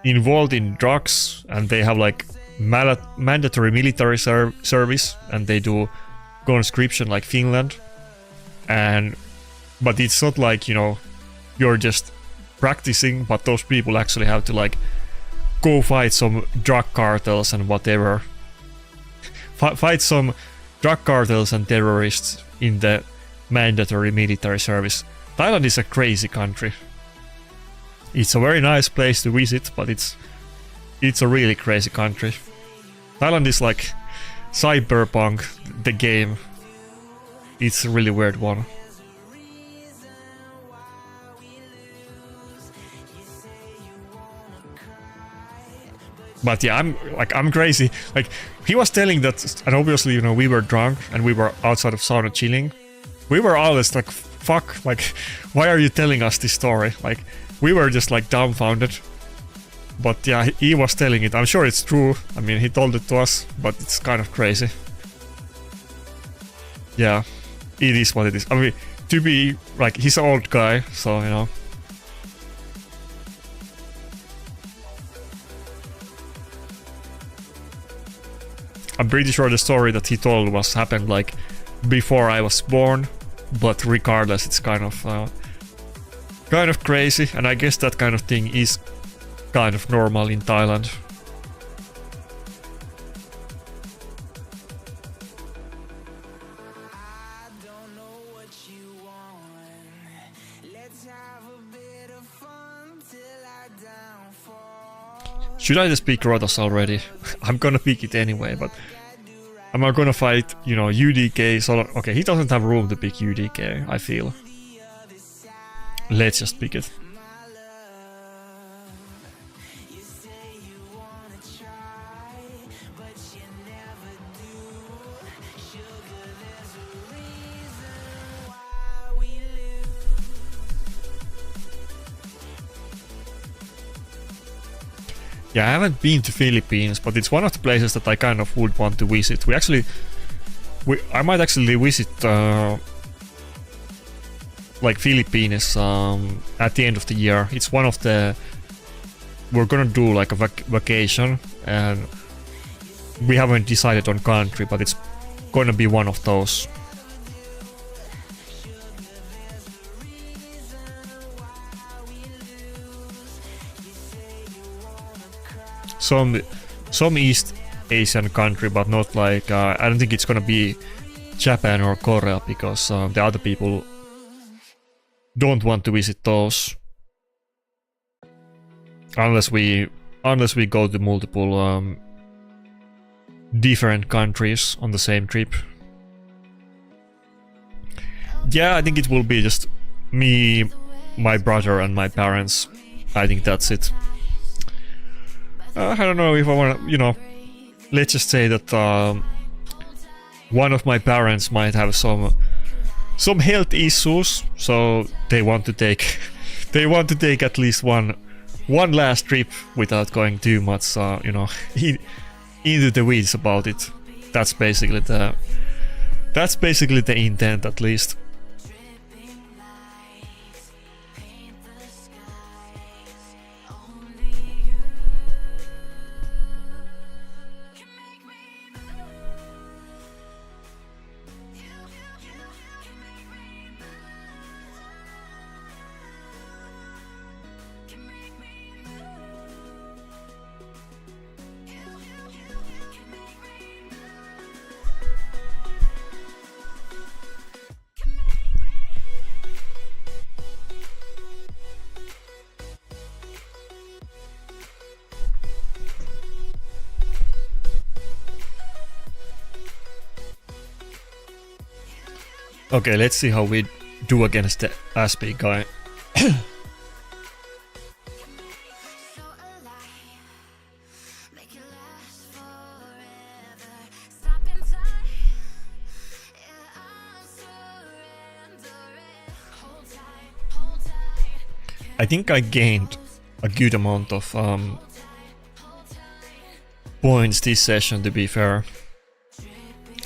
involved in drugs, and they have like mandatory military service, and they do conscription like Finland. But it's not like, you know, you're just practicing, but those people actually have to like go fight some drug cartels and whatever. fight some drug cartels and terrorists in the mandatory military service. Thailand is a crazy country. It's a very nice place to visit, but it's a really crazy country. Thailand is like Cyberpunk, the game. It's a really weird one. But yeah, I'm crazy. Like, he was telling that, and obviously, you know, we were drunk and we were outside of sauna chilling. We were always like, fuck, like, why are you telling us this story? Like, we were just like dumbfounded. But yeah, he was telling it. I'm sure it's true. I mean, he told it to us, but it's kind of crazy. Yeah, it is what it is. I mean, to be, like, he's an old guy, so, you know. I'm pretty sure the story that he told was happened like before I was born, but regardless, it's kind of crazy, and I guess that kind of thing is kind of normal in Thailand. Should I just pick Rotos already? I'm gonna pick it anyway, but I'm not gonna fight, you know, UDK. So okay, he doesn't have room to pick UDK, I feel. Let's just pick it. Yeah, I haven't been to Philippines, but it's one of the places that I kind of would want to visit. I might actually visit like Philippines at the end of the year. It's one of the... We're gonna do like a vacation, and we haven't decided on country, but it's gonna be one of those. Some East Asian country, but not like I don't think it's gonna be Japan or Korea, because the other people don't want to visit those unless we go to multiple different countries on the same trip. Yeah, I think it will be just me, my brother, and my parents. I think that's it. I don't know if I want to, you know, let's just say that one of my parents might have some health issues, so they want to take at least one last trip without going too much, you know, into the weeds about it. That's basically the intent, at least. Okay, let's see how we do against the Aspie guy. I think I gained a good amount of points this session, to be fair.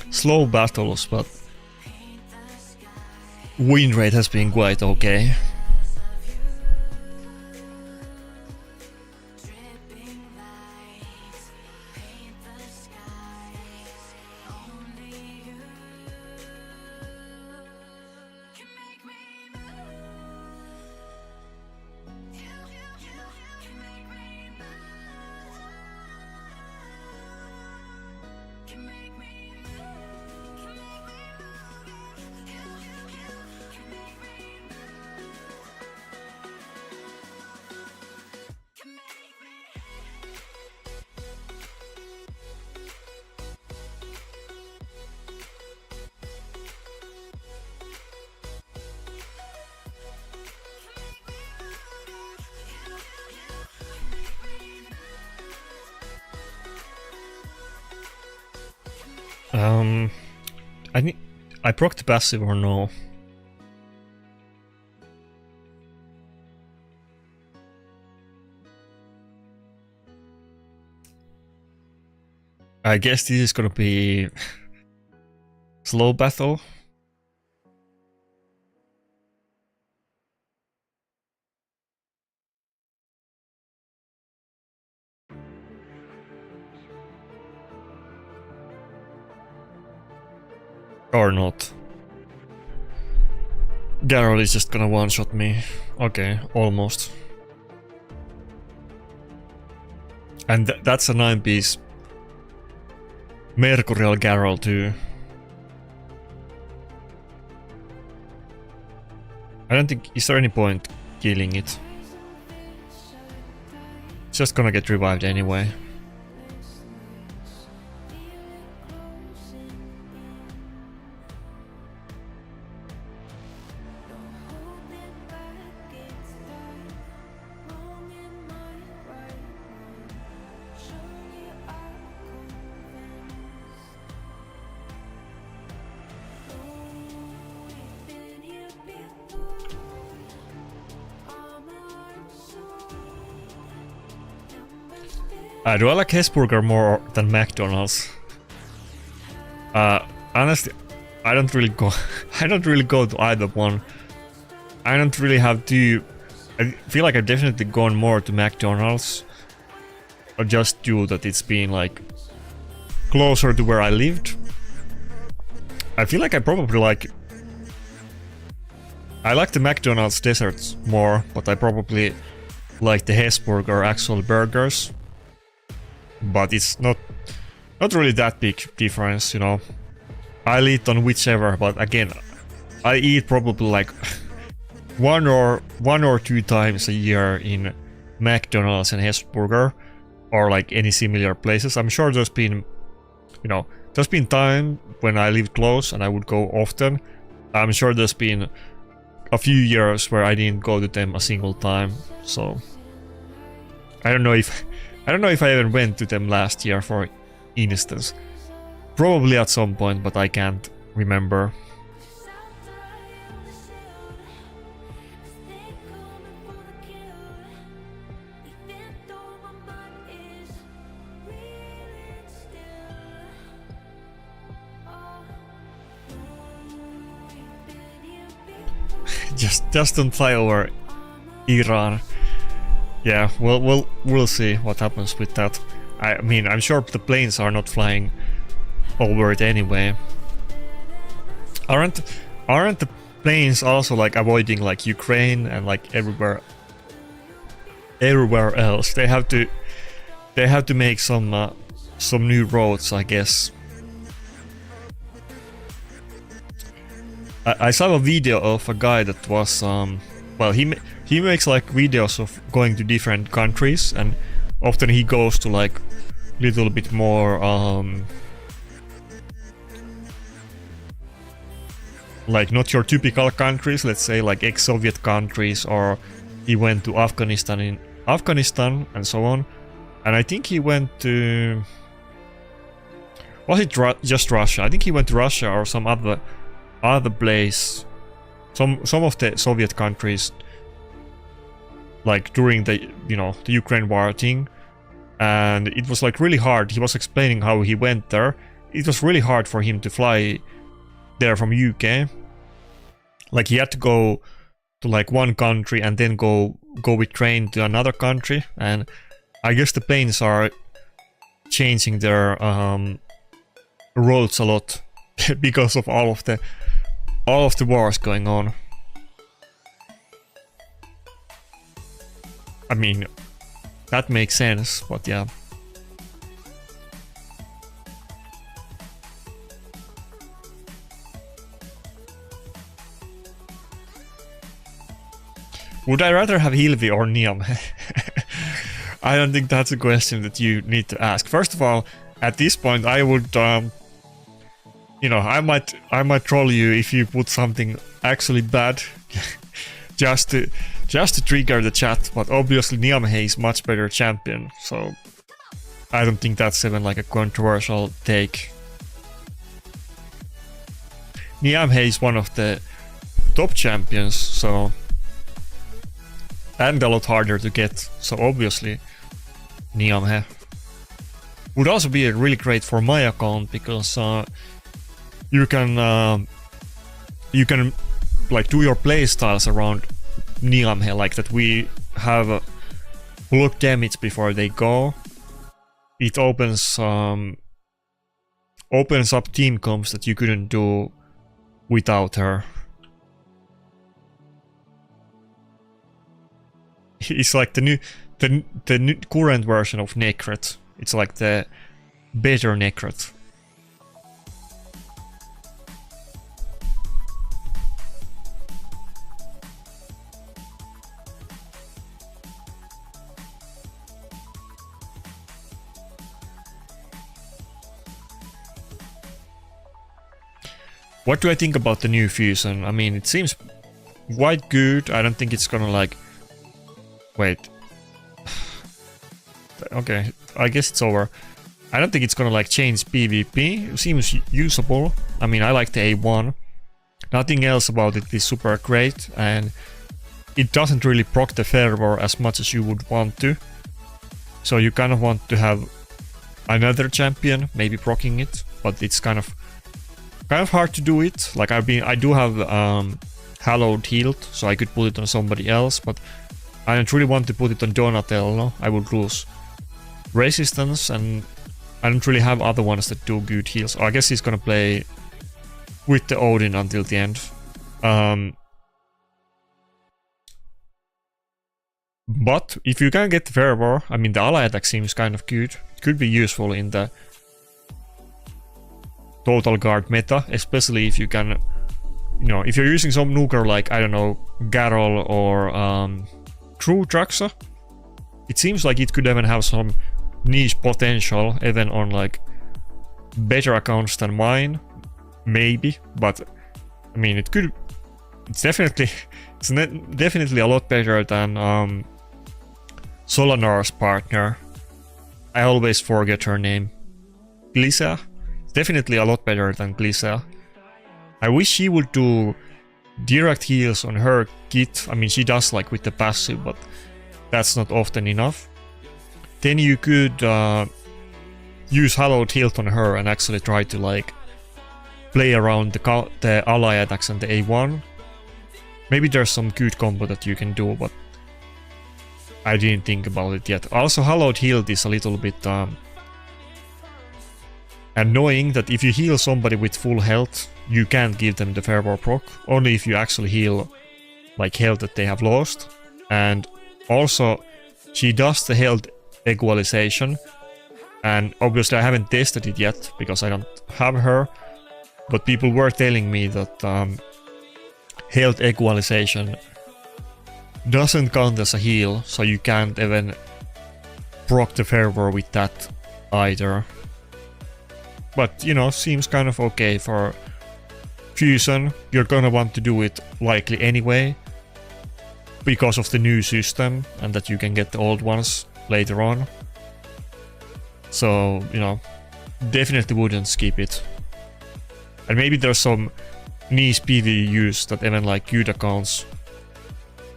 Slow battles, but win rate has been quite okay. I think I proc the passive or no? I guess this is gonna be slow battle. Or not. Garrel is just gonna one-shot me. Okay, almost. And that's a 9-piece Mercurial Garrel too. I don't think... Is there any point killing it? It's just gonna get revived anyway. Do I like Hesburger more than McDonald's? Honestly, I don't really go. I don't really go to either one. I don't really have to. I feel like I've definitely gone more to McDonald's, or just due that it's been like closer to where I lived. I feel like I probably like. I like the McDonald's desserts more, but I probably like the Hesburger actual burgers. But it's not really that big difference, you know. I'll eat on whichever, but again, I eat probably like one or 2 times a year in McDonald's and Hesburger, or like any similar places. I'm sure there's been, you know, there's been time when I lived close and I would go often. I'm sure there's been a few years where I didn't go to them a single time, so I don't know if I even went to them last year, for instance. Probably at some point, but I can't remember. just don't fly over Iran. Yeah, we'll see what happens with that. I mean, I'm sure the planes are not flying over it anyway. Aren't the planes also like avoiding like Ukraine and like everywhere else? They have to make some new roads, I guess. I saw a video of a guy that was well, he makes like videos of going to different countries, and often he goes to like little bit more like not your typical countries, let's say like ex-Soviet countries, or he went to Afghanistan and so on. And I think he went to, was it just Russia? I think he went to Russia or some other place, some of the Soviet countries, like during the, you know, the Ukraine war thing. And it was like really hard. He was explaining how he went there. It was really hard for him to fly there from UK. Like he had to go to like one country and then go with train to another country. And I guess the planes are changing their roads a lot because of all of the wars going on. I mean, that makes sense, but yeah. Would I rather have Hilvi or Niam? I don't think that's a question that you need to ask. First of all, at this point, I would, you know, I might troll you if you put something actually bad, just to trigger the chat. But obviously, Niamhe is much better champion, so I don't think that's even like a controversial take. Niamhe is one of the top champions, so and a lot harder to get, so obviously Niamhe would also be really great for my account, because you can like do your playstyles around Niamhe, like that we have block damage before they go. It opens up team comps that you couldn't do without her. It's like the new current version of Nakarada. It's like the better Nakarada. What do I think about the new fusion? I mean, it seems quite good. I don't think it's gonna like... Wait. Okay, I guess it's over. I don't think it's gonna like change PvP. It seems usable. I mean, I like the A1. Nothing else about it is super great, and it doesn't really proc the fervor as much as you would want to. So you kind of want to have another champion maybe proccing it, but it's kind of hard to do it. Like I do have Hallowed healed, so I could put it on somebody else, but I don't really want to put it on Donatello. I would lose resistance, and I don't really have other ones that do good heals. So I guess he's gonna play with the Odin until the end. But if you can get the fervor, I mean the ally attack seems kind of good. It could be useful in the total guard meta, especially if you can, you know, if you're using some nuker like, I don't know, Garol or True Traxa, it seems like it could even have some niche potential, even on like better accounts than mine, maybe. But I mean, it could. It's definitely, definitely a lot better than Solanar's partner. I always forget her name. Glycia. Definitely a lot better than Glycia. I wish she would do direct heals on her kit. I mean, she does like with the passive, but that's not often enough. Then you could use Hallowed Hilt on her and actually try to like play around the ally attacks and the A1. Maybe there's some good combo that you can do, but I didn't think about it yet. Also, Hallowed Hilt is a little bit annoying, that if you heal somebody with full health, you can't give them the fervor proc, only if you actually heal like health that they have lost. And also, she does the health equalization, and obviously I haven't tested it yet because I don't have her, but people were telling me that health equalization doesn't count as a heal, so you can't even proc the fervor with that either. But, you know, seems kind of okay for fusion. You're gonna want to do it likely anyway, because of the new system, and that you can get the old ones later on. So, you know, definitely wouldn't skip it. And maybe there's some niche PvE use that even like good accounts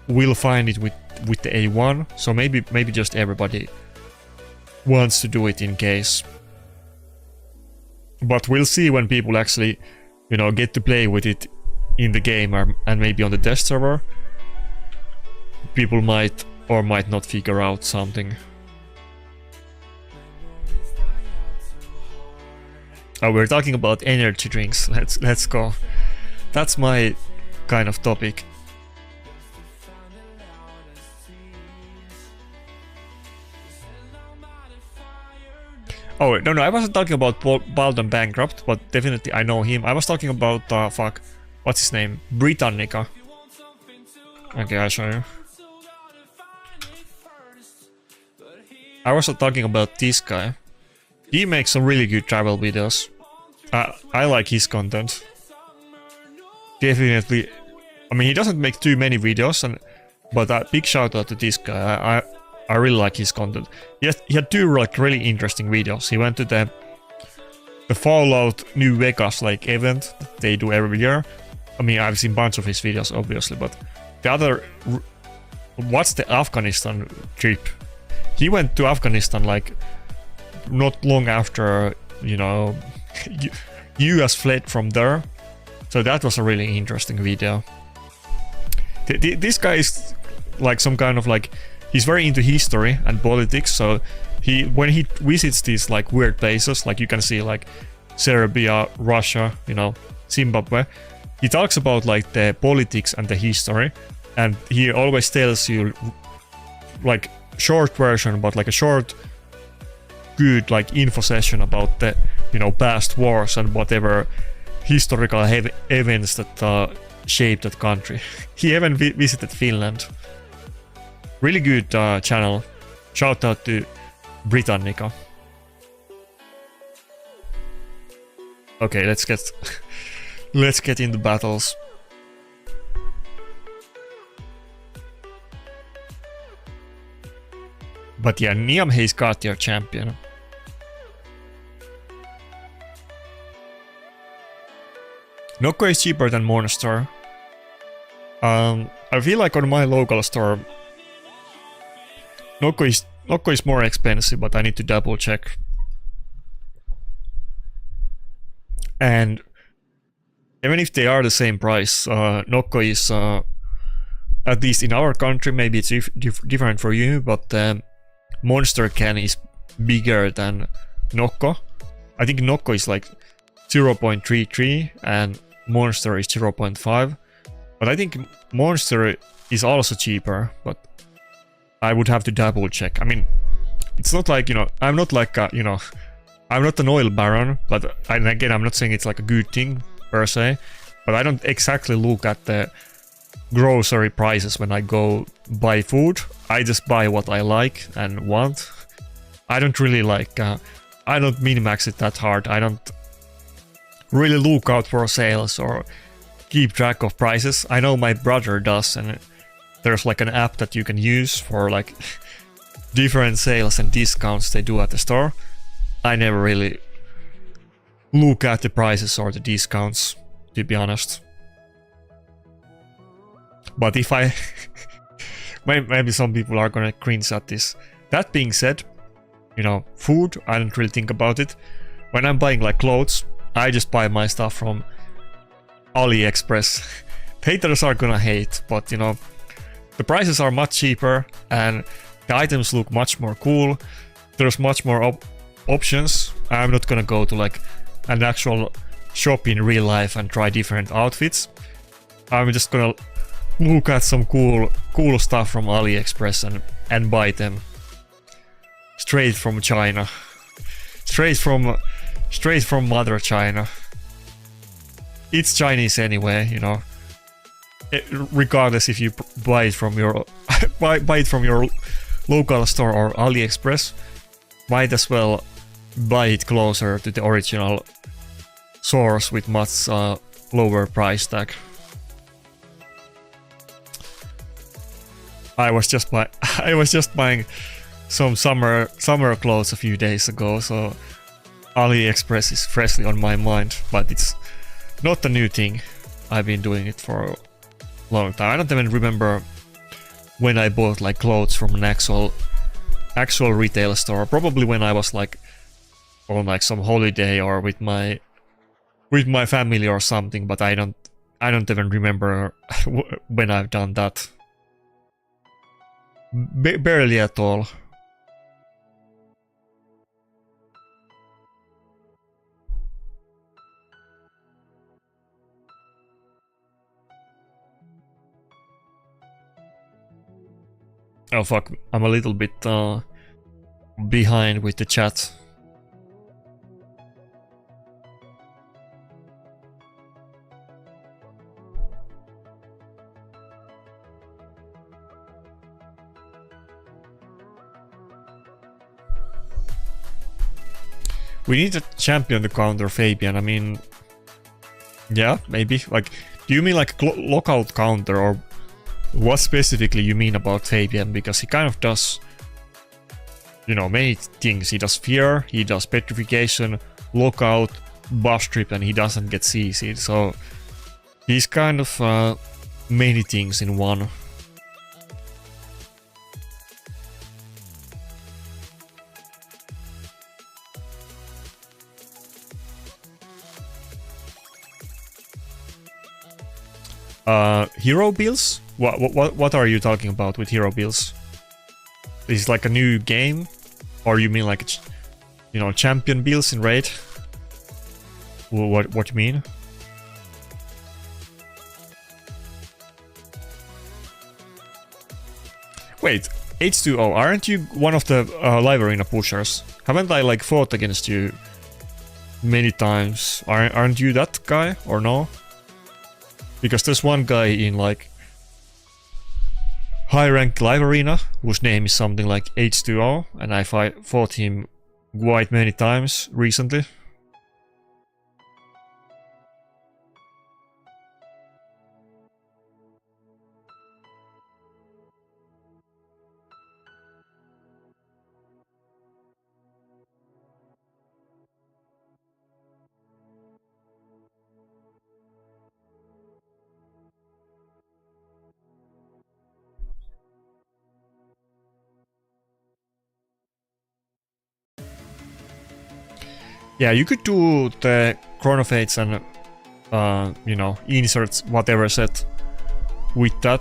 will find it with the A1. So maybe just everybody wants to do it in case. But we'll see when people actually, you know, get to play with it in the game, and maybe on the test server. People might or might not figure out something. Oh, we're talking about energy drinks. Let's go. That's my kind of topic. Oh, no, I wasn't talking about Baldon Bankrupt, but definitely I know him. I was talking about, fuck, what's his name? Britannica. Okay, I'll show you. I was talking about this guy. He makes some really good travel videos. I like his content. Definitely. I mean, he doesn't make too many videos, but a big shout out to this guy. I really like his content. He had two like really interesting videos. He went to the the Fallout New Vegas like event that they do every year. I mean, I've seen a bunch of his videos, obviously, but the other, what's the Afghanistan trip? He went to Afghanistan like not long after, you know, US fled from there. So that was a really interesting video. This guy is like some kind of like, he's very into history and politics, so when he visits these like weird places, like you can see like Serbia, Russia, you know, Zimbabwe, he talks about like the politics and the history, and he always tells you like short version, but like a short good like info session about the, you know, past wars and whatever historical events that shaped that country. He even visited Finland. Really good channel. Shout out to Britannica. Okay, let's get into battles. But yeah, Niamhei's got your champion. Nokko is cheaper than Monster. I feel like on my local store, Nokko is more expensive, but I need to double check. And even if they are the same price, Nokko is, at least in our country, maybe it's different for you, but Monster can is bigger than Nokko. I think Nokko is like 0.33 and Monster is 0.5. But I think Monster is also cheaper, but I would have to double check. I mean, it's not like, you know, I'm not like, you know, I'm not an oil baron, but and again, I'm not saying it's like a good thing per se, but I don't exactly look at the grocery prices when I go buy food. I just buy what I like and want. I don't really like, I don't min-max it that hard. I don't really look out for sales or keep track of prices. I know my brother does, and there's like an app that you can use for like different sales and discounts they do at the store. I never really look at the prices or the discounts, to be honest. But if I maybe some people are gonna cringe at this. That being said, you know, food, I don't really think about it. When I'm buying like clothes, I just buy my stuff from AliExpress. Haters are gonna hate, but you know, the prices are much cheaper and the items look much more cool. There's much more options. I'm not gonna go to like an actual shop in real life and try different outfits. I'm just gonna look at some cool stuff from AliExpress and buy them straight from China, straight from Mother China. It's Chinese anyway, you know. Regardless if you buy it from your buy it from your local store or AliExpress, might as well buy it closer to the original source with much lower price tag. I was just buying some summer clothes a few days ago, so AliExpress is freshly on my mind, but it's not a new thing. I've been doing it for a long time. I don't even remember when I bought like clothes from an actual retail store. Probably when I was like on like some holiday or with my family or something, but I don't even remember when I've done that. Barely at all. Oh fuck, I'm a little bit behind with the chat. We need a champion to counter Fabian. I mean, yeah, maybe. Like, do you mean like lockout counter, or what specifically you mean about Fabian? Because he kind of does, you know, many things. He does fear, he does petrification, lockout, buff strip, and he doesn't get CC'd. So he's kind of many things in one. Hero builds? What are you talking about with hero builds? Is it like a new game? Or you mean like, you know, champion builds in Raid? What you mean? Wait, H2O, aren't you one of the live arena pushers? Haven't I like fought against you many times? Aren't you that guy or no? Because there's one guy in like high rank live arena whose name is something like H2O, and I fought him quite many times recently. Yeah, you could do the chronofates and you know, inserts whatever set with that.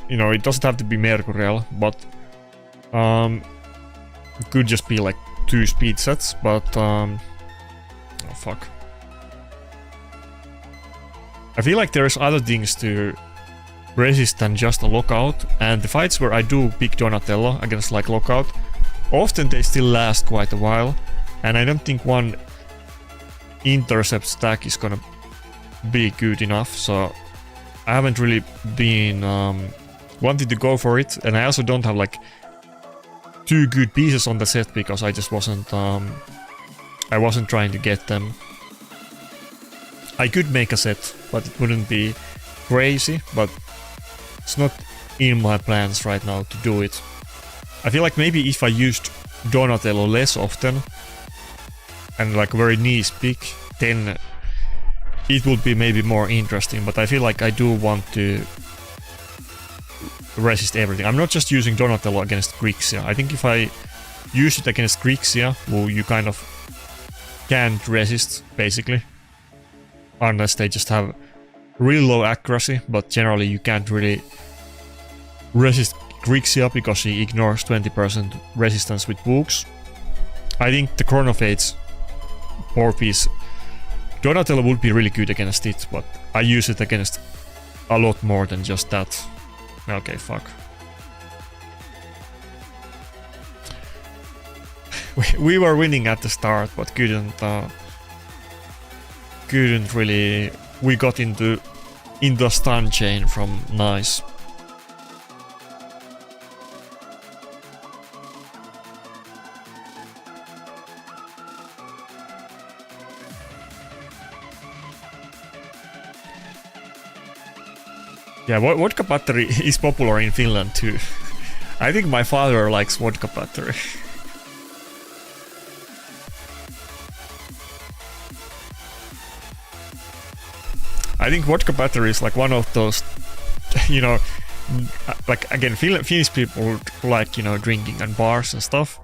You know, it doesn't have to be Mercurial, but it could just be like 2 speed sets, but oh fuck. I feel like there's other things to resist than just a lockout, and the fights where I do pick Donatello against like lockout, often they still last quite a while. And I don't think one intercept stack is gonna be good enough, so I haven't really been wanting to go for it, and I also don't have like 2 good pieces on the set because I just wasn't I wasn't trying to get them. I could make a set, but it wouldn't be crazy, but it's not in my plans right now to do it. I feel like maybe if I used Donatello less often and like very niche pick, then it would be maybe more interesting, but I feel like I do want to resist everything. I'm not just using Donatello against Grixia. I think if I use it against Grixia, well, you kind of can't resist, basically. Unless they just have really low accuracy, but generally you can't really resist Grixia because she ignores 20% resistance with books. I think the Chronofates 4-piece Donatello would be really good against it, but I use it against a lot more than just that. Okay, fuck. We were winning at the start, but couldn't really. We got into a stun chain from Nice. Yeah, vodka battery is popular in Finland too. I think my father likes vodka battery. I think vodka battery is like one of those, you know, like again, Finnish people like, you know, drinking and bars and stuff.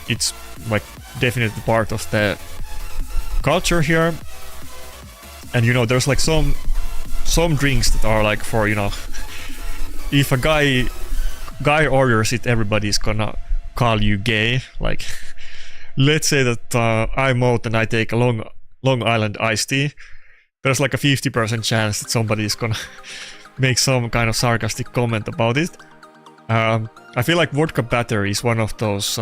It's like definitely part of the culture here, and you know, there's like some drinks that are like for, you know, if a guy orders it, everybody's gonna call you gay. Like, let's say that I'm out and I take a Long Island iced tea. There's like a 50% chance that somebody is gonna make some kind of sarcastic comment about it. I feel like vodka battery is one of those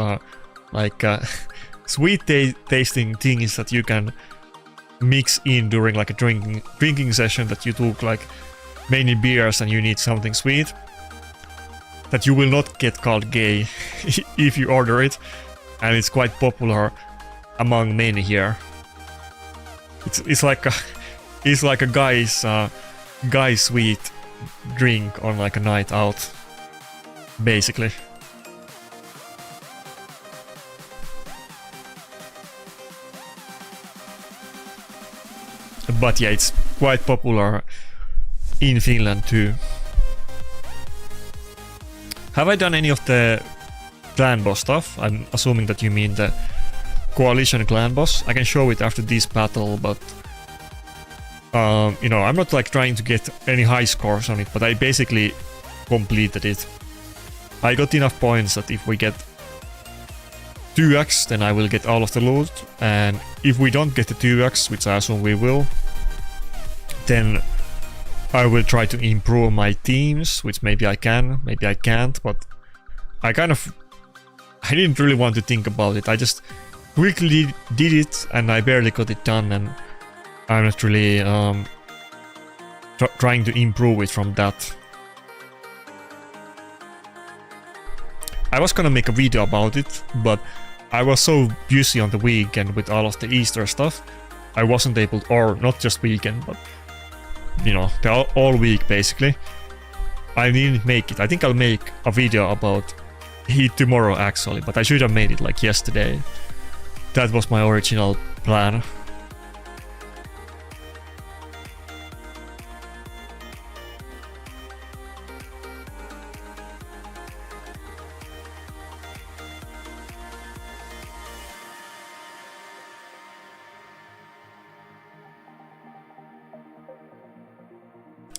sweet tasting things that you can mix in during like a drinking session, that you took like many beers and you need something sweet, that you will not get called gay if you order it, and it's quite popular among men here. It's like a guy's sweet drink on like a night out, basically. But yeah, it's quite popular in Finland too. Have I done any of the clan boss stuff? I'm assuming that you mean the coalition clan boss. I can show it after this battle, but you know, I'm not like trying to get any high scores on it, but I basically completed it. I got enough points that if we get 2x, then I will get all of the loot, and if we don't get the 2x, which I assume we will, then I will try to improve my teams, which maybe I can, maybe I can't, but I didn't really want to think about it. I just quickly did it and I barely got it done, and I'm not really trying to improve it from that. I was gonna make a video about it, but I was so busy on the weekend with all of the Easter stuff, I wasn't able to, or not just weekend, but you know, all week basically. I didn't make it. I think I'll make a video about it tomorrow actually, but I should have made it like yesterday. That was my original plan.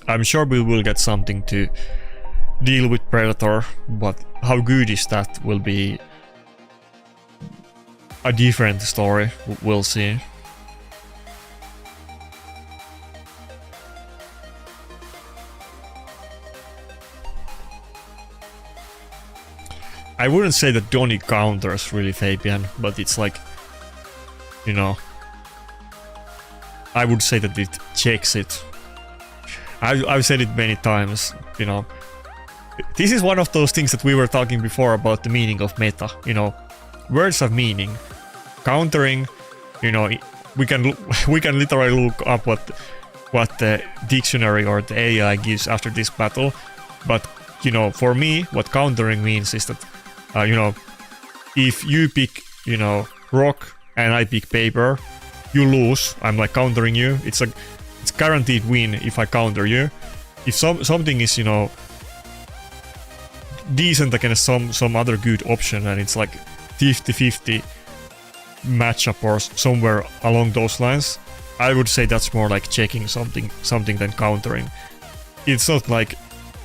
I'm sure we will get something to deal with Predator, but how good is that will be a different story. We'll see. I wouldn't say that Donny counters really Fabian, but it's like, you know, I would say that it checks it. I've said it many times, you know. This is one of those things that we were talking before about the meaning of meta, you know. Words have meaning. Countering, you know, we can literally look up what the dictionary or the AI gives after this battle. But, you know, for me, what countering means is that, you know, if you pick, you know, rock and I pick paper, you lose. I'm like countering you. It's guaranteed win if I counter you. If something is, you know, decent against some other good option and it's like 50-50 matchup or somewhere along those lines, I would say that's more like checking something than countering. It's not like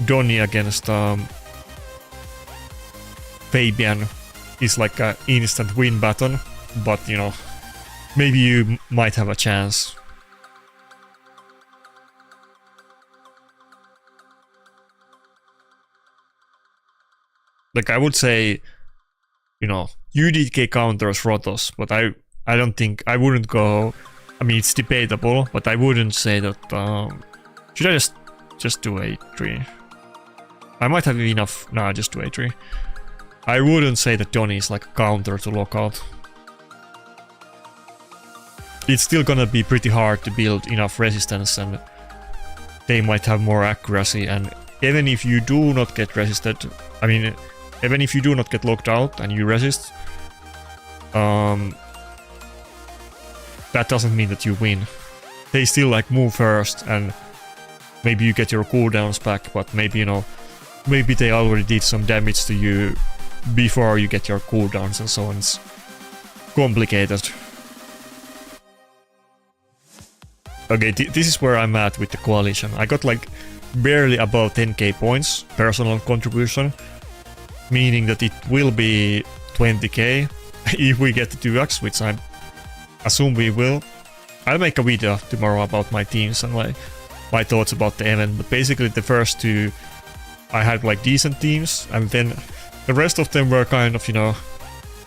Donny against Fabian is like an instant win button, but you know, maybe you might have a chance. Like I would say, you know, UDK counters Rotos, but I don't think, I wouldn't go, I mean it's debatable, but I wouldn't say that, should I just do A3? I might have enough, nah, just do A3. I wouldn't say that Donny is like a counter to lockout. It's still gonna be pretty hard to build enough resistance and they might have more accuracy, and even if you do not get resisted, I mean, even if you do not get locked out and you resist, that doesn't mean that you win. They still like move first and maybe you get your cooldowns back, but maybe, you know, maybe they already did some damage to you before you get your cooldowns and so on. It's complicated. Okay, this is where I'm at with the coalition. I got like barely above 10k points personal contribution, meaning that it will be 20k if we get the 2x, which I assume we will. I'll make a video tomorrow about my teams and my thoughts about the event, but basically the first two I had like decent teams, and then the rest of them were kind of, you know,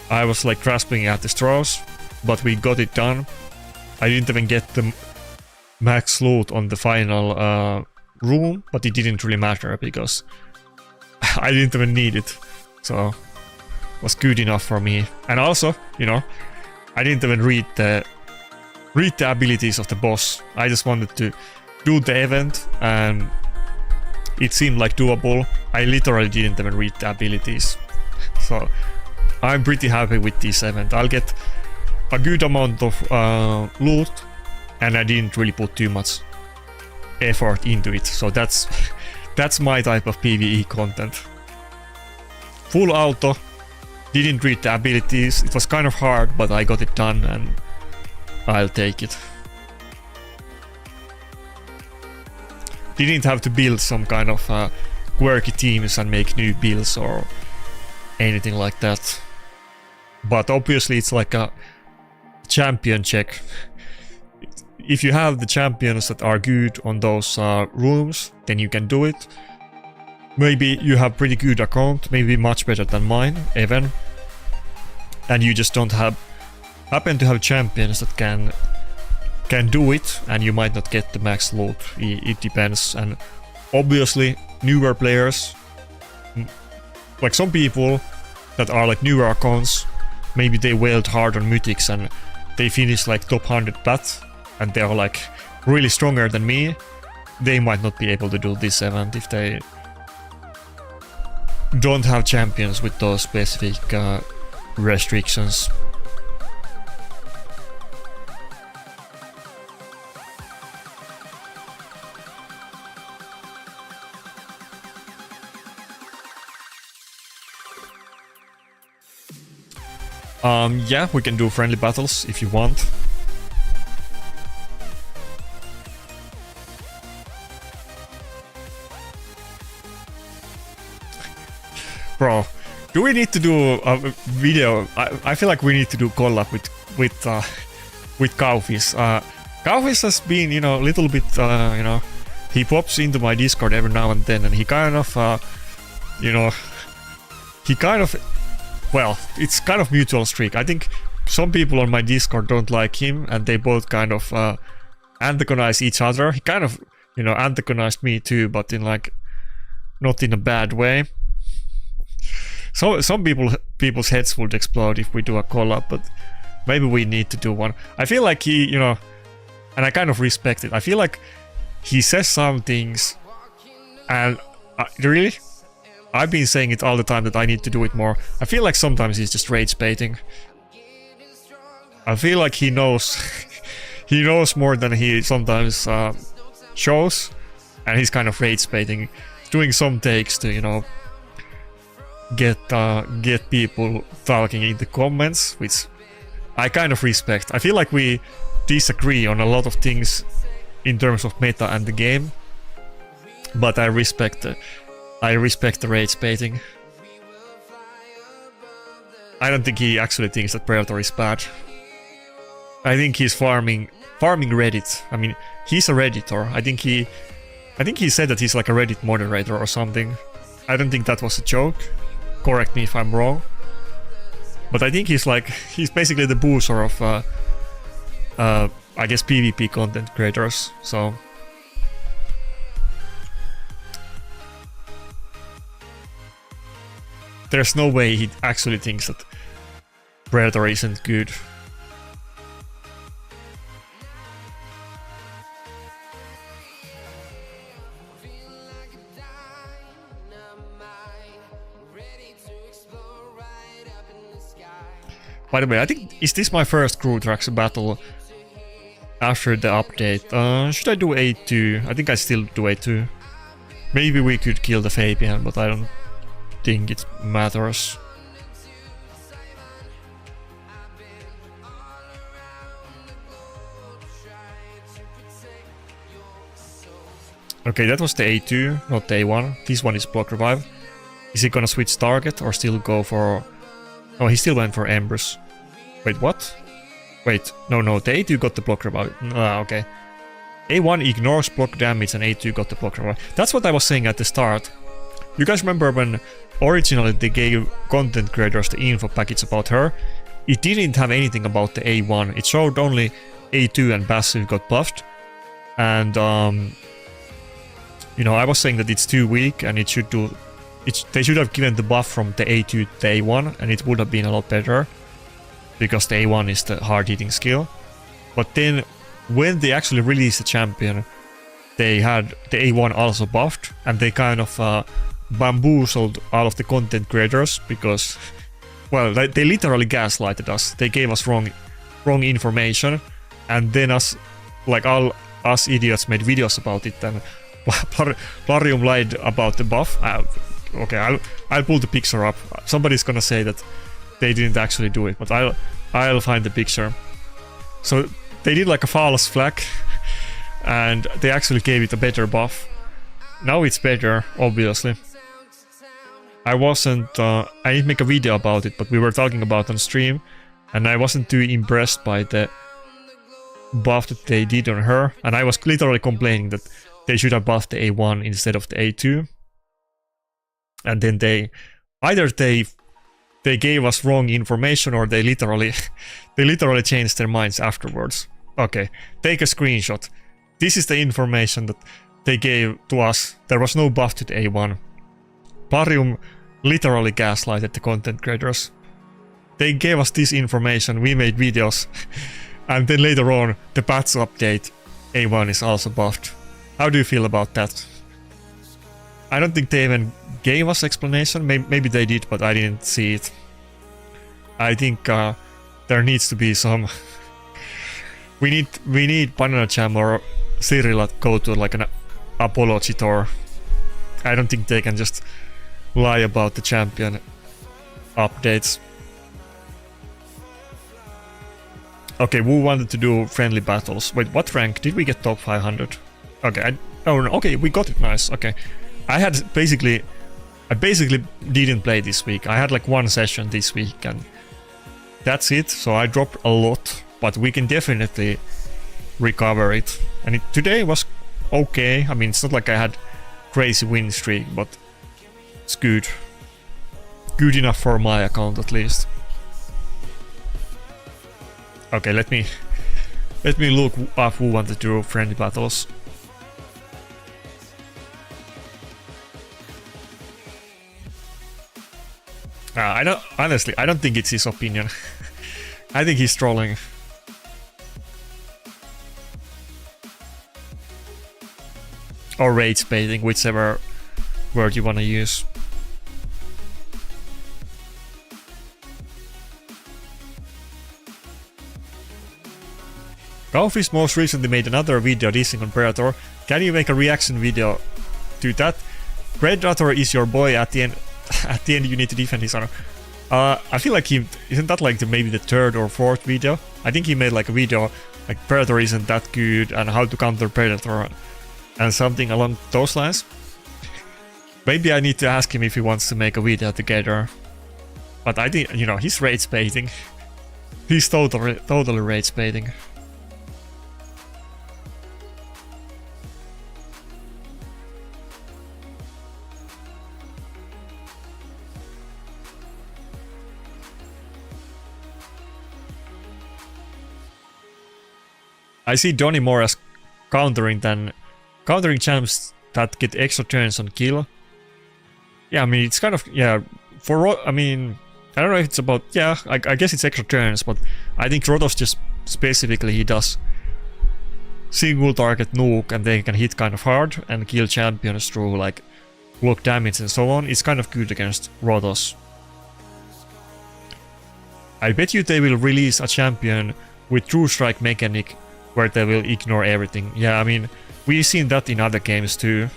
I was like grasping at the straws, but we got it done. I didn't even get the max loot on the final room, but it didn't really matter because I didn't even need it. So it was good enough for me. And also, you know, I didn't even read the abilities of the boss. I just wanted to do the event and it seemed like doable. I literally didn't even read the abilities. So I'm pretty happy with this event. I'll get a good amount of loot and I didn't really put too much effort into it. So that's my type of PvE content. Full auto, didn't read the abilities. It was kind of hard, but I got it done and I'll take it. Didn't have to build some kind of quirky teams and make new builds or anything like that. But obviously it's like a champion check. If you have the champions that are good on those rooms, then you can do it. Maybe you have pretty good account, maybe much better than mine even, and you just don't happen to have champions that can do it, and you might not get the max loot. It depends. And obviously newer players, like some people that are like newer accounts, maybe they wailed hard on mythics and they finish like top 100 path and they're like really stronger than me. They might not be able to do this event if they don't have champions with those specific restrictions. Yeah, we can do friendly battles if you want. Bro, do we need to do a video? I feel like we need to do collab with Cowfish. Cowfish has been, you know, a little bit, you know, he pops into my Discord every now and then, and he kind of, you know, well, it's kind of mutual streak. I think some people on my Discord don't like him, and they both kind of antagonize each other. He kind of, you know, antagonized me too, but in like, not in a bad way. So some people's heads would explode if we do a collab, but maybe we need to do one. I feel like he, you know, and I kind of respect it. I feel like he says some things, and really, I've been saying it all the time that I need to do it more. I feel like sometimes he's just rage baiting. I feel like he knows he knows more than he sometimes shows, and he's kind of rage baiting, doing some takes to, you know, get people talking in the comments, which I kind of respect. I feel like we disagree on a lot of things in terms of meta and the game, but I respect the rage baiting. I don't think he actually thinks that Predator is bad. I think he's farming Reddit. I mean, he's a Redditor. I think he said that he's like a Reddit moderator or something. I don't think that was a joke. Correct me if I'm wrong. But I think he's basically the booster of I guess PvP content creators. So there's no way he actually thinks that Predator isn't good. By the way, I think, is this my first Crew Tracks battle after the update? Should I do A2? I think I still do A2. Maybe we could kill the Fabian, but I don't think it matters. Okay, that was the A2, not the A1. This one is block revive. Is he gonna switch target or still go for... Oh, he still went for Embers. Wait, what? Wait, no, the A2 got the block revive. Okay. A1 ignores block damage and A2 got the block revive. That's what I was saying at the start. You guys remember when originally they gave content creators the info package about her? It didn't have anything about the A1. It showed only A2 and passive got buffed. And, you know, I was saying that it's too weak and it should do... they should have given the buff from the A2 to the A1 and it would have been a lot better. Because the A1 is the hard-hitting skill. But then, when they actually released the champion, they had the A1 also buffed, and they kind of bamboozled all of the content creators, because, well, they literally gaslighted us. They gave us wrong information, and then us like all us idiots made videos about it, and Plarium lied about the buff. Okay, I'll pull the picture up. Somebody's gonna say that they didn't actually do it, but I'll find the picture. So they did like a false flag, and they actually gave it a better buff. Now it's better, obviously. I didn't make a video about it, but we were talking about on stream, and I wasn't too impressed by the buff that they did on her, and I was literally complaining that they should have buffed the A1 instead of the A2. And then they gave us wrong information, or they literally changed their minds afterwards. Okay, take a screenshot. This is the information that they gave to us. There was no buff to the A1. Plarium literally gaslighted the content creators. They gave us this information, we made videos, and then later on, the patch update, A1 is also buffed. How do you feel about that? I don't think they even gave us explanation. Maybe they did, but I didn't see it. I think there needs to be some... we need Banana Jam or Cyril to go to like an apology tour. I don't think they can just lie about the champion updates. Okay, Wu wanted to do friendly battles. Wait, what rank? Did we get top 500? Okay, okay, we got it, nice, okay. I basically didn't play this week. I had like one session this week and that's it, so I dropped a lot, but we can definitely recover it. And today was okay. I mean, it's not like I had crazy win streak, but it's good. Good enough for my account at least. Okay, let me look up who wanted to do friendly battles. I don't think it's his opinion. I think he's trolling. Or rage baiting, whichever word you wanna use. Golfis most recently made another video dissing on Predator. Can you make a reaction video to that? Predator is your boy. At the end you need to defend his honor. I feel like isn't that like maybe the third or fourth video? I think he made like a video like Predator isn't that good and how to counter Predator and something along those lines. Maybe I need to ask him if he wants to make a video together. But I think, you know, he's rage baiting. He's totally rage baiting. I see Donny more as countering champs that get extra turns on kill. Yeah, I mean, it's kind of, yeah, I mean, I don't know if it's about, yeah, I guess it's extra turns, but I think Rotos just specifically he does single target nuke and they can hit kind of hard and kill champions through like block damage and so on. It's kind of good against Rotos. I bet you they will release a champion with true strike mechanic where they will ignore everything. Yeah, I mean, we've seen that in other games too.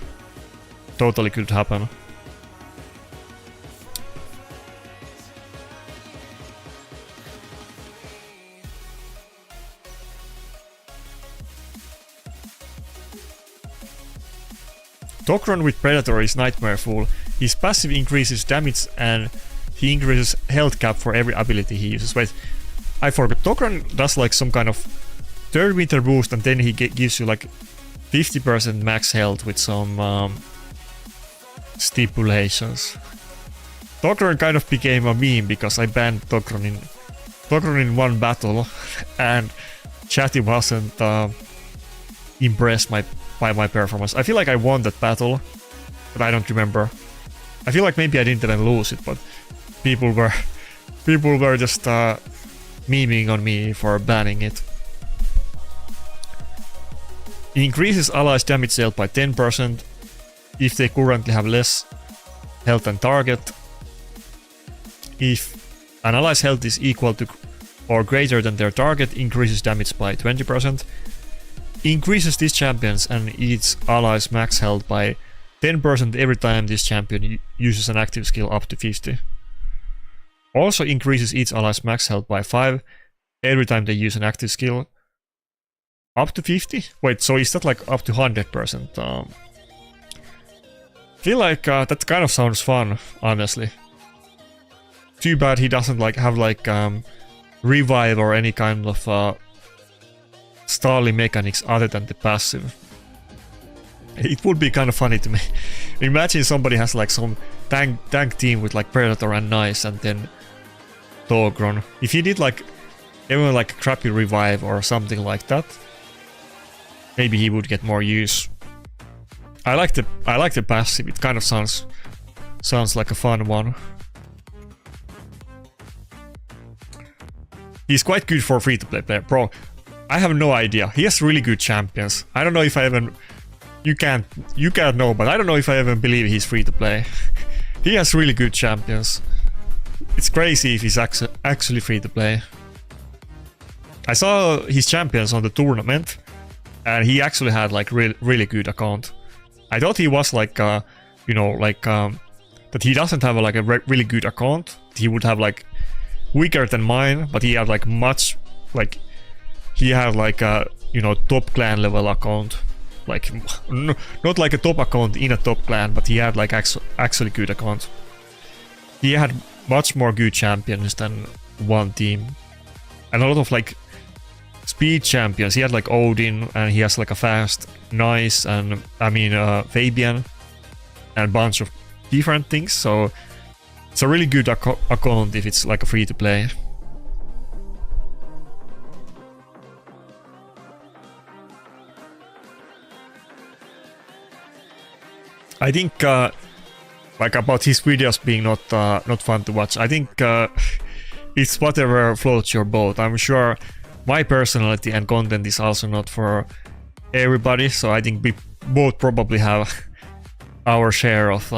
Totally could happen. Tok'ron with Predator is nightmareful. His passive increases damage and he increases health cap for every ability he uses. Wait, I forgot. Tok'ron does like some kind of third meter boost and then he gives you like 50% max health with some stipulations. Tok'ron kind of became a meme because I banned Tok'ron in one battle and Chatty wasn't impressed by my performance. I feel like I won that battle, but I don't remember. I feel like maybe I didn't even lose it, but people were just memeing on me for banning it. It increases allies' damage dealt by 10% if they currently have less health than target. If an ally's health is equal to or greater than their target, increases damage by 20%. increases these champions and its allies max health by 10% every time this champion uses an active skill up to 50. Also increases each ally's max health by 5 every time they use an active skill up to 50? Wait, so is that like up to 100%? Feel like that kind of sounds fun, honestly. Too bad he doesn't like have like revive or any kind of stalling mechanics other than the passive. It would be kind of funny to me. Imagine somebody has like some tank team with like Predator and Nice and then Dogron. If he did like even like a crappy revive or something like that, maybe he would get more use. I like the passive. It kind of sounds like a fun one. He's quite good for free-to-play player. Bro, I have no idea. He has really good champions. I don't know if I even... You can't know, but I don't know if I even believe he's free-to-play. He has really good champions. It's crazy if he's actually free-to-play. I saw his champions on the tournament, and he actually had like really good account. I thought he was like, you know, like that he doesn't have like a really good account. He would have like weaker than mine, but he had like much, like he had like a, you know, top clan level account. Like not like a top account in a top clan, but he had like actually good account. He had much more good champions than one team, and a lot of like speed champions. He had like Odin, and he has like a fast Nice, and I mean Fabian, and a bunch of different things. So it's a really good account if it's like a free to play. I think like about his videos being not fun to watch. I think it's whatever floats your boat. I'm sure my personality and content is also not for everybody, so I think we both probably have our share of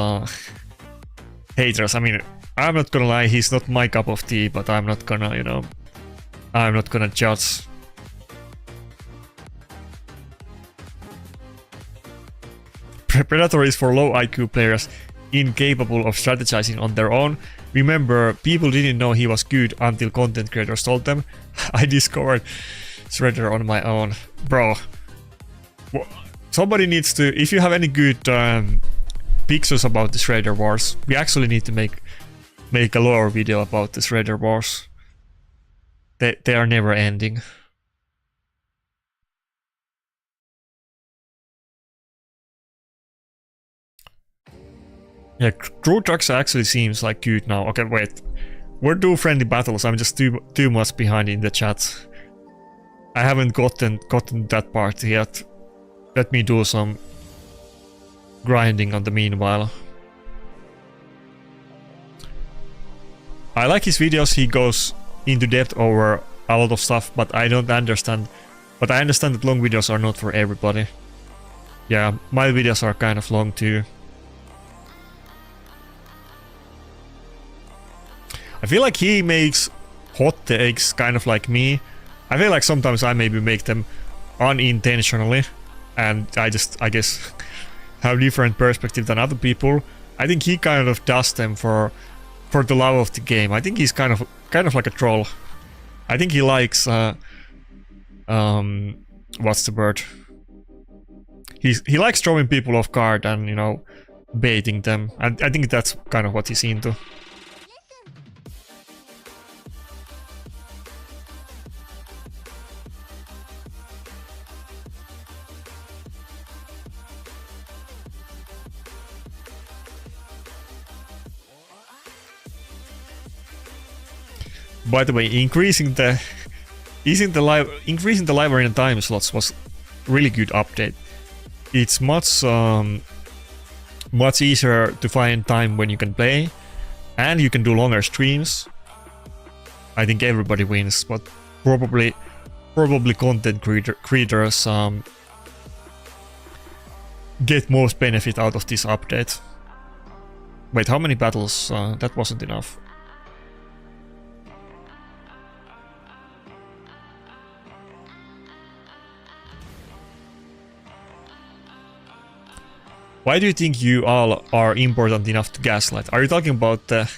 haters. I mean, I'm not gonna lie, he's not my cup of tea, but I'm not gonna, you know, I'm not gonna judge. Predator is for low IQ players incapable of strategizing on their own. Remember, people didn't know he was good until content creators told them. I discovered Shredder on my own. Bro, somebody needs to, if you have any good pictures about the Shredder Wars, we actually need to make a lore video about the Shredder Wars. They are never ending. Yeah, Crew Trucks actually seems like good now. Okay, wait. We're doing friendly battles. I'm just too much behind in the chat. I haven't gotten that part yet. Let me do some grinding on the meanwhile. I like his videos. He goes into depth over a lot of stuff, but I don't understand. But I understand that long videos are not for everybody. Yeah, my videos are kind of long too. I feel like he makes hot takes kind of like me. I feel like sometimes I maybe make them unintentionally, and I guess have different perspective than other people. I think he kind of does them for the love of the game. I think he's kind of like a troll. I think he likes what's the word? He likes throwing people off guard and, you know, baiting them. And I think that's kind of what he's into. By the way, increasing the library time slots was really good update. It's much easier to find time when you can play, and you can do longer streams. I think everybody wins, but probably content creators get most benefit out of this update. Wait, how many battles? That wasn't enough. why do you think you all are important enough to gaslight? Are you talking about the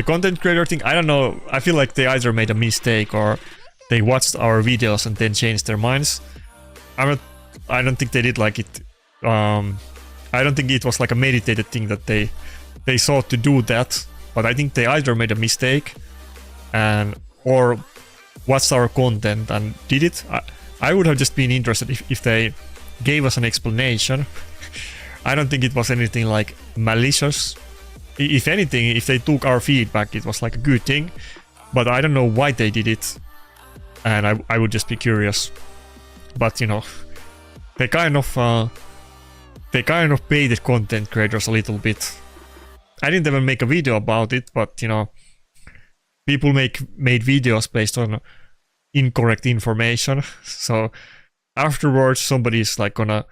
content creator thing? I don't know. I feel like they either made a mistake or they watched our videos and then changed their minds. I don't think they did like it. I don't think it was like a meditated thing that they sought to do that. But I think they either made a mistake or watched our content and did it. I would have just been interested if they gave us an explanation. I don't think it was anything like malicious. If anything, if they took our feedback, it was like a good thing. But I don't know why they did it. And I would just be curious. But you know, they kind of baited content creators a little bit. I didn't even make a video about it, but you know, people made videos based on incorrect information. So afterwards, somebody's like gonna,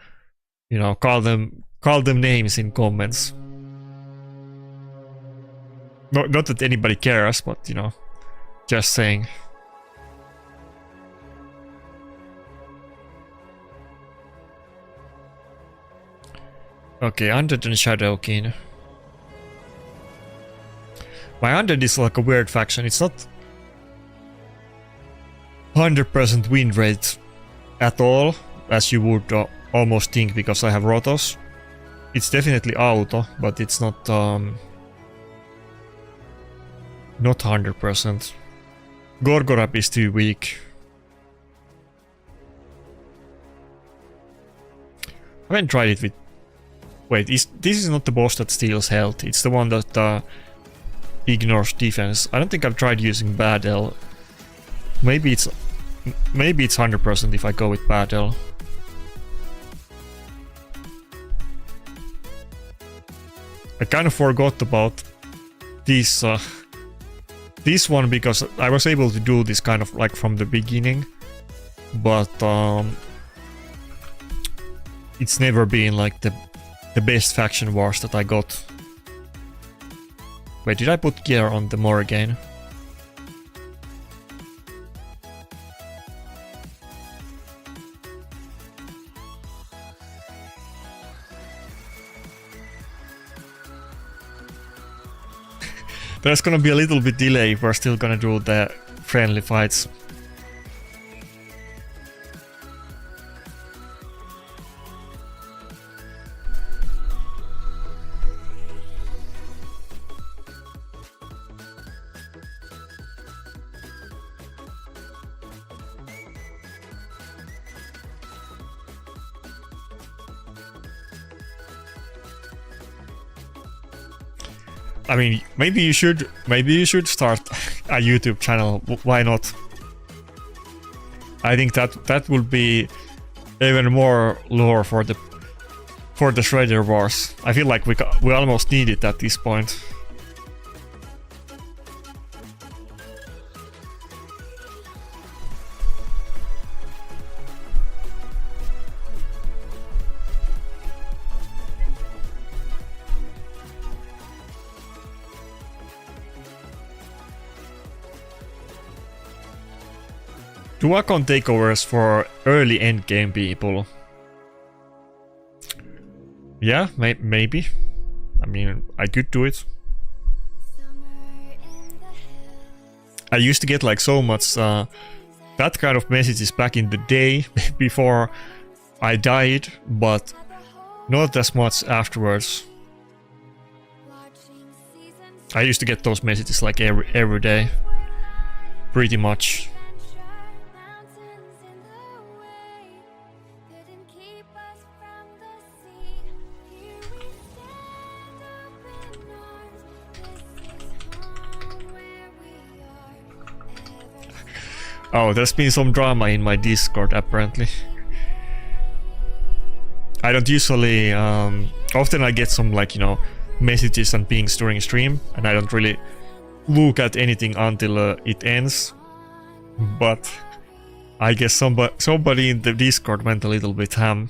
you know, call them names in comments. Not that anybody cares, but you know, just saying. Okay, Undead and Shadowkin. My Undead is like a weird faction. It's not 100% win rate at all, as you would almost think, because I have Rotos. It's definitely auto, but it's not 100%. Gorgorap is too weak. I haven't tried it with... Wait, this is not the boss that steals health. It's the one that ignores defense. I don't think I've tried using Battle. Maybe it's 100% if I go with Battle. I kind of forgot about this one because I was able to do this kind of like from the beginning, but it's never been like the best faction wars that I got. Wait, did I put gear on the Morrigan? There's gonna be a little bit delay if we're still gonna do the friendly fights. I mean, maybe you should start a YouTube channel. Why not? I think that would be even more lore for the Shredder Wars. I feel like we almost need it at this point. Do account takeovers for early endgame people? Yeah, maybe. I mean, I could do it. I used to get like so much that kind of messages back in the day before I died, but not as much afterwards. I used to get those messages like every day, pretty much. Oh, there's been some drama in my Discord apparently. I don't usually... often I get some like, you know, messages and pings during stream, and I don't really look at anything until it ends. But I guess somebody in the Discord went a little bit ham.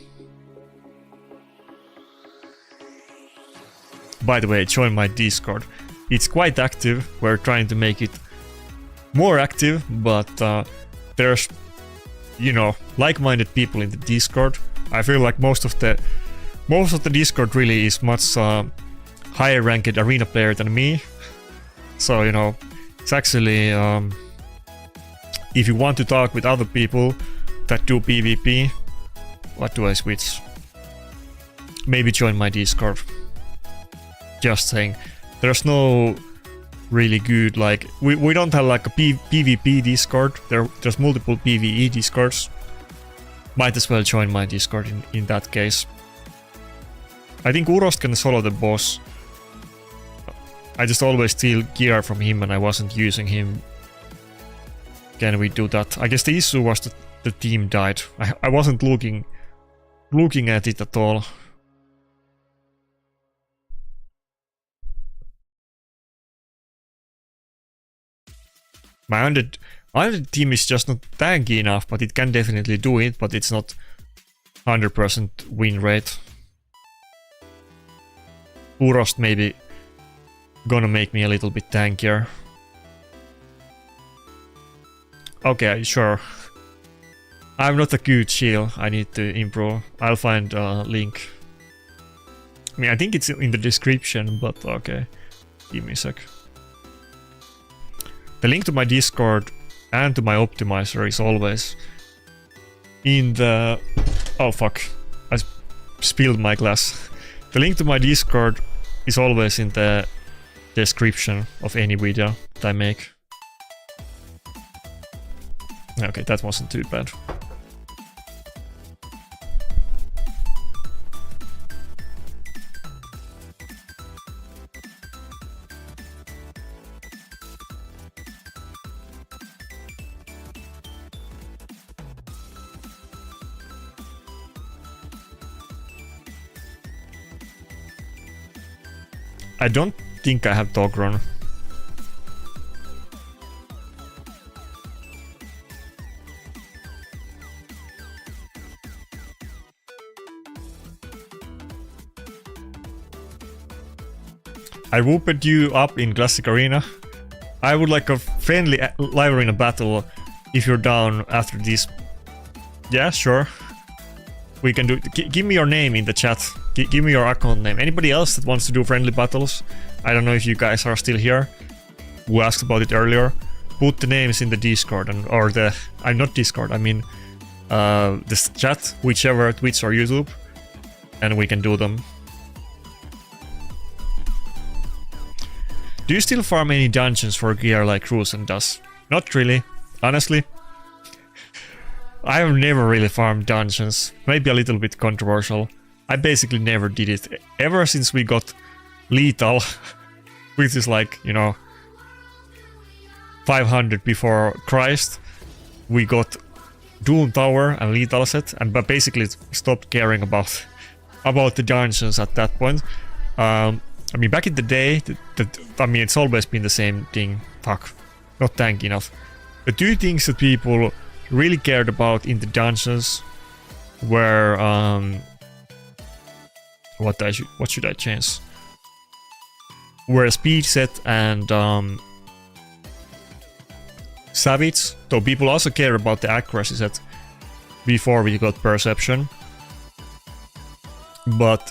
By the way, join my Discord. It's quite active. We're trying to make it more active, but there's, you know, like-minded people in the Discord. I feel like most of the most of the Discord really is much higher ranked arena player than me. So, you know, it's actually, if you want to talk with other people that do PvP, what do I switch? Maybe join my Discord. Just saying. There's no really good, like, we don't have like a PvP Discord. There's multiple PvE Discords. Might as well join my Discord in that case. I think Urost can solo the boss. I just always steal gear from him and I wasn't using him. Can we do that? I guess the issue was that the team died. I wasn't looking at it at all. My undead team is just not tanky enough, but it can definitely do it, but it's not 100% win rate. Urost maybe gonna make me a little bit tankier. Okay, sure. I'm not a good shield. I need to improve. I'll find a link. I mean, I think it's in the description, but okay. Give me a sec. The link to my Discord and to my optimizer is always in the... Oh fuck. I spilled my glass. The link to my Discord is always in the description of any video that I make. Okay, that wasn't too bad. I don't think I have dog run. I whooped you up in Classic Arena. I would like a friendly live arena battle if you're down after this. Yeah, sure. We can do it. Give me your name in the chat. Give me your account name. Anybody else that wants to do friendly battles? I don't know if you guys are still here. Who asked about it earlier. Put the names in the Discord or the... I'm not Discord, I mean this chat, whichever, Twitch or YouTube. And we can do them. Do you still farm any dungeons for gear like Rusen does? Not really, honestly. I have never really farmed dungeons. Maybe a little bit controversial. I basically never did it. Ever since we got lethal, which is like, you know, 500 before Christ, we got Doom Tower and lethal set, and but basically stopped caring about the dungeons at that point. I mean, back in the day, I mean, it's always been the same thing. Fuck, not tanky enough. The two things that people really cared about in the dungeons were what should I change? Were speed set and savage. So people also care about the accuracy set before we got perception. But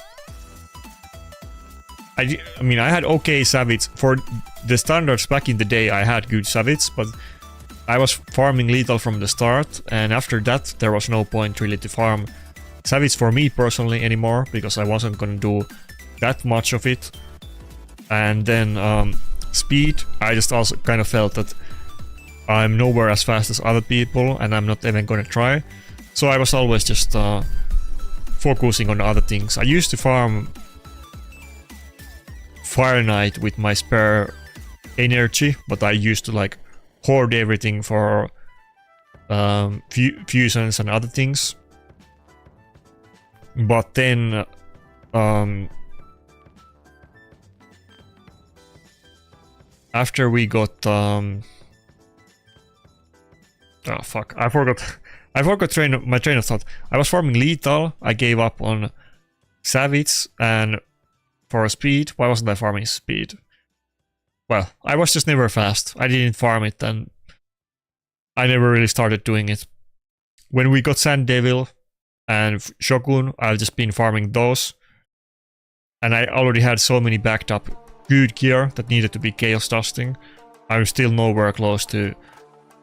I mean, I had okay savage for the standards back in the day. I had good savage, but I was farming lethal from the start, and after that there was no point really to farm savage for me personally anymore, because I wasn't gonna do that much of it. And then speed, I just also kind of felt that I'm nowhere as fast as other people, and I'm not even gonna try. So I was always just focusing on other things. I used to farm Fire Knight with my spare energy, but I used to like hoard everything for fusions and other things. But then after we got oh fuck, I forgot my train of thought. I was farming lethal, I gave up on savage, and for speed, why wasn't I farming speed? Well, I was just never fast. I didn't farm it, and I never really started doing it. When we got Sand Devil and Shogun, I've just been farming those. and I already had so many backed up good gear that needed to be chaos dusting. I'm still nowhere close to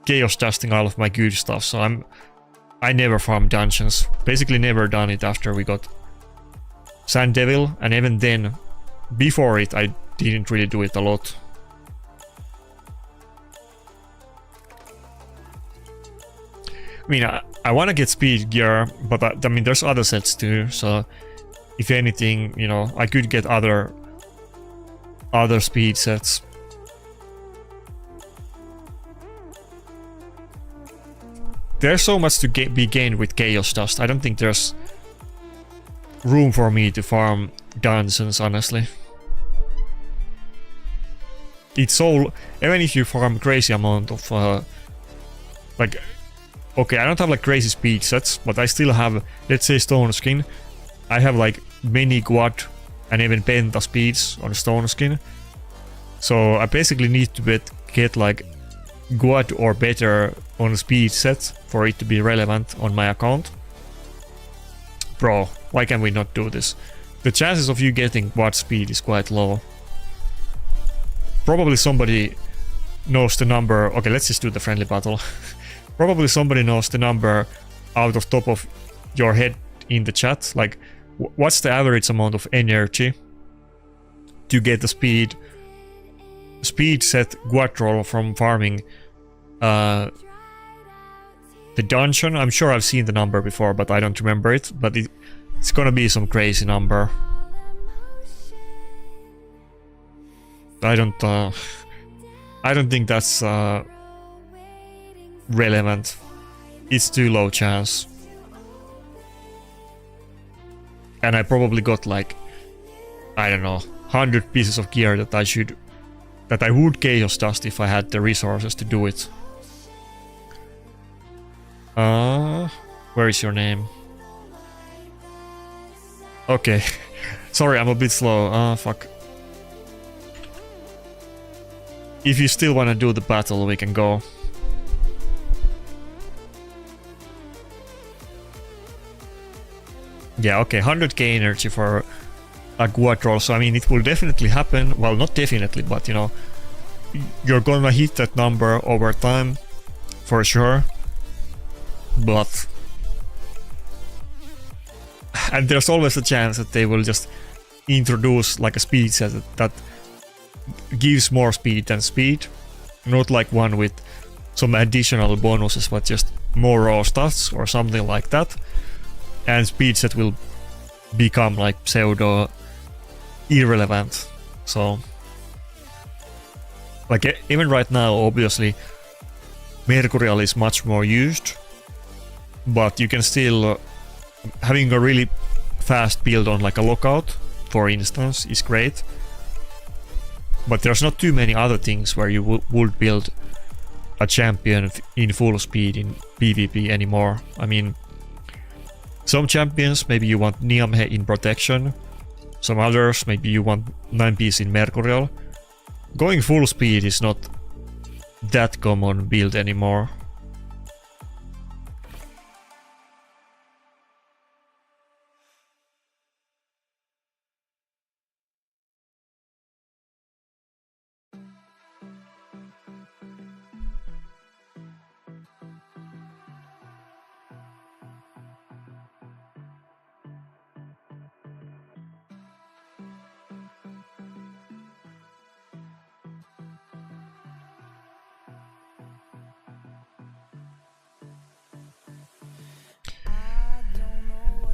chaos dusting all of my good stuff, so I never farmed dungeons. Basically never done it after we got Sand Devil, and even then, before it, I didn't really do it a lot. I mean, I want to get speed gear, but I mean, there's other sets too, so if anything, you know, I could get other speed sets. There's so much to be gained with Chaos Dust. I don't think there's room for me to farm dungeons, honestly. It's so... even if you farm crazy amount of... like... okay, I don't have like crazy speed sets, but I still have, let's say, Stone Skin. I have like many quad and even penta speeds on Stone Skin. So I basically need to get like quad or better on speed sets for it to be relevant on my account. Bro, why can we not do this? The chances of you getting quad speed is quite low. Probably somebody knows the number. Okay, let's just do the friendly battle. Probably somebody knows the number out of top of your head in the chat. Like, what's the average amount of energy to get the speed set quad roll from farming the dungeon? I'm sure I've seen the number before, but I don't remember it. But it's gonna be some crazy number. I don't think that's relevant. It's too low chance. And I probably got like, I don't know, 100 pieces of gear that I would chaos dust if I had the resources to do it. Where is your name? Okay. Sorry, I'm a bit slow. Fuck. If you still wanna do the battle, we can go. Yeah, okay, 100k energy for a quad roll, so I mean, it will definitely happen. Well, not definitely, but you know, you're gonna hit that number over time, for sure. But... and there's always a chance that they will just introduce like a speed set that gives more speed than speed. Not like one with some additional bonuses, but just more raw stats or something like that. And speed set will become like pseudo irrelevant. So like even right now, obviously Mercurial is much more used, but you can still having a really fast build on like a lockout, for instance, is great. But there's not too many other things where you would build a champion in full speed in PvP anymore. I mean, some champions, maybe you want Niamhe in protection. Some others, maybe you want 9-piece in Mercurial. Going full speed is not that common build anymore.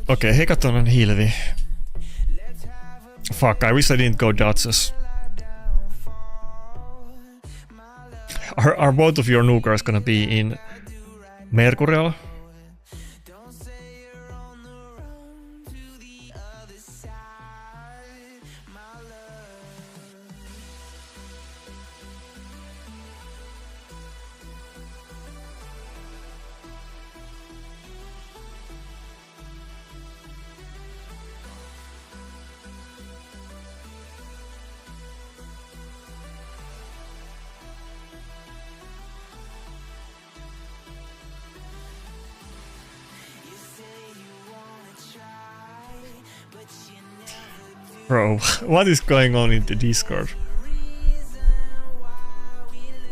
Okay, Hekaton and Hilvi. Fuck, I wish I didn't go Duchess. Are both of your nukers gonna be in Mercurial? Bro, what is going on in the Discord?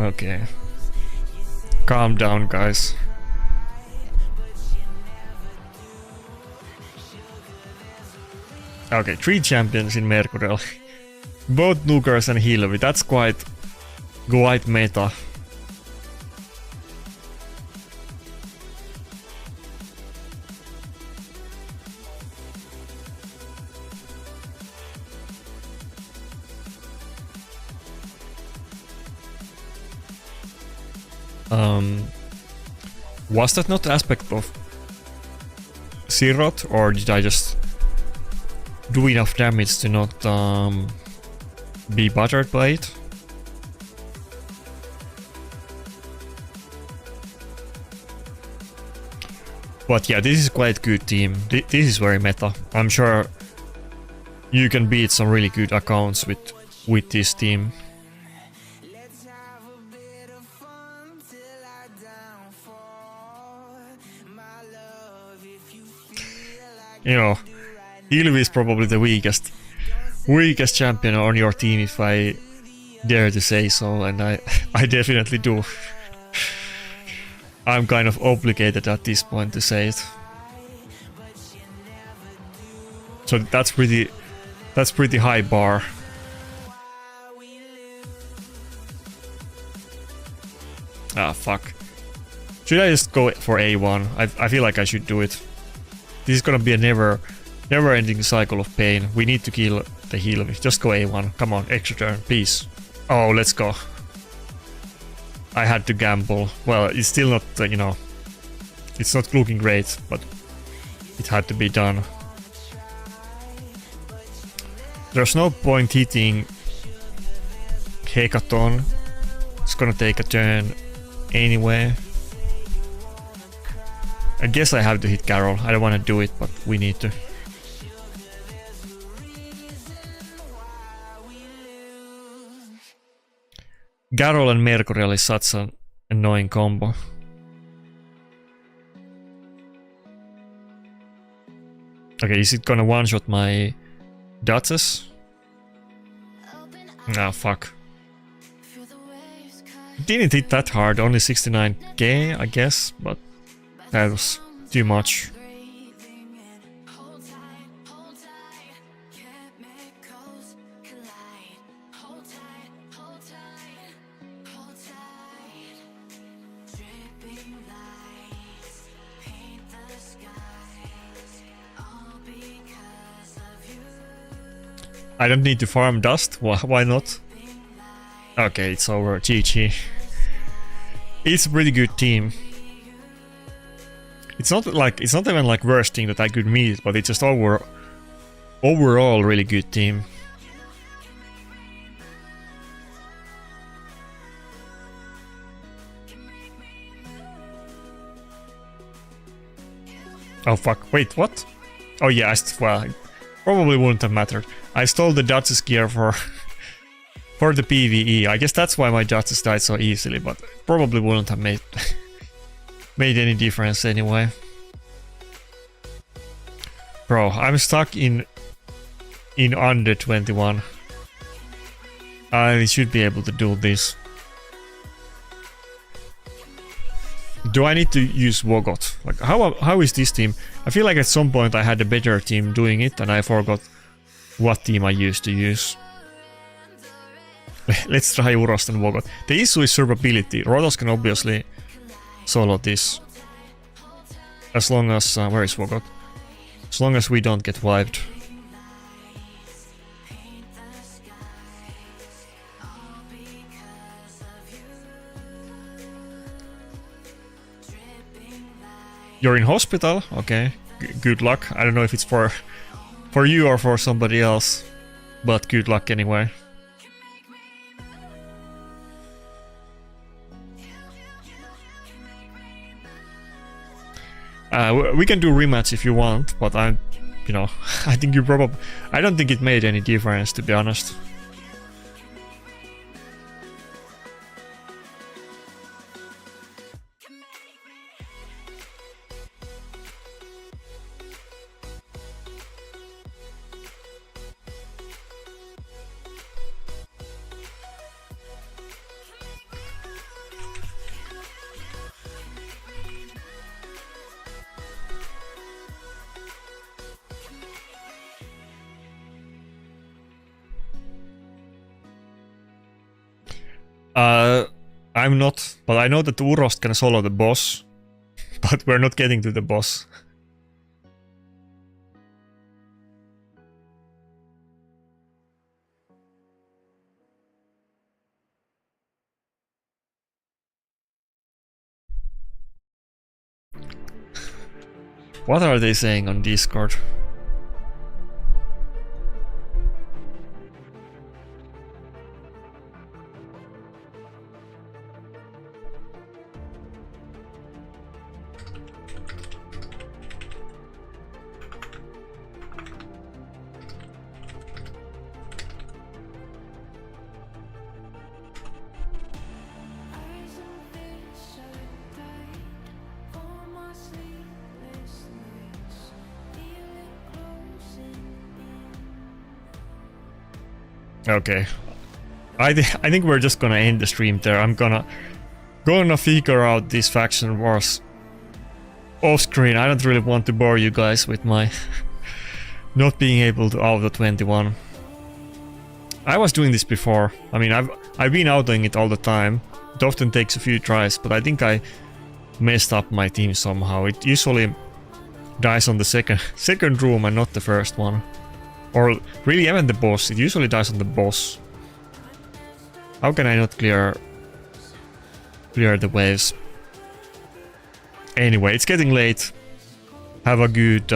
Okay. Calm down, guys. Okay, 3 champions in Mercurial. Both Nukers and Hilvi. That's quite meta. Was that not the aspect of Sirot, or did I just do enough damage to not be buttered by it? But yeah, this is quite good team. This is very meta. I'm sure you can beat some really good accounts with this team. You know, Hilvi is probably the weakest champion on your team, if I dare to say so, and I definitely do. I'm kind of obligated at this point to say it. So that's pretty high bar. Ah, fuck. Should I just go for A1? I feel like I should do it. This is gonna be a never-ending cycle of pain. We need to kill the heal. Just go A1. Come on, extra turn, please. Oh, let's go. I had to gamble. Well, it's still not, you know, it's not looking great, but it had to be done. There's no point hitting Hekaton. It's gonna take a turn anyway. I guess I have to hit Carol. I don't want to do it, but we need to. Carol and Mercurial is such an annoying combo. Okay, is it gonna one-shot my Duchess? Ah, fuck. Didn't hit that hard, only 69k, I guess, but that was too much. I don't need to farm dust, why not? Okay, it's over, GG. It's a pretty good team. It's not even like worst thing that I could meet, but it's just overall really good team. Oh fuck, wait, what? Oh yeah, well, it probably wouldn't have mattered. I stole the Duchess gear for the PvE. I guess that's why my Duchess died so easily, but probably wouldn't have made any difference anyway. Bro, I'm stuck in under 21. I should be able to do this. Do I need to use Wogot? Like, how is this team? I feel like at some point I had a better team doing it and I forgot what team I used to use. Let's try Urost and Wogot. The issue is survivability. Rotos can obviously solo this. As long as... where is Wogot? As long as we don't get wiped. You're in hospital? Okay. Good luck. I don't know if it's for you or for somebody else. But good luck anyway. We can do rematch if you want, but I think you probably... I don't think it made any difference, to be honest. I'm not, but I know that Urost can solo the boss, but we're not getting to the boss. What are they saying on Discord? Okay, I think we're just gonna end the stream there. I'm gonna figure out these faction wars off screen. I don't really want to bore you guys with my not being able to auto 21. I was doing this before. I mean, I've been autoing it all the time. It often takes a few tries, but I think I messed up my team somehow. It usually dies on the second room and not the first one. Or really even the boss, it usually dies on the boss. How can I not clear the waves? Anyway, it's getting late. Have a good